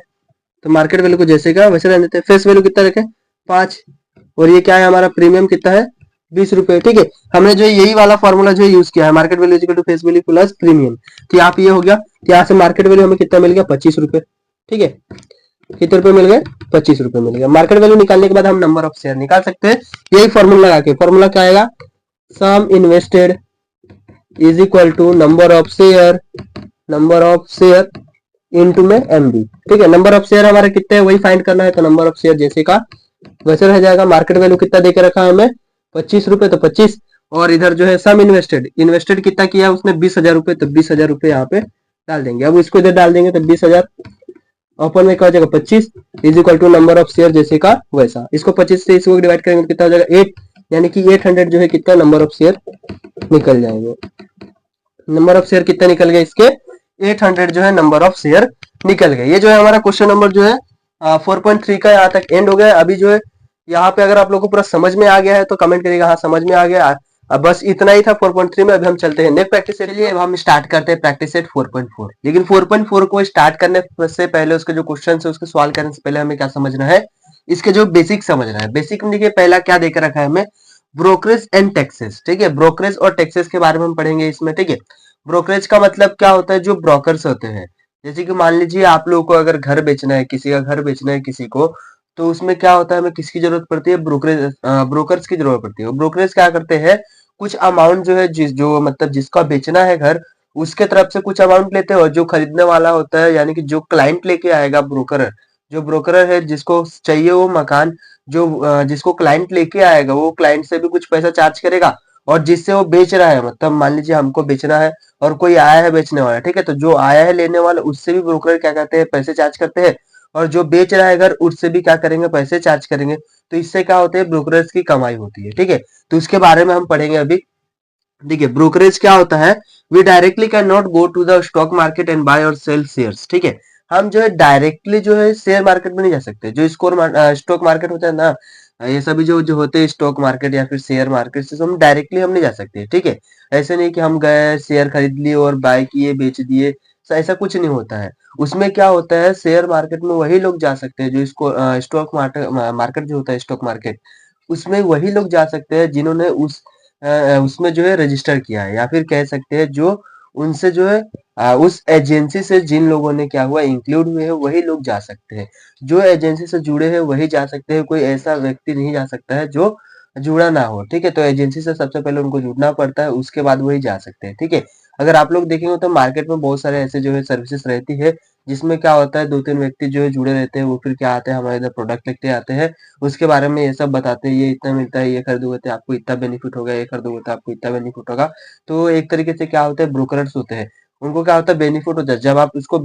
तो मार्केट वैल्यू को जैसे का वैसे रहने देते हैं। फेस वैल्यू कितना रखें, 5, और ये क्या है हमारा प्रीमियम कितना है, 20 रुपए। ठीक है, हमने जो यही वाला फॉर्मूला जो यूज किया है, market value equal to face value plus premium. तो यहाँ पे ये हो गया, तो यहाँ से मार्केट वैल्यू हमें कितना मिल गया, 25 रुपए। ठीक है, कितने रुपए मिल गए, 25 रुपए मिल गया। मार्केट वैल्यू निकालने के बाद हम नंबर ऑफ शेयर निकाल सकते हैं, यही फॉर्मूला लगा के। फॉर्मूला क्या आएगा, sum invested is equal to number of share into में एमबी। ठीक है, नंबर ऑफ शेयर हमारा कितने है वही फाइंड करना है, तो नंबर ऑफ शेयर जैसे का वैसे रह जाएगा। मार्केट वैल्यू कितना देके रखा है हमें, 25 रुपए, तो 25। और इधर जो है सम इन्वेस्टेड, इन्वेस्टेड कितना किया उसने, 20,000 रुपए, तो 20,000 रुपए यहाँ पे डाल देंगे। अब इसको इधर डाल देंगे तो 20,000 ओपन में क्या हो जाएगा, 25 is equal to number of share जैसे का वैसा। इसको 25 से इसको डिवाइड करेंगे तो कितना हो जाएगा 8, यानी कि 800 जो है कितना नंबर ऑफ शेयर निकल जाएंगे। नंबर ऑफ शेयर कितना निकल गए इसके, 800 जो है नंबर ऑफ शेयर निकल गए। ये जो है हमारा क्वेश्चन नंबर जो है 4.3 का यहाँ तक एंड हो गया। अभी जो है यहाँ पे अगर आप लोगों को पूरा समझ में आ गया है तो कमेंट करिएगा हाँ समझ में आ गया। अब बस इतना ही था 4.3 में। अभी हम चलते हैं नेक्स्ट प्रैक्टिस सेट के लिए। अब हम स्टार्ट करते हैं प्रैक्टिस सेट 4.4। लेकिन 4.4 को स्टार्ट करने से पहले उसके जो क्वेश्चन है उसके सॉल्व करने से पहले हमें क्या समझना है, इसके जो बेसिक समझना है। बेसिक में देखिए पहला क्या देकर रखा है हमें, ब्रोकरेज एंड टैक्सेस। ठीक है, ब्रोकरेज और टैक्सेस के बारे में हम पढ़ेंगे इसमें। ठीक है, ब्रोकरेज का मतलब क्या होता है, जो ब्रोकर्स होते हैं। जैसे कि मान लीजिए आप लोगों को अगर घर बेचना है, किसी का घर बेचना है किसी को, तो उसमें क्या होता है, हमें किसकी जरूरत पड़ती है, ब्रोकर्स की जरूरत पड़ती है। ब्रोकरेज क्या करते हैं, कुछ अमाउंट जो है जो मतलब जिसका बेचना है घर, उसके तरफ से कुछ अमाउंट लेते हैं, और जो खरीदने वाला होता है यानी कि जो क्लाइंट लेके आएगा, ब्रोकर, जो ब्रोकर है जिसको चाहिए वो मकान, जो जिसको क्लाइंट लेके आएगा वो क्लाइंट से भी कुछ पैसा चार्ज करेगा। और जिससे वो बेच रहा है, मतलब मान लीजिए हमको बेचना है और कोई आया है बेचने वाला, ठीक है, तो जो आया है लेने वाला उससे भी ब्रोकर क्या करते हैं, पैसे चार्ज करते हैं। और जो बेच रहा है घर उससे भी क्या करेंगे, पैसे चार्ज करेंगे। तो इससे क्या होता है, ब्रोकरेज की कमाई होती है। ठीक है, तो इसके बारे में हम पढ़ेंगे अभी। देखिए ब्रोकरेज क्या होता है, we directly can not go to the stock market and buy और सेल शेयर्स। ठीक है, हम जो है डायरेक्टली जो है शेयर मार्केट में नहीं जा सकते। जो स्टॉक मार्केट होता है ना, ये सभी जो जो होते हैं स्टॉक मार्केट या फिर शेयर मार्केट से हम डायरेक्टली हम नहीं जा सकते। ठीक है, ऐसे नहीं कि हम गए शेयर खरीद लिए और बाय किए बेच दिए, ऐसा कुछ नहीं होता है। उसमें क्या होता है, शेयर मार्केट में वही लोग जा सकते हैं जो इसको स्टॉक मार्केट मार्केट जो होता है स्टॉक मार्केट, उसमें वही लोग जा सकते हैं जिन्होंने उसमें जो है रजिस्टर किया है, या फिर कह सकते हैं जो उनसे जो है उस एजेंसी से जिन लोगों ने क्या हुआ इंक्लूड हुए हैं वही लोग जा सकते हैं। जो एजेंसी से जुड़े हैं वही जा सकते हैं, कोई ऐसा व्यक्ति नहीं जा सकता है जो जुड़ा ना हो। ठीक है, तो एजेंसी से सबसे पहले उनको जुड़ना पड़ता है, उसके बाद वही जा सकते हैं। ठीक है, अगर आप लोग देखेंगे तो मार्केट में बहुत सारे ऐसे जो है सर्विसेज रहती है, जिसमें क्या होता है दो तीन व्यक्ति जो है जुड़े रहते हैं, वो फिर क्या आते हैं हमारे इधर प्रोडक्ट लेके आते हैं, उसके बारे में ये सब बताते हैं, ये इतना मिलता है, ये खरीदोगे तो आपको इतना बेनिफिट होगा, ये खरीदोगे तो आपको इतना बेनिफिट होगा। तो एक तरीके से क्या होता है, ब्रोकर्स होते हैं, उनको क्या होता है बेनिफिट होता है। जब आप उसको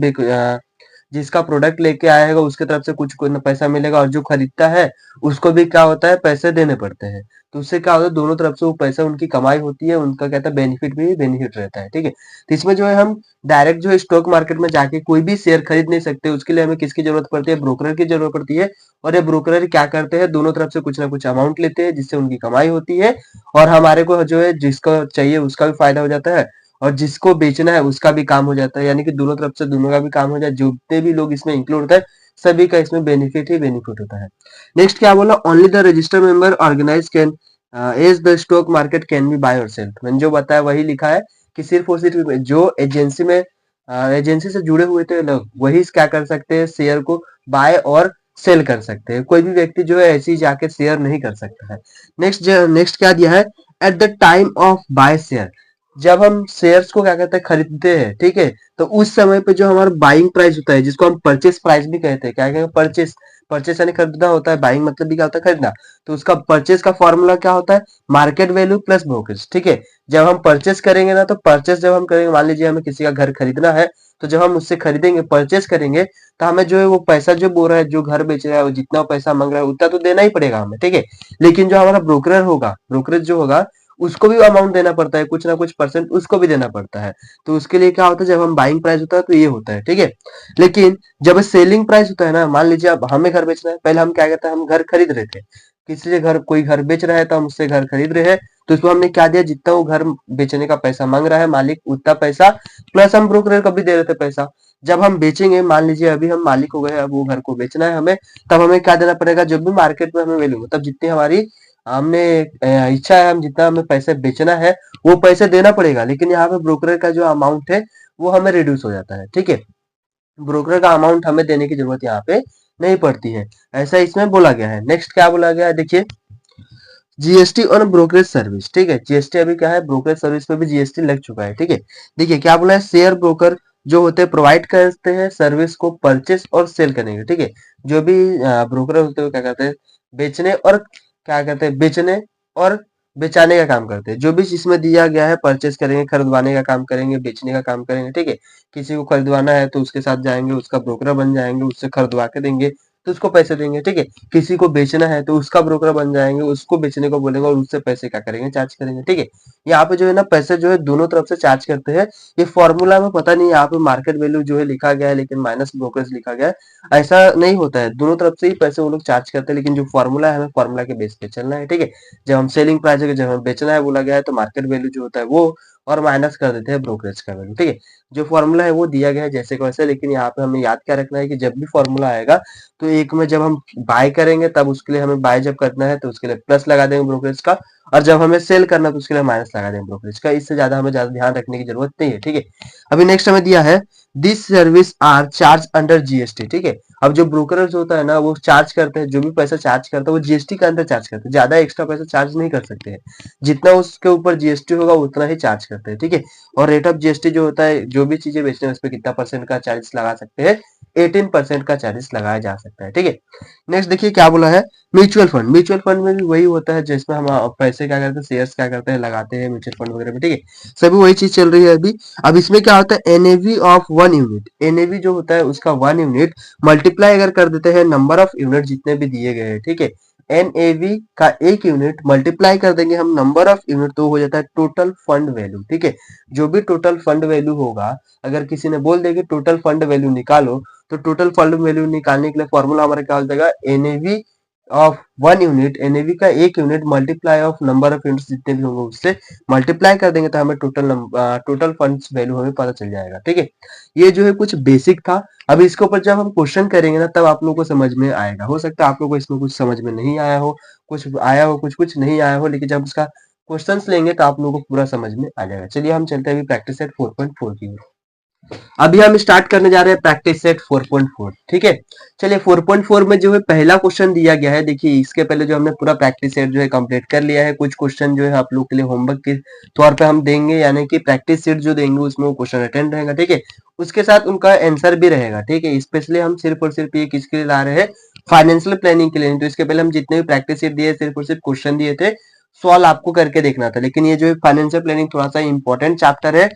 जिसका प्रोडक्ट लेके आएगा उसके तरफ से कुछ पैसा मिलेगा, और जो खरीदता है उसको भी क्या होता है पैसे देने पड़ते हैं। तो उससे क्या होता है दोनों तरफ से वो पैसा उनकी कमाई होती है, उनका कहता है बेनिफिट भी बेनिफिट रहता है। ठीक है, तो इसमें जो है हम डायरेक्ट जो है स्टॉक मार्केट में जाके कोई भी शेयर खरीद नहीं सकते। उसके लिए हमें किसकी जरूरत पड़ती है, ब्रोकर की जरूरत पड़ती है। और ये ब्रोकर क्या करते हैं, दोनों तरफ से कुछ ना कुछ अमाउंट लेते हैं जिससे उनकी कमाई होती है, और हमारे को जो है जिसको चाहिए उसका भी फायदा हो जाता है, और जिसको बेचना है उसका भी काम हो जाता है। यानी कि दोनों तरफ से दोनों का भी काम हो जाए, जितने भी लोग इसमें इंक्लूड होता है सभी का इसमें बेनिफिट ही बेनिफिट होता है। नेक्स्ट क्या बोला, only the register member organize can as the stock market can be buy और सेल। मैंने जो बताया वही लिखा है कि सिर्फ और सिर्फ जो एजेंसी में एजेंसी से जुड़े हुए थे लोग वही क्या कर सकते हैं, शेयर को बाय और सेल कर सकते हैं। कोई भी व्यक्ति जो है ऐसे ही जाके शेयर नहीं कर सकता है। नेक्स्ट क्या दिया है, at the time of buy share, जब हम शेयर्स को क्या कहते हैं खरीदते हैं, ठीक है, तो उस समय पे जो हमारा बाइंग प्राइस होता है जिसको हम परचेस प्राइस भी कहते हैं, क्या कहते हैं परचेस, परचेस यानी खरीदना होता है, बाइंग मतलब भी क्या होता है खरीदना। तो उसका परचेस का फॉर्मूला क्या होता है, मार्केट वैल्यू प्लस ब्रोकरेज। ठीक है, जब हम परचेस करेंगे ना, तो परचेस जब हम करेंगे, मान लीजिए हमें किसी का घर खरीदना है, तो जब हम उससे खरीदेंगे परचेस करेंगे, तो हमें जो है वो पैसा जो बोल रहा है, जो घर बेच रहा है वो जितना पैसा मांग रहा है उतना तो देना ही पड़ेगा हमें। ठीक है, लेकिन जो हमारा ब्रोकर होगा, ब्रोकरेज जो होगा उसको भी अमाउंट देना पड़ता है, कुछ ना कुछ परसेंट उसको भी देना पड़ता है। तो उसके लिए क्या होता है, जब हम बाइंग प्राइस होता है तो ये होता है। ठीक है, लेकिन जब सेलिंग प्राइस होता है ना, मान लीजिए अब हमें घर बेचना है, पहले हम क्या कहते हैं, हम घर खरीद रहे थे, किसी से घर कोई घर बेच रहा है तो हम उससे घर खरीद रहे हैं, तो उसको हमने क्या दिया, जितना वो घर बेचने का पैसा मांग रहा है मालिक उतना पैसा, प्लस हम ब्रोकर को भी दे रहे थे पैसा। जब हम बेचेंगे, मान लीजिए अभी हम मालिक हो गए, अब वो घर को बेचना है हमें, तब हमें क्या देना पड़ेगा, जब भी मार्केट में हमें वैल्यू मतलब जितनी हमारी हमने इच्छा है, हम जितना हमें पैसे बेचना है वो पैसे देना पड़ेगा। लेकिन यहाँ पे ब्रोकर का जो अमाउंट है वो हमें रिड्यूस हो जाता है। ठीक है, ब्रोकर का अमाउंट हमें देने की जरूरत यहाँ पे नहीं पड़ती है, ऐसा इसमें बोला गया है। नेक्स्ट क्या बोला गया है देखिए, जीएसटी ऑन ब्रोकरेज सर्विस, ठीक है। जीएसटी अभी क्या है, ब्रोकरेज सर्विस पे भी जीएसटी लग चुका है, ठीक है। देखिए क्या बोला है, शेयर ब्रोकर जो होते हैं प्रोवाइड करते हैं सर्विस को परचेस और सेल करने के, ठीक है। जो भी ब्रोकर होते हैं वो क्या करते हैं, बेचने और क्या कहते हैं, बेचने और बेचाने का काम करते हैं। जो भी इसमें दिया गया है परचेस करेंगे, खरीदवाने का काम करेंगे, बेचने का काम करेंगे, ठीक है। किसी को खरीदवाना है तो उसके साथ जाएंगे, उसका ब्रोकर बन जाएंगे, उससे खरीदवा के देंगे तो उसको पैसे देंगे, ठीक है। किसी को बेचना है तो उसका ब्रोकर बन जाएंगे, उसको बेचने को बोलेंगे और उससे पैसे क्या करेंगे, चार्ज करेंगे, ठीक है। यहाँ पे जो है ना पैसे जो है दोनों तरफ से चार्ज करते हैं। ये फॉर्मूला में पता नहीं, यहाँ पे मार्केट वैल्यू जो है लिखा गया है लेकिन माइनस ब्रोकरेज लिखा गया है। ऐसा नहीं होता है, दोनों तरफ से ही पैसे वो लोग चार्ज करते हैं, लेकिन जो फॉर्मूला है हमें फॉर्मूला के बेस पे चलना है, ठीक है। जब हम सेलिंग प्राइस है, जब हमें बेचना है बोला गया है तो मार्केट वैल्यू जो होता है वो और माइनस कर देते हैं ब्रोकरेज का वैल्यू, ठीक है। जो फॉर्मूला है वो दिया गया है जैसे को वैसे, लेकिन यहाँ पे हमें याद क्या रखना है कि जब भी फॉर्मूला आएगा तो एक में जब हम बाय करेंगे तब उसके लिए हमें बाय जब करना है तो उसके लिए प्लस लगा देंगे ब्रोकरेज का, और जब हमें सेल करना है तो उसके लिए माइनस लगा देंगे ब्रोकरेज का। इससे ज्यादा हमें ज्यादा ध्यान रखने की जरूरत नहीं है, ठीक है। अभी नेक्स्ट हमें दिया है this service are charge under GST, ठीक है। अब जो ब्रोकरेज होता है ना वो चार्ज करते हैं, जो भी पैसा चार्ज करता है वो जीएसटी के अंदर चार्ज करते हैं, ज्यादा एक्स्ट्रा पैसा चार्ज नहीं कर सकते हैं। जितना उसके ऊपर जीएसटी होगा उतना ही चार्ज करते हैं, ठीक है। और रेट ऑफ जीएसटी जो होता है, जो भी चीजें बेचते हैं उस पर कितना परसेंट का चार्जेस लगा सकते हैं, 18% का चार्जेस लगाया जा सकता है, ठीक है। नेक्स्ट देखिए क्या बोला है, म्यूचुअल फंड। म्यूचुअल फंड में भी वही होता है जिसमें हम पैसे क्या करते हैं, शेयर्स क्या करते हैं, लगाते हैं म्यूचुअल फंड वगैरह में, ठीक है। सभी वही चीज चल रही है अभी। अब इसमें क्या होता है, NAV of one unit, NAV जो होता है उसका वन यूनिट मल्टीप्लाई अगर कर देते हैं नंबर ऑफ यूनिट जितने भी दिए गए हैं, ठीक है। एनएवी का एक यूनिट मल्टीप्लाई कर देंगे हम नंबर ऑफ यूनिट तो हो जाता है टोटल फंड वैल्यू, ठीक है। जो भी टोटल फंड वैल्यू होगा, अगर किसी ने बोल दे कि टोटल फंड वैल्यू निकालो, तो टोटल फंड वैल्यू निकालने के लिए फॉर्मूला हमारा क्या हो जाएगा, NAV of one unit, NAV का एक unit multiply of number of units जितने भी होंगे उससे मल्टीप्लाई कर देंगे तो हमें टोटल फंड्स वैल्यू हमें पता चल जाएगा, ठीक है। ये जो है कुछ बेसिक था। अभी इसके ऊपर जब हम क्वेश्चन करेंगे ना तब आप लोगों को समझ में आएगा। हो सकता है आप लोगों को इसमें कुछ समझ में नहीं आया हो, कुछ आया हो, कुछ कुछ नहीं आया हो, लेकिन जब उसका क्वेश्चंस लेंगे तो आप लोगों को पूरा समझ में आ जाएगा। चलिए हम चलते हैं अभी प्रैक्टिस सेट 4.4 की ओर। अभी हम स्टार्ट करने जा रहे हैं प्रैक्टिस सेट 4.4, ठीक है। चलिए 4.4 में जो है पहला क्वेश्चन दिया गया है। देखिए इसके पहले जो हमने पूरा प्रैक्टिस सेट जो है कंप्लीट कर लिया है, कुछ क्वेश्चन जो है आप लोग के लिए होमवर्क के तौर पे हम देंगे, यानी कि प्रैक्टिस सेट जो देंगे उसमें वो क्वेश्चन अटेंड रहेगा, ठीक है। उसके साथ उनका आंसर भी रहेगा, ठीक है। स्पेशली हम सिर्फ और सिर्फ ये किसके लिए ला रहे हैं, फाइनेंशियल प्लानिंग के लिए। तो इसके पहले हम जितने भी प्रैक्टिस सेट दिए सिर्फ और सिर्फ क्वेश्चन दिए थे, सॉल्व आपको करके देखना था। लेकिन ये जो है फाइनेंशियल प्लानिंग थोड़ा सा इंपॉर्टेंट चैप्टर है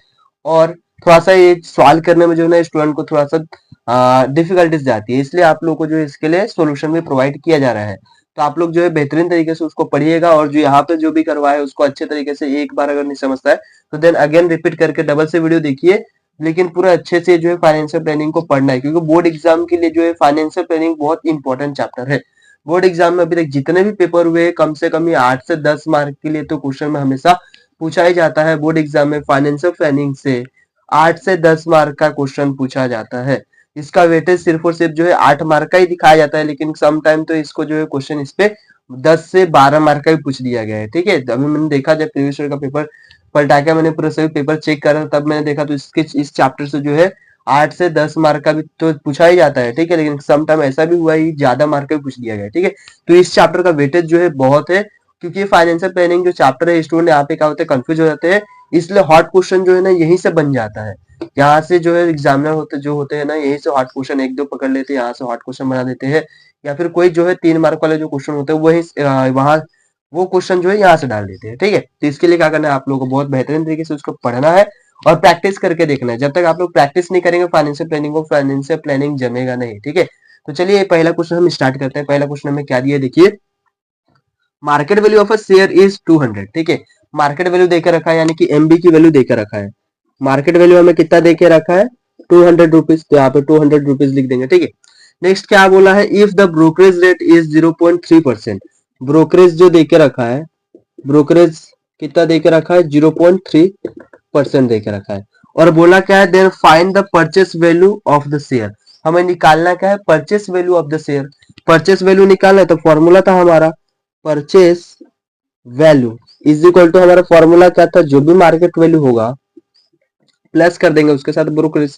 और थोड़ा सा ये सॉल्व करने में जो है ना स्टूडेंट को थोड़ा सा डिफिकल्टीज जाती है, इसलिए आप लोग को जो है इसके लिए सॉल्यूशन भी प्रोवाइड किया जा रहा है। तो आप लोग जो है बेहतरीन तरीके से उसको पढ़िएगा, और जो यहाँ पे जो भी करवाए उसको अच्छे तरीके से एक बार अगर नहीं समझता है तो देन अगेन रिपीट करके डबल से वीडियो देखिए। लेकिन पूरा अच्छे से जो है फाइनेंशियल प्लानिंग को पढ़ना है, क्योंकि बोर्ड एग्जाम के लिए जो है फाइनेंशियल प्लानिंग बहुत इंपॉर्टेंट चैप्टर है। बोर्ड एग्जाम में अभी तक जितने भी पेपर हुए कम से कम ये 8 से 10 मार्क के लिए तो क्वेश्चन में हमेशा पूछा ही जाता है। बोर्ड एग्जाम में फाइनेंशियल प्लानिंग से 8 से 10 मार्क का क्वेश्चन पूछा जाता है। इसका वेटेज सिर्फ और सिर्फ जो है 8 मार्क का ही दिखाया जाता है, लेकिन सम टाइम तो इसको जो है क्वेश्चन इस पे 10 से 12 मार्क का भी पूछ दिया गया है, ठीक है। अभी मैंने देखा जब प्रीवियस ईयर का पेपर पलटा के मैंने पूरा सभी पेपर चेक करा तब मैंने देखा तो इसके इस चैप्टर से जो है 8 से 10 मार्क का भी तो पूछा ही जाता है, ठीक है। लेकिन सम टाइम ऐसा भी हुआ ही ज्यादा मार्क का भी पूछ दिया गया है, ठीक है। तो इस चैप्टर का वेटेज जो है बहुत है, क्योंकि फाइनेंशियल प्लानिंग जो चैप्टर है स्टूडेंट यहाँ पे क्या होते हैं, कंफ्यूज हो जाते हैं। इसलिए हॉट क्वेश्चन जो है ना यहीं से बन जाता है। यहाँ से जो है एग्जामिनर होते जो होते हैं ना यहीं से हॉट क्वेश्चन एक दो पकड़ लेते हैं, यहाँ से हॉट क्वेश्चन बना देते हैं, या फिर कोई जो है 3 मार्क वाले जो क्वेश्चन होते हैं वही वहां वो क्वेश्चन जो है यहाँ से डाल देते हैं, ठीक है। तो इसके लिए क्या करना है, आप लोगों को बहुत बेहतरीन तरीके से उसको पढ़ना है और प्रैक्टिस करके देखना है। जब तक आप लोग प्रैक्टिस नहीं करेंगे फाइनेंशियल प्लानिंग को, फाइनेंशियल प्लानिंग जमेगा नहीं, ठीक है। तो चलिए पहला क्वेश्चन हम स्टार्ट करते हैं। पहला क्वेश्चन हमें क्या दिया, देखिए market value of a share is 200, ठीक है। मार्केट वैल्यू देकर रखा है, यानी कि एमबी की वैल्यू देकर रखा है। मार्केट वैल्यू हमें कितना देके रखा है, 200 रुपीज, तो यहाँ पे 200 रुपीज लिख देंगे, ठीक है। नेक्स्ट क्या बोला है, if the brokerage rate is 0.3%, brokerage जो देके रखा है, ब्रोकरेज कितना देके रखा है, 0.3% देके रखा है। और बोला क्या है, then find the purchase value of the share, हमें निकालना क्या है, purchase value of the share. Purchase value निकालना है तो फॉर्मूला था हमारा purchase value is equal to, हमारा फॉर्मूला क्या था, जो भी मार्केट वैल्यू होगा प्लस कर देंगे उसके साथ ब्रोकरेज,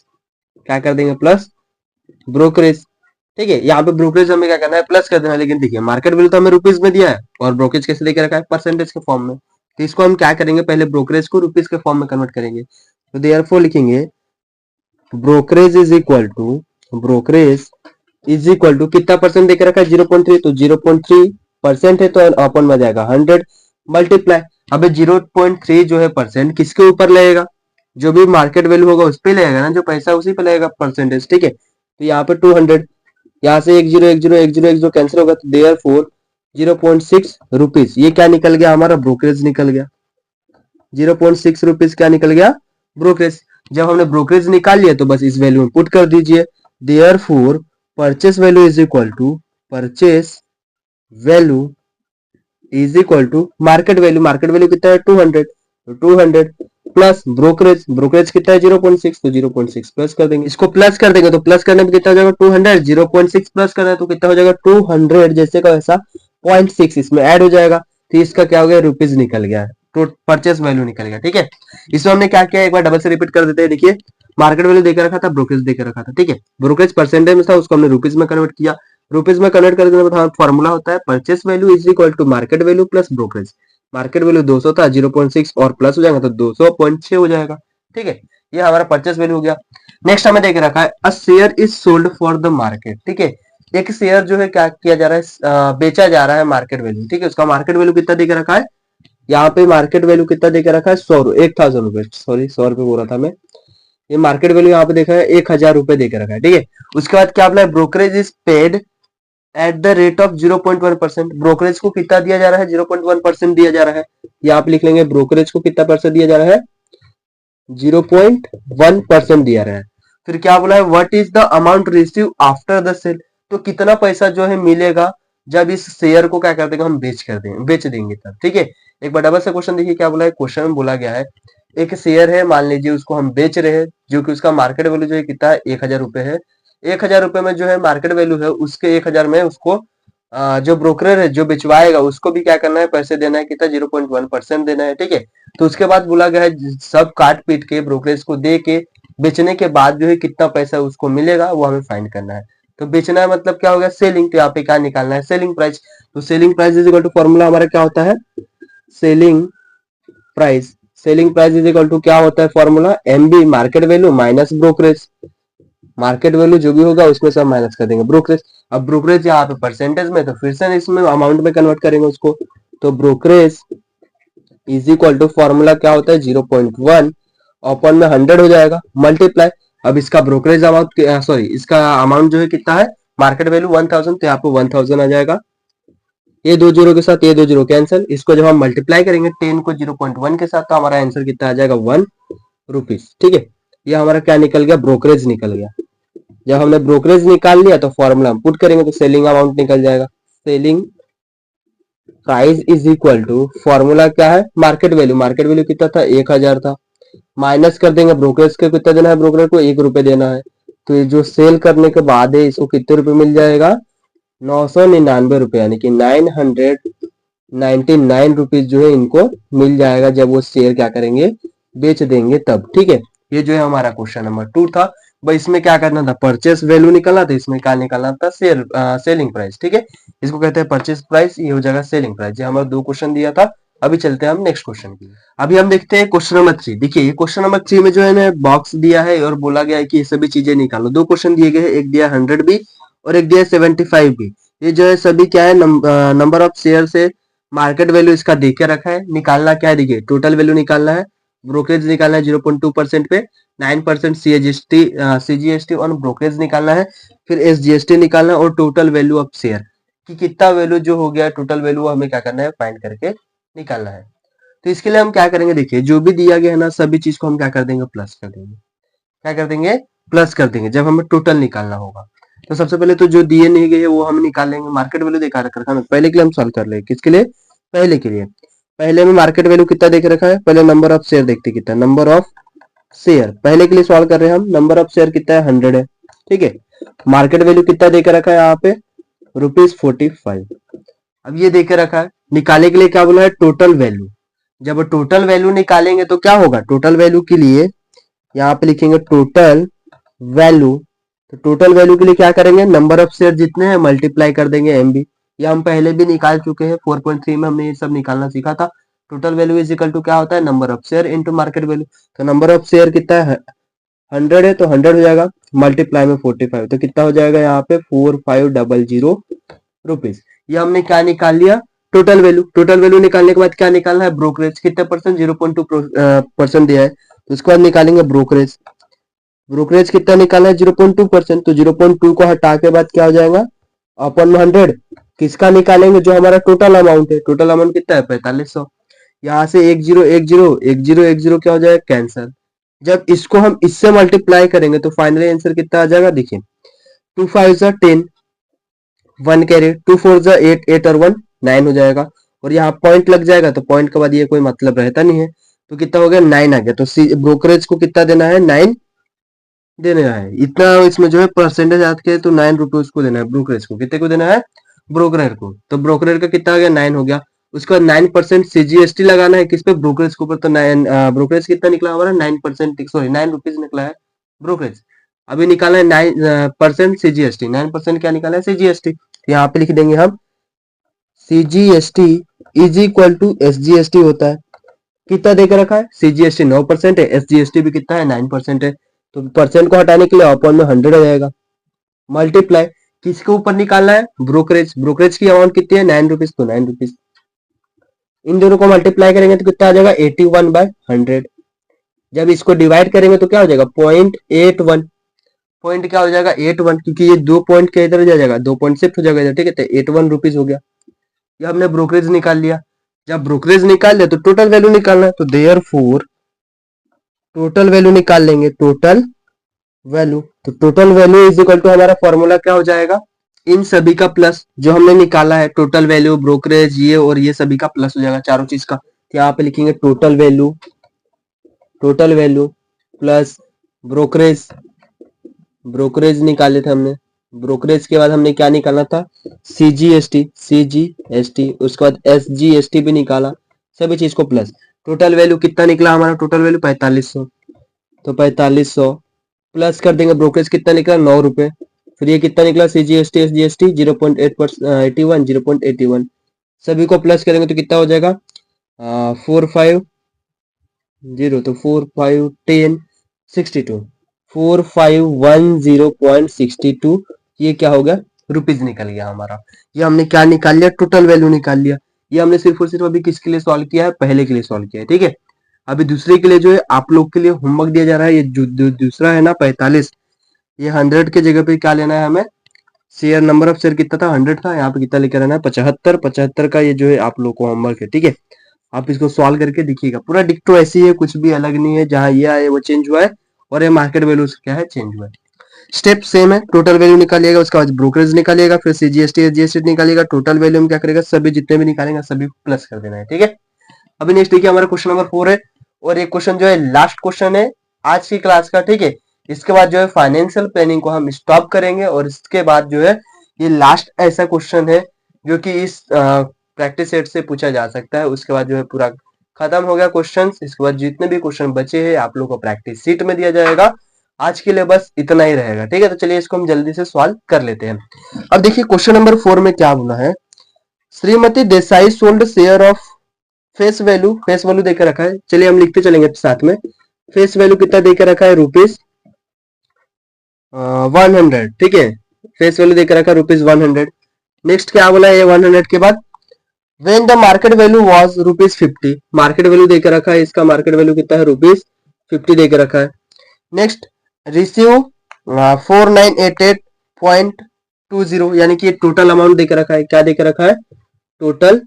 क्या कर देंगे, प्लस ब्रोकरेज, ठीक है। यहाँ पे ब्रोकरेज हमें क्या करना है, प्लस कर देना है। लेकिन देखिए मार्केट वैल्यू तो हमें रुपीज में दिया है और ब्रोकरेज कैसे देके रखा है, परसेंटेज के फॉर्म में। तो इसको हम क्या करेंगे, पहले ब्रोकरेज को रुपीज के फॉर्म में कन्वर्ट करेंगे। तो देयरफॉर लिखेंगे brokerage is equal to, brokerage is equal to कितना परसेंट देके रखा है, 0.3। तो 0.3% है तो अपन में जाएगा 100 मल्टीप्लाई। अबे 0.3 जो है परसेंट किसके ऊपर लगेगा, जो भी मार्केट वैल्यू होगा उस पे लगेगा ना, जो पैसा उसी पे लगेगा परसेंटेज। ठीक है, तो यहाँ पे 200, यहाँ से 1 0 1 0 1 0 1 0 कैंसिल होगा, तो देयर फोर 0.6 रुपीज। ये क्या निकल गया, हमारा ब्रोकरेज निकल गया। 0.6 रुपीज क्या निकल गया, ब्रोकरेज। जब हमने ब्रोकरेज निकाल लिया तो बस इस वैल्यू में पुट कर दीजिए। Therefore purchase value is equal to, purchase value is equal to market value. Market value कितना है, 200। तो 200 प्लस ब्रोकरेज, ब्रोकरेज कितना है 0.6, तो 0.6 प्लस कर देंगे। इसको प्लस कर देंगे तो प्लस करने में कितना हो जाएगा, 200। 0.6 प्लस करना है तो कितना हो जाएगा, 200 जैसे का वैसा 0.6 इसमें ऐड हो जाएगा। तो इसका क्या हो गया, रुपीज निकल गया, तो परचेस वैल्यू निकल गया। ठीक है, इसमें हमने क्या किया, एक बार डबल से रिपीट कर देते हैं। देखिए मार्केट वैल्यू देकर रखा था, ब्रोकरेज देकर रखा था। ठीक है, ब्रोकरेज परसेंटेज में था, उसको हमने रुपीज में कन्वर्ट किया। रुपीज में कन्वर्ट करने के बाद फॉर्मूला होता है purchase value is equal to market value plus brokerage. Market value 200 था, 0.6 और प्लस हो जाएगा तो 200.6 हो जाएगा। ठीक है, ये हमारा परचेस वैल्यू हो गया। नेक्स्ट हमें देख रखा है a share is sold for the market. ठीक है, एक शेयर जो है क्या किया जा रहा है, बेचा जा रहा है मार्केट वैल्यू। ठीक है, उसका मार्केट वैल्यू कितना देकर रखा है, यहाँ पे मार्केट वैल्यू कितना देकर रखा है, 1000 रुपए, सॉरी 100 रुपए बोल रहा था मैं। ये मार्केट वैल्यू यहाँ पे देखा है 1000 रुपए देकर रखा है। ठीक है, उसके बाद क्या बोला है, brokerage is paid at the rate of 0.1%। Brokerage को कितना दिया जा रहा है, 0.1% दिया जा रहा है। यहाँ पे लिख लेंगे ब्रोकरेज को कितना परसेंट दिया जा रहा है, 0.1% दिया रहा है। फिर क्या बोला है, what is the amount receive after the sale. तो कितना पैसा जो है मिलेगा जब इस शेयर को क्या कर देंगे, हम बेच देंगे तब। ठीक है, एक बार डबल से क्वेश्चन देखिए क्या बोला है। क्वेश्चन में बोला गया है एक शेयर है, मान लीजिए उसको हम बेच रहे हैं, जो कि उसका मार्केट वैल्यू जो है कितना है, 1000 रुपए है। 1000 रुपए में जो है मार्केट वैल्यू है, उसके 1000 में उसको जो ब्रोकर है जो बिचवाएगा उसको भी क्या करना है, पैसे देना है, कितना 0.1% देना है। ठीक है, तो उसके बाद बोला गया है सब काट पीट के ब्रोकरेज को दे के बेचने के बाद जो है कितना पैसा उसको मिलेगा वो हमें फाइंड करना है। तो बेचना है मतलब क्या हो गया, सेलिंग। तो यहाँ पे क्या निकालना है, सेलिंग प्राइस। तो selling price is equal to, formula हमारा क्या होता है, selling price. Selling price is equal to क्या होता है formula, MB market value minus brokerage. Market value जो भी होगा उसमें से हम माइनस कर देंगे ब्रोकरेज। अब ब्रोकरेज यहाँ पे परसेंटेज में, तो फिर से इसमें अमाउंट में कन्वर्ट करेंगे उसको। तो brokerage is equal to formula क्या होता है, 0.1 अपन में 100 हो जाएगा मल्टीप्लाई। अब इसका ब्रोकरेज अमाउंट, सॉरी इसका अमाउंट जो है कितना है, मार्केट वैल्यू 1000, तो यहाँ पे 1000 आ जाएगा। ये 2 जीरो के साथ ये 2 जीरो कैंसिल। इसको जब हम मल्टीप्लाई करेंगे 10 को 0.1 के साथ, तो हमारा आंसर कितना आ जाएगा, 1 रुपीज। ठीक है, ये हमारा क्या निकल गया, ब्रोकरेज निकल गया। जब हमने ब्रोकरेज निकाल लिया तो फॉर्मूला हम पुट करेंगे तो सेलिंग अमाउंट निकल जाएगा। Selling price is equal to, formula क्या है, मार्केट वैल्यू। मार्केट वैल्यू कितना था, 1000 था, माइनस कर देंगे ब्रोकरेज के कितना देना है, ब्रोकरेज को 1 रुपए देना है। तो ये जो सेल करने के बाद है इसको कितने रुपए मिल जाएगा, 999 रुपए, यानी कि 999 रुपीज जो है इनको मिल जाएगा जब वो शेयर क्या करेंगे, बेच देंगे तब। ठीक है, ये जो है हमारा क्वेश्चन नंबर 2 था। भाई इसमें क्या करना था, परचेस वैल्यू निकालना था, इसमें क्या निकालना था, सेलिंग प्राइस। ठीक है, इसको कहते हैं परचेस प्राइस, ये हो जाएगा सेलिंग प्राइस। ये हमारा 2 क्वेश्चन दिया था। अभी चलते हैं हम नेक्स्ट क्वेश्चन की। अभी हम देखते हैं क्वेश्चन नंबर 3। देखिए ये क्वेश्चन नंबर 3 में जो है ना बॉक्स दिया है और बोला गया है कि ये सभी चीजें निकालो। 2 क्वेश्चन दिए गए हैं, एक दिया 100 बी और एक दिया 75 बी। ये जो है सभी क्या है, नंबर ऑफ शेयर से मार्केट वैल्यू इसका देके रखा है। निकालना क्या है, देखिए टोटल वैल्यू निकालना है, ब्रोकरेज निकालना है 0.2% पे, 9% सीजीएसटी और ब्रोकरेज निकालना है, फिर एसजीएसटी निकालना है और टोटल वैल्यू ऑफ शेयर कि कितना वैल्यू जो हो गया टोटल वैल्यू हमें क्या करना है, फाइंड करके निकालना है। तो इसके लिए हम क्या करेंगे, देखिए जो भी दिया गया है ना सभी चीज को हम क्या कर देंगे, प्लस कर देंगे। क्या कर देंगे, प्लस कर देंगे जब हमें टोटल निकालना होगा। तो सबसे पहले तो जो दिए नहीं गए वो हम निकाल लेंगे। मार्केट वैल्यू देखा रखा है, पहले के लिए हम सॉल्व कर लेंगे। किसके लिए, पहले के लिए। पहले में मार्केट वैल्यू कितना देख रखा है, पहले नंबर ऑफ शेयर देखते कितना, नंबर ऑफ शेयर पहले के लिए सॉल्व कर रहे हैं हम। नंबर ऑफ शेयर कितना है, 100 है। ठीक है, मार्केट वैल्यू कितना देकर रखा है यहाँ पे, ₹45। अब ये देकर रखा है, निकालने के लिए क्या बोला है, टोटल वैल्यू। जब टोटल वैल्यू निकालेंगे तो क्या होगा, टोटल वैल्यू के लिए यहाँ पे लिखेंगे टोटल वैल्यू तो टोटल वैल्यू के लिए क्या करेंगे, नंबर ऑफ शेयर जितने हैं मल्टीप्लाई कर देंगे एमबी। ये हम पहले भी निकाल चुके हैं, 4.3 में हमने ये सब निकालना सीखा था। Total value is equal to क्या होता है, number of share into market value. तो नंबर ऑफ शेयर कितना है, 100 है, तो 100 हो जाएगा, मल्टीप्लाई में 45, तो कितना हो जाएगा यहाँ पे 4500 रुपीज। ये हमने क्या निकाल लिया, टोटल वैल्यू। टोटल वैल्यू निकालने के बाद क्या निकालना है, ब्रोकरेज कितने परसेंट, 0.2% दिया है, तो उसके बाद निकालेंगे ब्रोकरेज। ब्रोकरेज कितना निकालना है, 0.2%, तो 0.2 को हटा के बाद क्या हो जाएगा, अपन 100 किसका निकालेंगे, जो हमारा टोटल अमाउंट है। टोटल अमाउंट कितना है, 4500। यहाँ से 1010 क्या हो जाएगा, कैंसर। जब इसको हम इससे मल्टीप्लाई करेंगे तो फाइनली आंसर कितना आ जाएगा, देखिए 2 5 जा 10, 1 कैरी, 2 4 जा 8, 8 और 1 9 हो जाएगा। और यहाँ पॉइंट लग जाएगा, तो पॉइंट के बाद ये कोई मतलब रहता नहीं है, तो कितना हो गया, 9 आ गया। तो ब्रोकरेज को कितना देना है, 9 देना है। इतना इसमें जो है परसेंटेज आके तो 9 रुपए उसको देना है, ब्रोकरेज को कितने को देना है, ब्रोकरेज को। तो ब्रोकरेज का कितना आ गया, 9 हो गया। उसके बाद 9% सीजीएसटी लगाना है किस पे, ब्रोकरेज के ऊपर। तो 9 ब्रोकरेज कितना निकला हमारा, 9%, सॉरी 9 रुपीज निकला है ब्रोकरेज। अभी निकाला है 9% सीजीएसटी, 9% क्या निकाला है, सीजीएसटी। यहाँ पे लिख देंगे हम CGST is equal to SGST होता है। कितना देकर रखा है, सीजीएसटी 9% है, एसजीएसटी भी कितना है, 9% है। तो परसेंट को हटाने के लिए अपॉन में 100 हो जाएगा, मल्टीप्लाई किसके ऊपर निकालना है, ब्रोकरेज। ब्रोकरेज की अमाउंट कितनी है, 9 रुपीज, तो 9 रुपीज। इन दोनों को मल्टीप्लाई करेंगे तो कितना आ जाएगा, 81/100। जब इसको डिवाइड करेंगे तो क्या हो जाएगा, 0.81। पॉइंट क्या हो जाएगा, 81, क्योंकि ये 2 पॉइंट के इधर जा जाएगा, 2 पॉइंट शिफ्ट हो जाएगा इधर, ठीक है। तो 81 रुपीज हो गया। ये हमने ब्रोकरेज निकाल लिया। जब ब्रोकरेज निकाल लिया तो टोटल वैल्यू निकालना है, तो देयरफॉर टोटल वैल्यू निकाल लेंगे, टोटल वैल्यू। तो total value is equal to हमारा फॉर्मूला क्या हो जाएगा, इन सभी का प्लस जो हमने निकाला है, टोटल वैल्यू, ब्रोकरेज, ये और ये सभी का प्लस हो जाएगा, चारों चीज का। तो यहाँ पे लिखेंगे total value plus brokerage. Brokerage निकाले थे हमने, ब्रोकरेज के बाद हमने क्या निकालना था, सीजीएसटी, उसके बाद एसजीएसटी भी निकाला, सभी चीज को प्लस। टोटल वैल्यू कितना निकला हमारा, टोटल वैल्यू 4500, तो 4500 प्लस कर देंगे ब्रोकरेज कितना निकला, 9 रुपए। फिर ये कितना निकला, सीजीएसटी एसजीएसटी 0.81, सभी को प्लस करेंगे तो कितना हो जाएगा, 45 तो 45 10 62, 4510.62, ये क्या हो गया, रुपीज निकल गया हमारा। ये हमने क्या निकाल लिया, टोटल वैल्यू निकाल लिया। ये हमने सिर्फ और सिर्फ अभी किसके लिए सॉल्व किया है, पहले के लिए सॉल्व किया है, ठीक है। अभी दूसरे के लिए जो है आप लोग के लिए होमवर्क दिया जा रहा है, ये जो दूसरा है ना 45, ये 100 के जगह पे क्या लेना है हमें, शेयर, नंबर ऑफ शेयर कितना था, 100 था, यहाँ पे कितना लेकर आना है, 75 का ये जो है आप लोग को होमवर्क है, ठीक है। आप इसको सॉल्व करके देखिएगा, पूरा डिक्टो ऐसी है, कुछ भी अलग नहीं है, जहां ये आए वो चेंज हुआ है, और ये मार्केट वैल्यू क्या है, चेंज हुआ है। स्टेप सेम है, टोटल वैल्यू निकालिएगा, उसके बाद ब्रोकरेज निकालिएगा, फिर सीजीएसटी एसजीएसटी निकालिएगा। टोटल वैल्यू में क्या करेगा, सभी जितने भी निकालेंगे सभी प्लस कर देना है, ठीक है। अभी नेक्स्ट देखिए, हमारा क्वेश्चन नंबर 4 है, और ये क्वेश्चन जो है लास्ट क्वेश्चन है आज की क्लास का, ठीक है। इसके बाद जो है फाइनेंशियल प्लानिंग को हम स्टॉप करेंगे, और इसके बाद जो है ये लास्ट ऐसा क्वेश्चन है जो कि इस प्रैक्टिस सेट से पूछा जा सकता है। उसके बाद जो है पूरा खत्म हो गया क्वेश्चंस। इसके बाद जितने भी क्वेश्चन बचे हैं आप लोगों को प्रैक्टिस सीट में दिया जाएगा। आज के लिए बस इतना ही रहेगा, ठीक है। तो चलिए इसको हम जल्दी से सॉल्व कर लेते हैं। अब देखिए क्वेश्चन नंबर 4 में क्या बोला है, Shrimati Desai sold share of face value देकर रखा है। चलिए हम लिखते चलेंगे साथ में। फेस वैल्यू कितना देकर रखा है, रुपीज 100, ठीक है। फेस वैल्यू देकर रखा है रुपीज 100। नेक्स्ट क्या बोला है 100 के बाद, when the market value was rupees 50, market value देकर रखा है, इसका मार्केट वैल्यू कितना है, रुपीज 50 देकर रखा है। नेक्स्ट रिसीव 4988.20, यानी कि टोटल अमाउंट देकर रखा है। क्या देकर रखा है, total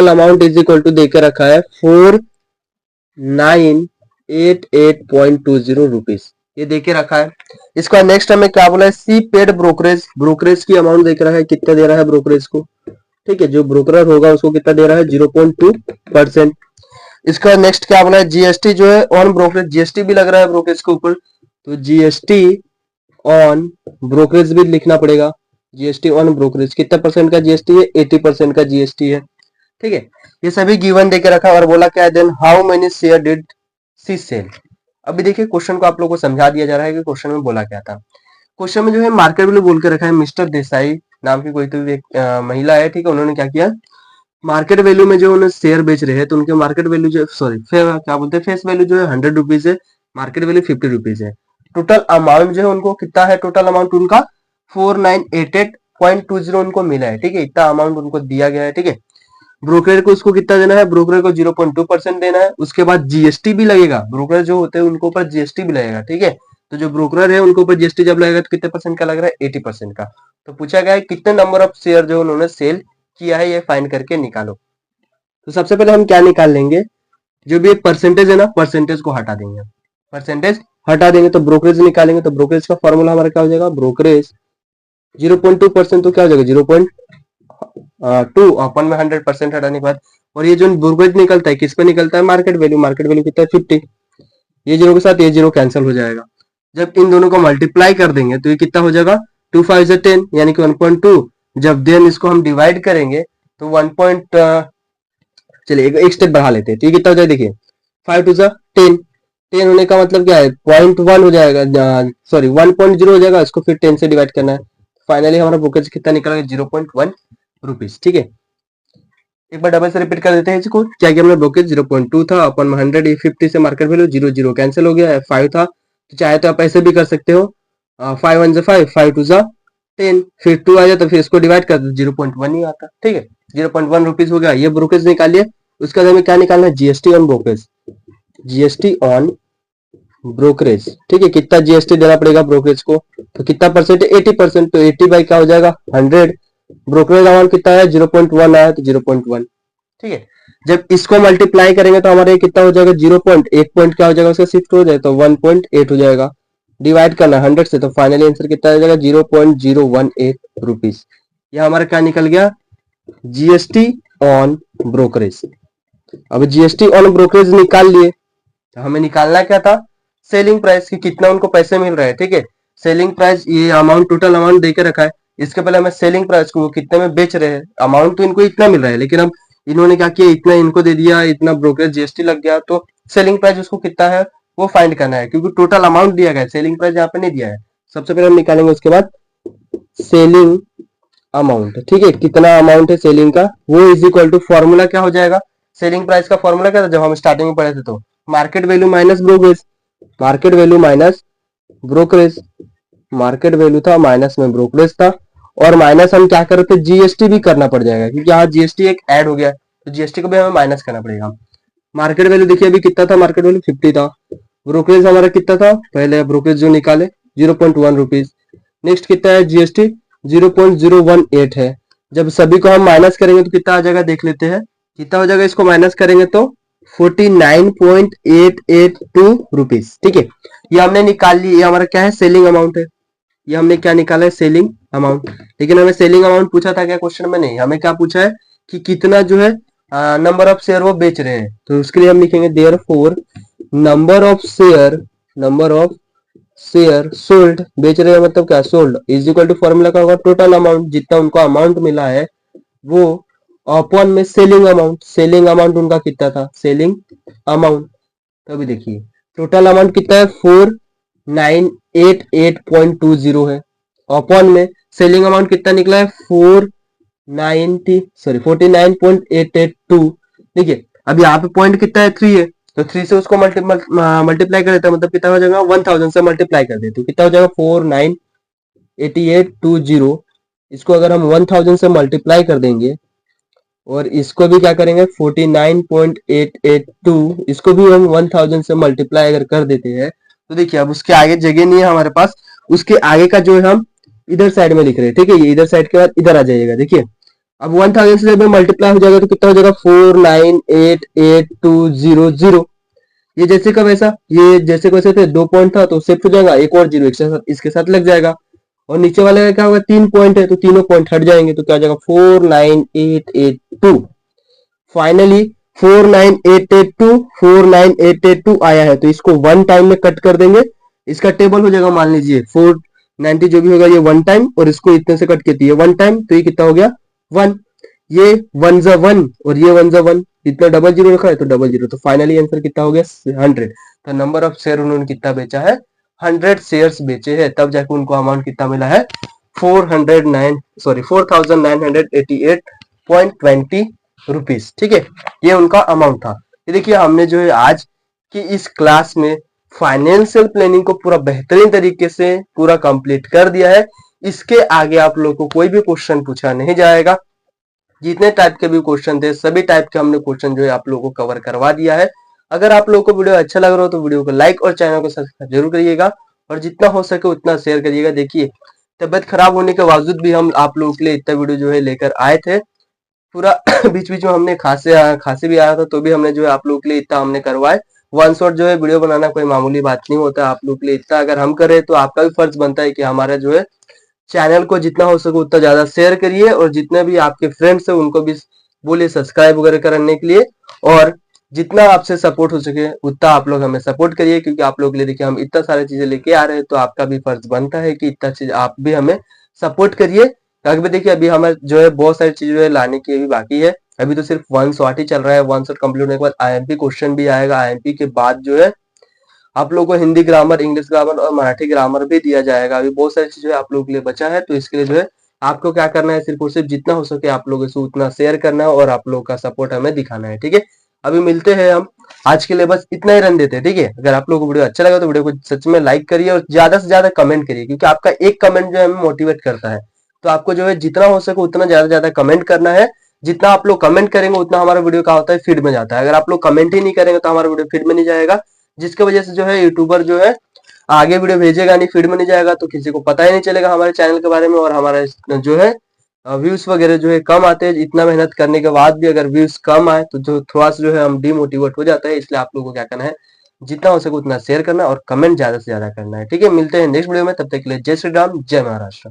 amount is equal to देकर रखा है 4988.20 रुपीज, ये देके रखा है। इसका नेक्स्ट हमें क्या बोला है, सी पेड ब्रोकरेज की अमाउंट देख रहा है, कितना दे रहा है ब्रोकरेज को, ठीक है। जो ब्रोकर होगा उसको कितना दे रहा है, 0.2%। इसका नेक्स्ट क्या बोला है, जीएसटी जो है ऑन ब्रोकरेज, जीएसटी भी लग रहा है ब्रोकरेज के ऊपर, तो जीएसटी ऑन ब्रोकरेज भी लिखना पड़ेगा। जीएसटी ऑन ब्रोकरेज कितना परसेंट का जीएसटी है, 80% का जीएसटी है, ठीक है। ये सभी गिवन देके रखा और बोला क्या है, then how many share did she sell, अभी देखिए क्वेश्चन को आप लोगों को समझा दिया जा रहा है कि क्वेश्चन में बोला क्या था। क्वेश्चन में जो है मार्केट वैल्यू बोल के रखा है, मिस्टर देसाई नाम की कोई तो एक महिला है, ठीक है। उन्होंने क्या किया, मार्केट वैल्यू में जो उन्हें शेयर बेच रहे हैं तो उनके मार्केट वैल्यू जो सॉरी क्या बोलते हैं, फेस वैल्यू जो है 100 रुपीज है, मार्केट वैल्यू 50 रुपीज है। टोटल अमाउंट जो है उनको कितना है, टोटल अमाउंट उनका 4988.20 उनको मिला है, ठीक है। इतना अमाउंट उनको दिया गया है, ठीक है। ब्रोकरेज को उसको कितना देना है, ब्रोकरेज को 0.2% देना है। उसके बाद जीएसटी भी लगेगा, ब्रोकरेज जो होते हैं उनके ऊपर जीएसटी भी लगेगा, ठीक है। तो जो ब्रोकर है उनके ऊपर जीएसटी जब लगेगा तो कितने परसेंट का लग रहा है, 80% का। तो पूछा गया है कितने नंबर ऑफ शेयर जो उन्होंने सेल किया है, ये फाइंड करके निकालो। तो सबसे पहले हम क्या निकाल लेंगे, जो भी एक परसेंटेज है ना, परसेंटेज को हटा देंगे, परसेंटेज हटा देंगे तो ब्रोकरेज निकालेंगे। तो ब्रोकरेज का फॉर्मूला हमारा क्या हो जाएगा, ब्रोकरेज 0.2% तो क्या हो जाएगा 0.2 अपन में 100% हटाने के बाद। और ये जो ब्रोकरेज निकलता है किस पे निकलता है, मार्केट वैल्यू, मार्केट वैल्यू कितना है 50। ये जीरो के साथ ये जीरो कैंसिल हो जाएगा। जब इन दोनों को मल्टीप्लाई कर देंगे तो ये कितना हो जाएगा, 2 5 10 यानी कि 1.2। जब देन इसको हम डिवाइड करेंगे तो 1. चलिए एक स्टेप बढ़ा लेते हैं, तो ये कितना हो जाएगा देखिए, 5 2 10। 10 होने का मतलब क्या है, 0.1 हो जाएगा, सॉरी 1.0 हो जाएगा, इसको फिर 10 से डिवाइड करना है। फाइनली हमारा ब्रोकरेज कितना निकला, 0.1 रुपीज, ठीक है। एक बार डबल से रिपीट कर देते हैं इसको, क्या किया हमने, ब्रोकरेज 0.2 था अपन 150 से मार्केट वैल्यू 0 कैंसिल हो गया, 5 था। तो चाहे तो आप ऐसे भी कर सकते हो, 5 1 5 5 2 10, फिर 2 आ जाता, फिर इसको डिवाइड कर दो 0.1 ही आता, ठीक है। 0.1 रुपीज हो गया, ये ब्रोकरेज निकालिए। उसके बाद हमें क्या निकालना है, GST on brokerage, GST on brokerage, ठीक है। कितना जीएसटी देना पड़ेगा ब्रोकरेज को, तो कितना परसेंट है, 80%। तो 80 बाई क्या हो जाएगा 100। ब्रोकरेज अमाउंट कितना है 0.1 आया, तो 0.1, ठीक है। जब इसको मल्टीप्लाई करेंगे तो हमारे कितना हो जाएगा, 0.1 पॉइंट क्या हो जाएगा उसका शिफ्ट हो जाए तो 1.8 हो जाएगा। डिवाइड करना 100 से, तो फाइनली आंसर कितना आ जाएगा 0.018 रुपीज। यह हमारा क्या निकल गया, जीएसटी ऑन ब्रोकरेज। अब जीएसटी ऑन ब्रोकरेज निकाल लिए, तो हमें निकालना क्या था, सेलिंग प्राइस की कितना उनको पैसे मिल रहे हैं, ठीक है। सेलिंग प्राइस ये अमाउंट टोटल अमाउंट देके रखा है, इसके पहले हमें सेलिंग प्राइस को कितने में बेच रहे हैं, अमाउंट तो इनको इतना मिल रहा है, लेकिन अब इन्होंने क्या किया, इतना इनको दे दिया, इतना ब्रोकरेज जीएसटी लग गया, तो सेलिंग प्राइस उसको कितना है वो फाइंड करना है, क्योंकि टोटल अमाउंट दिया गया है, सेलिंग प्राइस यहाँ पे नहीं दिया है। सबसे पहले हम निकालेंगे, उसके बाद सेलिंग अमाउंट, ठीक है। कितना अमाउंट है सेलिंग का, वो इज इक्वल टू फॉर्मूला क्या हो जाएगा, सेलिंग प्राइस का फॉर्मूला क्या था जब हम स्टार्टिंग में पढ़े थे, तो market value minus brokerage, market value minus brokerage, market value था माइनस में ब्रोकरेज था। और माइनस हम क्या कर रहे थे, जीएसटी भी करना पड़ जाएगा, क्योंकि यहाँ जीएसटी एक ऐड हो गया, तो जीएसटी को भी हमें माइनस करना पड़ेगा। मार्केट वैल्यू देखिए अभी कितना था, मार्केट वैल्यू 50 था। ब्रोकरेज हमारा कितना था, पहले ब्रोकरेज जो निकाले 0.1 रुपीज। नेक्स्ट कितना है, जीएसटी 0.018 है। जब सभी को हम माइनस करेंगे तो कितना आ जाएगा देख लेते हैं, कितना हो जाएगा, इसको माइनस करेंगे तो 49.882 रुपीज, ठीक है। ये हमने निकाल ली, ये हमारा क्या है, सेलिंग अमाउंट है। ये हमने क्या निकाला है, सेलिंग अमाउंट। लेकिन हमें सेलिंग अमाउंट पूछा था क्या क्वेश्चन में, नहीं, हमें क्या पूछा है कि कितना जो है नंबर ऑफ शेयर वो बेच रहे हैं। तो उसके लिए हम लिखेंगे therefore number of share sold, बेच रहे हैं मतलब क्या, sold, is equal to formula का होगा टोटल अमाउंट, जितना उनको अमाउंट मिला है वो अपॉन में सेलिंग अमाउंट। सेलिंग अमाउंट उनका कितना था, सेलिंग अमाउंट, तो अभी देखिए टोटल अमाउंट कितना है 4988.20 है, अपॉन में सेलिंग अमाउंट कितना निकला है 49.882। देखिए अब यहाँ पे पॉइंट कितना है 3 है, तो 3 से उसको मल्टीप्लाई कर देता है, मतलब कितना हो जाएगा 1000 से मल्टीप्लाई कर देते, कितना हो जाएगा 498820। इसको अगर हम 1000 से मल्टीप्लाई कर देंगे और इसको भी क्या करेंगे 49.882, इसको भी हम 1000 से मल्टीप्लाई अगर कर देते हैं तो देखिए अब उसके आगे जगह नहीं है हमारे पास, उसके आगे का जो है हम इधर साइड में लिख रहे हैं, ठीक है। ये इधर साइड के बाद इधर आ जाइएगा, देखिए अब 1000 से जब मल्टीप्लाई हो जाएगा तो कितना हो जाएगा 498820। ये जैसे का वैसा, ये जैसे का वैसे थे, 2 पॉइंट था तो शिफ्ट हो जाएगा, एक और जीरो इसके साथ लग जाएगा। और नीचे वाले का क्या होगा, 3 पॉइंट है तो तीनों पॉइंट हट जाएंगे, तो क्या हो जाएगा 49882। फाइनली 49882 आया है, तो इसको 1 टाइम में कट कर देंगे। इसका टेबल हो जाएगा, मान लीजिए 490 जो भी होगा ये 1 टाइम, और इसको इतने से कट करती है 1 टाइम, तो ये कितना हो गया 1। ये 1 जा 1 और ये 1 जा 1, इतना डबल जीरो रखा है तो डबल जीरो, तो फाइनली आंसर कितना हो गया 100। तो नंबर ऑफ शेयर उन्होंने कितना बेचा है, 100 शेयर्स बेचे हैं, तब जाके उनको अमाउंट कितना मिला है, 4988.20 रुपीज। ठीक है, ये उनका अमाउंट था। ये देखिए हमने जो है आज की इस क्लास में फाइनेंशियल प्लानिंग को पूरा बेहतरीन तरीके से पूरा कंप्लीट कर दिया है। इसके आगे आप लोगों को कोई भी क्वेश्चन पूछा नहीं जाएगा। जितने टाइप के भी क्वेश्चन थे सभी टाइप के हमने क्वेश्चन जो है आप लोगों को कवर करवा दिया है। अगर आप लोगों को वीडियो अच्छा लग रहा हो तो वीडियो को लाइक और चैनल को सब्सक्राइब जरूर करिएगा और जितना हो सके उतना शेयर करिएगा। देखिए तबियत खराब होने के बावजूद भी हम आप लोगों के लिए इतना वीडियो जो है लेकर आए थे। पूरा बीच बीच में हमने खांसी भी आया था तो भी हमने जो है आप लोगों के लिए इतना हमने करवाए। वन शॉट जो है वीडियो बनाना कोई मामूली बात नहीं होता। आप लोगों के लिए इतना अगर हम करें तो आपका भी फर्ज बनता है कि हमारा जो है चैनल को जितना हो सके उतना ज्यादा शेयर करिए और जितने भी आपके फ्रेंड्स है उनको भी बोलिए सब्सक्राइब वगैरह करने के लिए। और जितना आपसे सपोर्ट हो सके उतना आप लोग हमें सपोर्ट करिए, क्योंकि आप लोग के लिए देखिए हम इतना सारी चीजें लेके आ रहे हैं तो आपका भी फर्ज बनता है कि इतना चीज आप भी हमें सपोर्ट करिए। ताकि देखिए अभी हमें जो है बहुत सारी चीजें जो है लाने की अभी बाकी है। अभी तो सिर्फ वन शॉट ही चल रहा है। वन शॉट कंप्लीट होने के बाद आईएमपी क्वेश्चन भी आएगा। आईएमपी के बाद जो है आप लोगों को हिंदी ग्रामर, इंग्लिश ग्रामर और मराठी ग्रामर भी दिया जाएगा। अभी बहुत सारी चीजें आप लोगों के लिए बचा है तो इसके लिए जो है आपको क्या करना है, सिर्फ और सिर्फ जितना हो सके आप लोगों से उतना शेयर करना है और आप लोगों का सपोर्ट हमें दिखाना है। ठीक है, अभी मिलते हैं हम। आज के लिए बस इतना ही रन देते हैं। ठीक है, अगर आप लोगों को वीडियो अच्छा लगा तो वीडियो को सच में लाइक करिए और ज्यादा से ज्यादा कमेंट करिए, क्योंकि आपका एक कमेंट जो है हमें मोटिवेट करता है। तो आपको जो है जितना हो सके उतना ज्यादा ज्यादा कमेंट करना है। जितना आप लोग कमेंट करेंगे उतना हमारा वीडियो का होता है फीड में जाता है। अगर आप लोग कमेंट ही नहीं करेंगे तो हमारा वीडियो फीड में नहीं जाएगा, जिसकी वजह से जो है यूट्यूबर जो है आगे वीडियो भेजेगा नहीं, फीड में नहीं जाएगा तो किसी को पता ही नहीं चलेगा हमारे चैनल के बारे में। और हमारा जो है व्यूज वगैरह जो है कम आते हैं। इतना मेहनत करने के बाद भी अगर व्यूज कम आए तो जो थोड़ा सा जो है हम डिमोटिवेट हो जाता है। इसलिए आप लोगों को क्या करना है, जितना हो सके उतना शेयर करना और कमेंट ज्यादा से ज्यादा करना है। ठीक है, मिलते हैं नेक्स्ट वीडियो में। तब तक के लिए जय श्री राम, जय महाराष्ट्र।